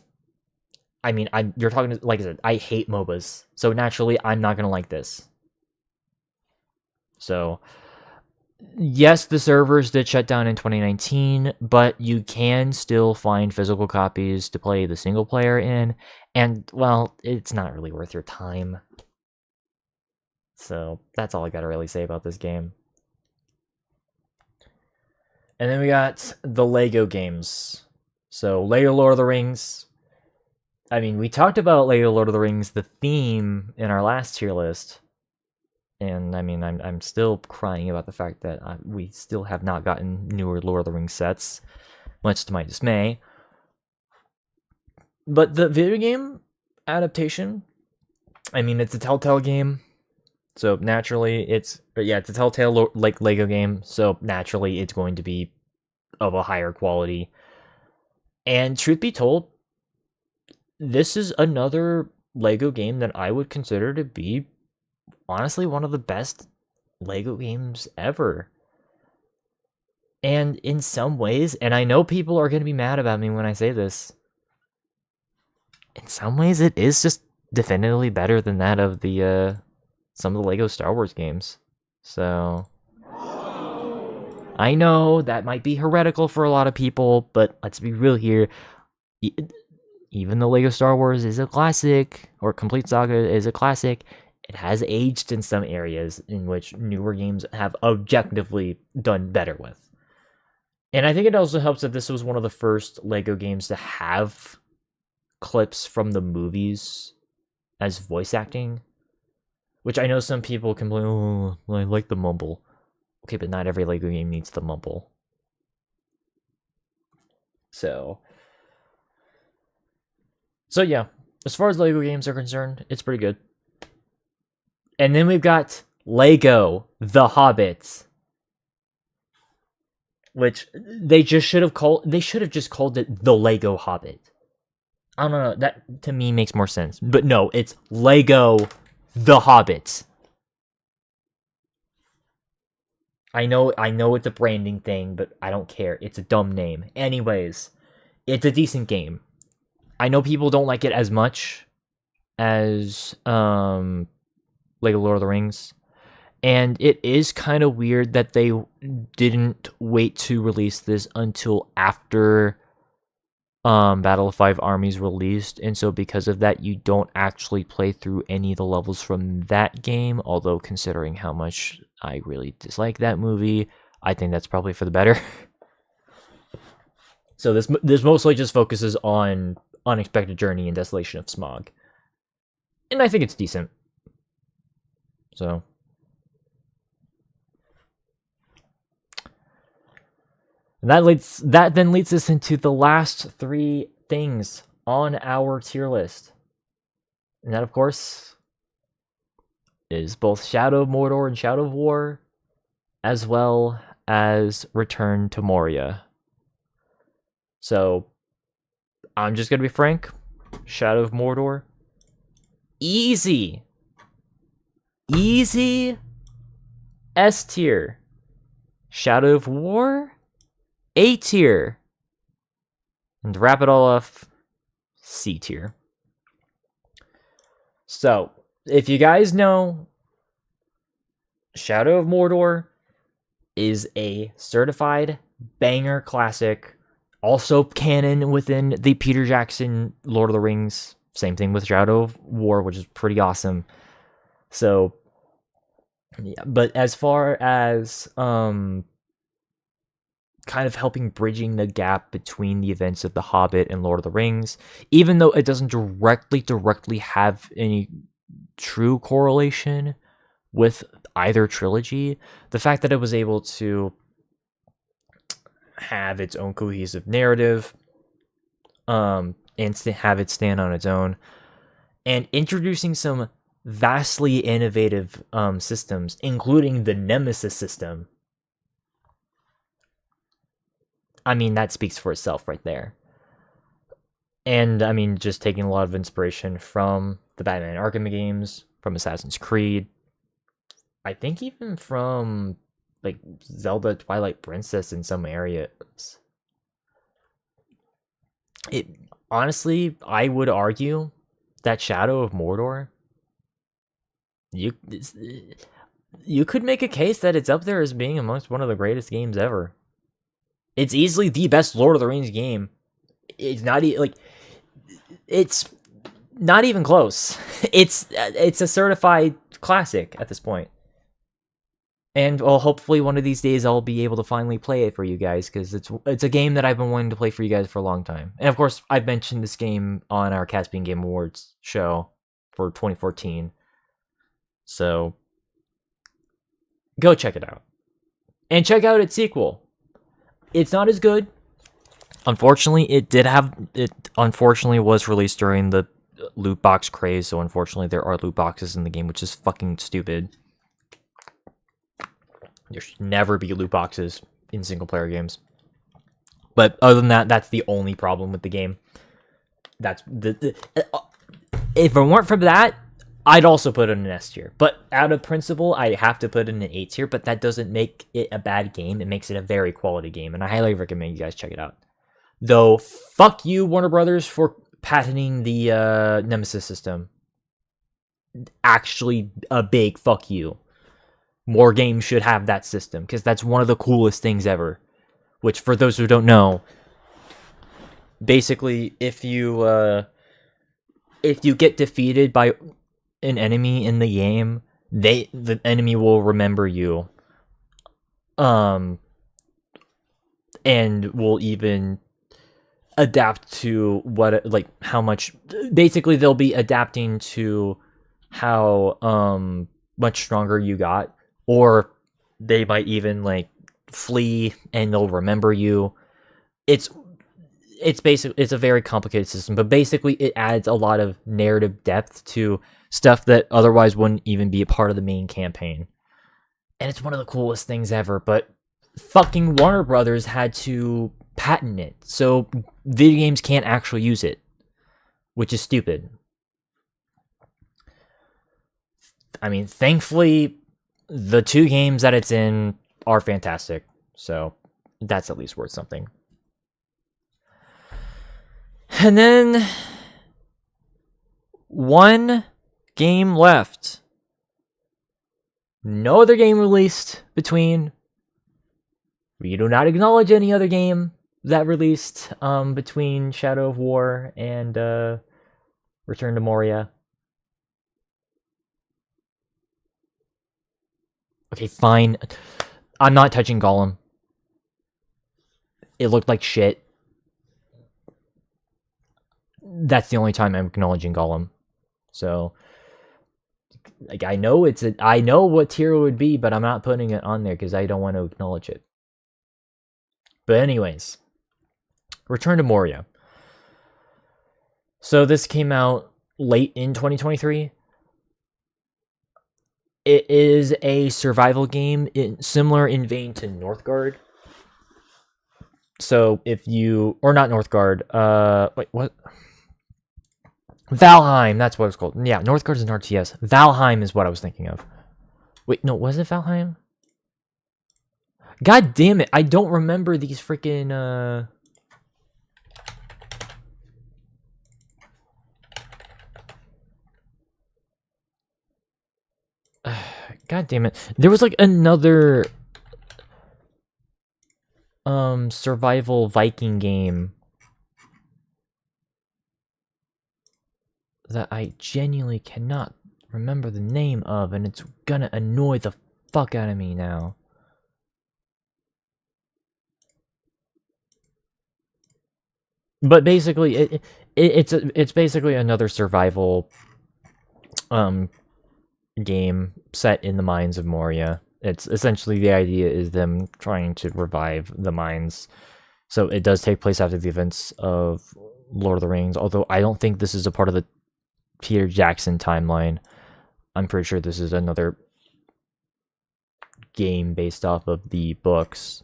I mean, you're talking, like I said, I hate MOBAs, so naturally, I'm not gonna like this. So, yes, the servers did shut down in 2019, but you can still find physical copies to play the single player in, and, well, it's not really worth your time. So, that's all I gotta really say about this game. And then we got the LEGO games. So, LEGO Lord of the Rings. I mean, we talked about LEGO Lord of the Rings, the theme, in our last tier list. And, I mean, I'm still crying about the fact that we still have not gotten newer Lord of the Rings sets, much to my dismay. But the video game adaptation, I mean, it's a Telltale game. So naturally, it's a Telltale like Lego game. So naturally, it's going to be of a higher quality. And truth be told, this is another Lego game that I would consider to be honestly one of the best Lego games ever. And in some ways, and I know people are going to be mad about me when I say this, in some ways it is just definitively better than that of the some of the Lego Star Wars games. So, I know that might be heretical for a lot of people, but let's be real here. Even though Lego Star Wars is a classic, or Complete Saga is a classic, it has aged in some areas in which newer games have objectively done better with. And I think it also helps that this was one of the first Lego games to have clips from the movies as voice acting. Which I know some people complain, oh, I like the mumble. Okay, but not every Lego game needs the mumble. So yeah, as far as Lego games are concerned, it's pretty good. And then we've got Lego The Hobbit, which they should have just called it The Lego Hobbit. I don't know, that to me makes more sense. But no, it's Lego The Hobbit. I know it's a branding thing, but I don't care. It's a dumb name. Anyways, it's a decent game. I know people don't like it as much as Lego Lord of the Rings. And it is kind of weird that they didn't wait to release this until after Battle of Five Armies released, and so because of that, you don't actually play through any of the levels from that game. Although, considering how much I really dislike that movie, I think that's probably for the better. So this mostly just focuses on Unexpected Journey and Desolation of Smog, and I think it's decent. So. And that then leads us into the last three things on our tier list. And that, of course, is both Shadow of Mordor and Shadow of War, as well as Return to Moria. So, I'm just going to be frank. Shadow of Mordor. Easy. Easy. S tier. Shadow of War. A tier. And to wrap it all off, C tier. So, if you guys know, Shadow of Mordor is a certified banger classic. Also canon within the Peter Jackson Lord of the Rings. Same thing with Shadow of War, which is pretty awesome. So, yeah, but as far as kind of helping bridging the gap between the events of The Hobbit and Lord of the Rings, even though it doesn't directly have any true correlation with either trilogy, the fact that it was able to have its own cohesive narrative, and have it stand on its own, and introducing some vastly innovative systems, including the Nemesis system. I mean, that speaks for itself right there. And, I mean, just taking a lot of inspiration from the Batman Arkham games, from Assassin's Creed, I think even from, like, Zelda Twilight Princess in some areas. Honestly, I would argue that Shadow of Mordor, you could make a case that it's up there as being amongst one of the greatest games ever. It's easily the best Lord of the Rings game. It's not it's not even close. It's a certified classic at this point. And well, hopefully one of these days I'll be able to finally play it for you guys, because it's a game that I've been wanting to play for you guys for a long time. And of course, I've mentioned this game on our Caspian Game Awards show for 2014. So go check it out. And check out its sequel. It's not as good. Unfortunately, it unfortunately was released during the loot box craze, so unfortunately there are loot boxes in the game, which is fucking stupid. There should never be loot boxes in single player games. But other than that, that's the only problem with the game. That's if it weren't for that, I'd also put it in an S tier. But out of principle, I have to put it in an A tier, but that doesn't make it a bad game. It makes it a very quality game, and I highly recommend you guys check it out. Though, fuck you, Warner Brothers, for patenting the Nemesis system. Actually, a big fuck you. More games should have that system, because that's one of the coolest things ever. Which, for those who don't know, basically, if you get defeated by an enemy in the game, the enemy will remember you, and will even adapt to how much. Basically, they'll be adapting to how much stronger you got, or they might even flee and they'll remember you. It's a very complicated system, but basically it adds a lot of narrative depth to stuff that otherwise wouldn't even be a part of the main campaign. And it's one of the coolest things ever, but fucking Warner Brothers had to patent it, so video games can't actually use it, which is stupid. I mean, thankfully, the two games that it's in are fantastic, so that's at least worth something. And then one game left. No other game released between. We do not acknowledge any other game that released between Shadow of War and Return to Moria. Okay, fine. I'm not touching Gollum. It looked like shit. That's the only time I'm acknowledging Gollum. So, like, I know I know what tier it would be, but I'm not putting it on there because I don't want to acknowledge it. But anyways, Return to Moria. So this came out late in 2023. It is a survival game similar in vein to Northgard. So if you, or not Northgard, wait, what? Valheim, that's what it's called. Yeah, Northgard is an RTS. Valheim is what I was thinking of. Wait, no, was it Valheim? God damn it, I don't remember these freaking, God damn it. There was like another survival Viking game that I genuinely cannot remember the name of, and it's gonna annoy the fuck out of me now. But basically, it's basically another survival game set in the mines of Moria. It's essentially, the idea is them trying to revive the mines. So it does take place after the events of Lord of the Rings, although I don't think this is a part of the Peter Jackson timeline. I'm pretty sure this is another game based off of the books.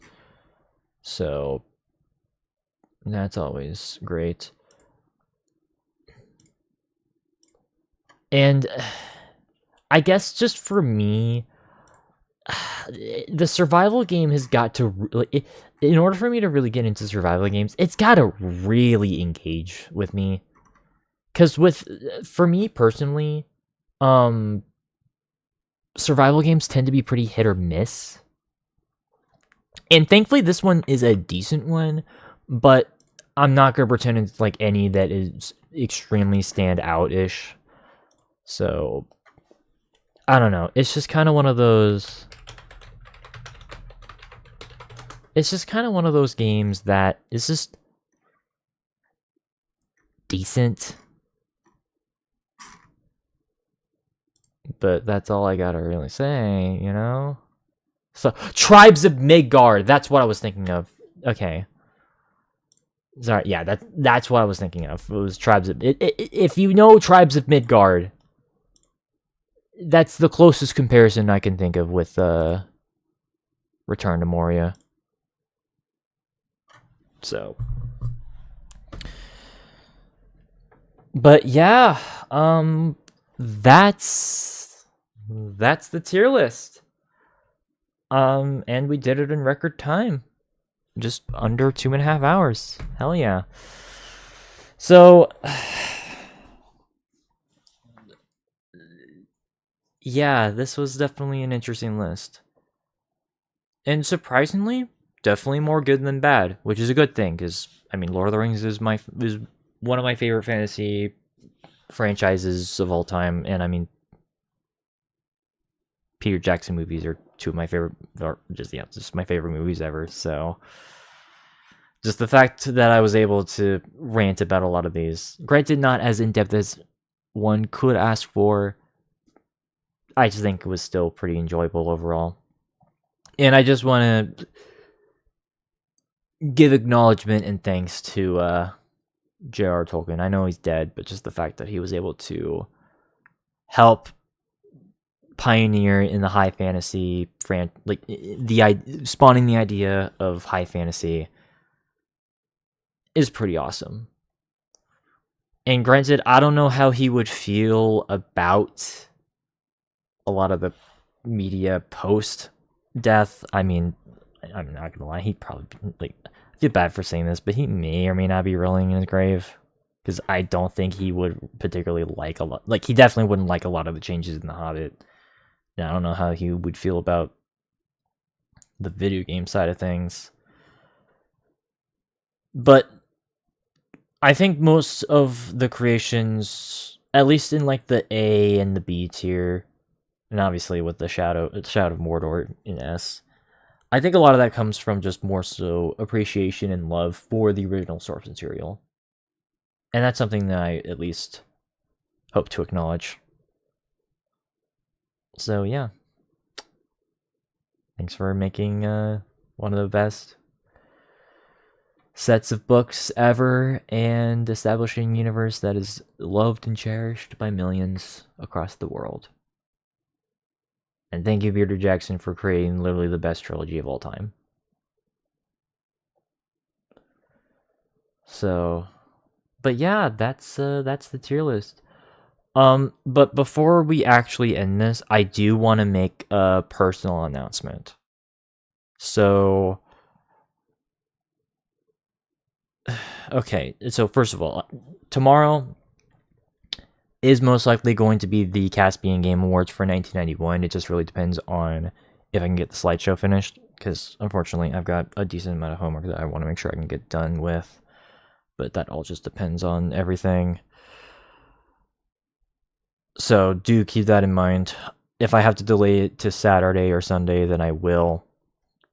So that's always great. And I guess just for me, the survival game has got to, in order for me to really get into survival games, it's got to really engage with me. Because for me personally, survival games tend to be pretty hit or miss. And thankfully this one is a decent one, but I'm not going to pretend it's like any that is extremely stand out-ish. So, I don't know. It's just kind of one of those... It's just kind of one of those games that is just decent. But that's all I gotta really say, you know? So, Tribes of Midgard. That's what I was thinking of. Okay. Sorry, yeah, that's what I was thinking of. It was Tribes of... if you know Tribes of Midgard, that's the closest comparison I can think of with Return to Moria. So, but yeah, that's the tier list. And we did it in record time, just under 2.5 hours. Hell yeah. So, yeah, this was definitely an interesting list, and surprisingly, definitely more good than bad, which is a good thing, because I mean, Lord of the Rings is one of my favorite fantasy franchises of all time, and I mean, Peter Jackson movies are two of my favorite, or just my favorite movies ever. So, just the fact that I was able to rant about a lot of these, granted not as in depth as one could ask for, I just think it was still pretty enjoyable overall. And I just want to give acknowledgement and thanks to J.R. Tolkien. I know he's dead, but just the fact that he was able to help pioneer in the high fantasy spawning the idea of high fantasy is pretty awesome. And granted, I don't know how he would feel about a lot of the media post death. I mean, I'm not gonna lie, he'd probably be, I feel bad for saying this, but he may or may not be rolling in his grave, because I don't think he would particularly like he definitely wouldn't like a lot of the changes in The Hobbit. I don't know how he would feel about the video game side of things. But I think most of the creations, at least in like the A and the B tier, and obviously with the Shadow of Mordor in S, I think a lot of that comes from just more so appreciation and love for the original source material. And that's something that I at least hope to acknowledge. So yeah. Thanks for making one of the best sets of books ever and establishing a universe that is loved and cherished by millions across the world. And thank you, Peter Jackson, for creating literally the best trilogy of all time. So, but yeah, that's the tier list. But before we actually end this, I do want to make a personal announcement. So, okay, so first of all, tomorrow is most likely going to be the Caspian Game Awards for 1991. It just really depends on if I can get the slideshow finished, because unfortunately I've got a decent amount of homework that I want to make sure I can get done with, but that all just depends on everything. So do keep that in mind. If I have to delay it to Saturday or Sunday, then I will.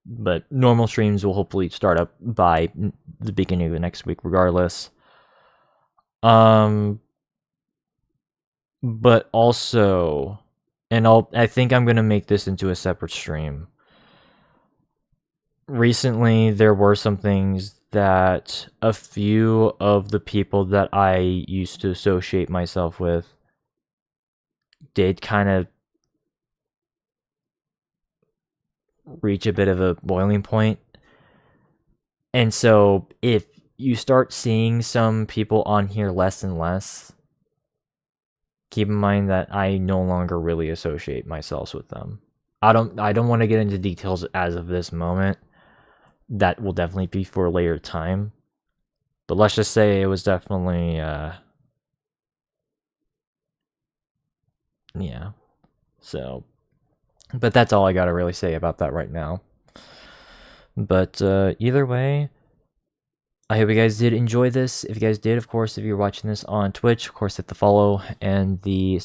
But normal streams will hopefully start up by the beginning of the next week regardless. But also, and I think I'm going to make this into a separate stream. Recently, there were some things that a few of the people that I used to associate myself with did kind of reach a bit of a boiling point. And so if you start seeing some people on here less and less, keep in mind that I no longer really associate myself with them. I don't want to get into details as of this moment. That will definitely be for a later time. But let's just say it was definitely yeah. So, but that's all I got to really say about that right now. But either way, I hope you guys did enjoy this. If you guys did, of course, if you're watching this on Twitch, of course, hit the follow and the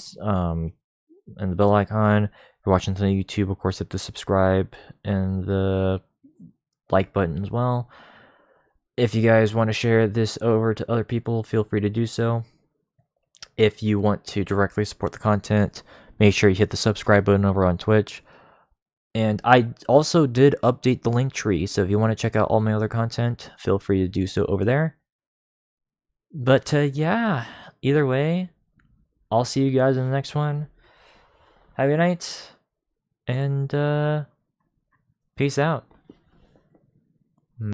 bell icon. If you're watching this on YouTube, of course, hit the subscribe and the like button as well. If you guys want to share this over to other people, feel free to do so. If you want to directly support the content, make sure you hit the subscribe button over on Twitch. And I also did update the link tree, so if you want to check out all my other content, feel free to do so over there. But yeah, either way, I'll see you guys in the next one. Have a good night, and peace out.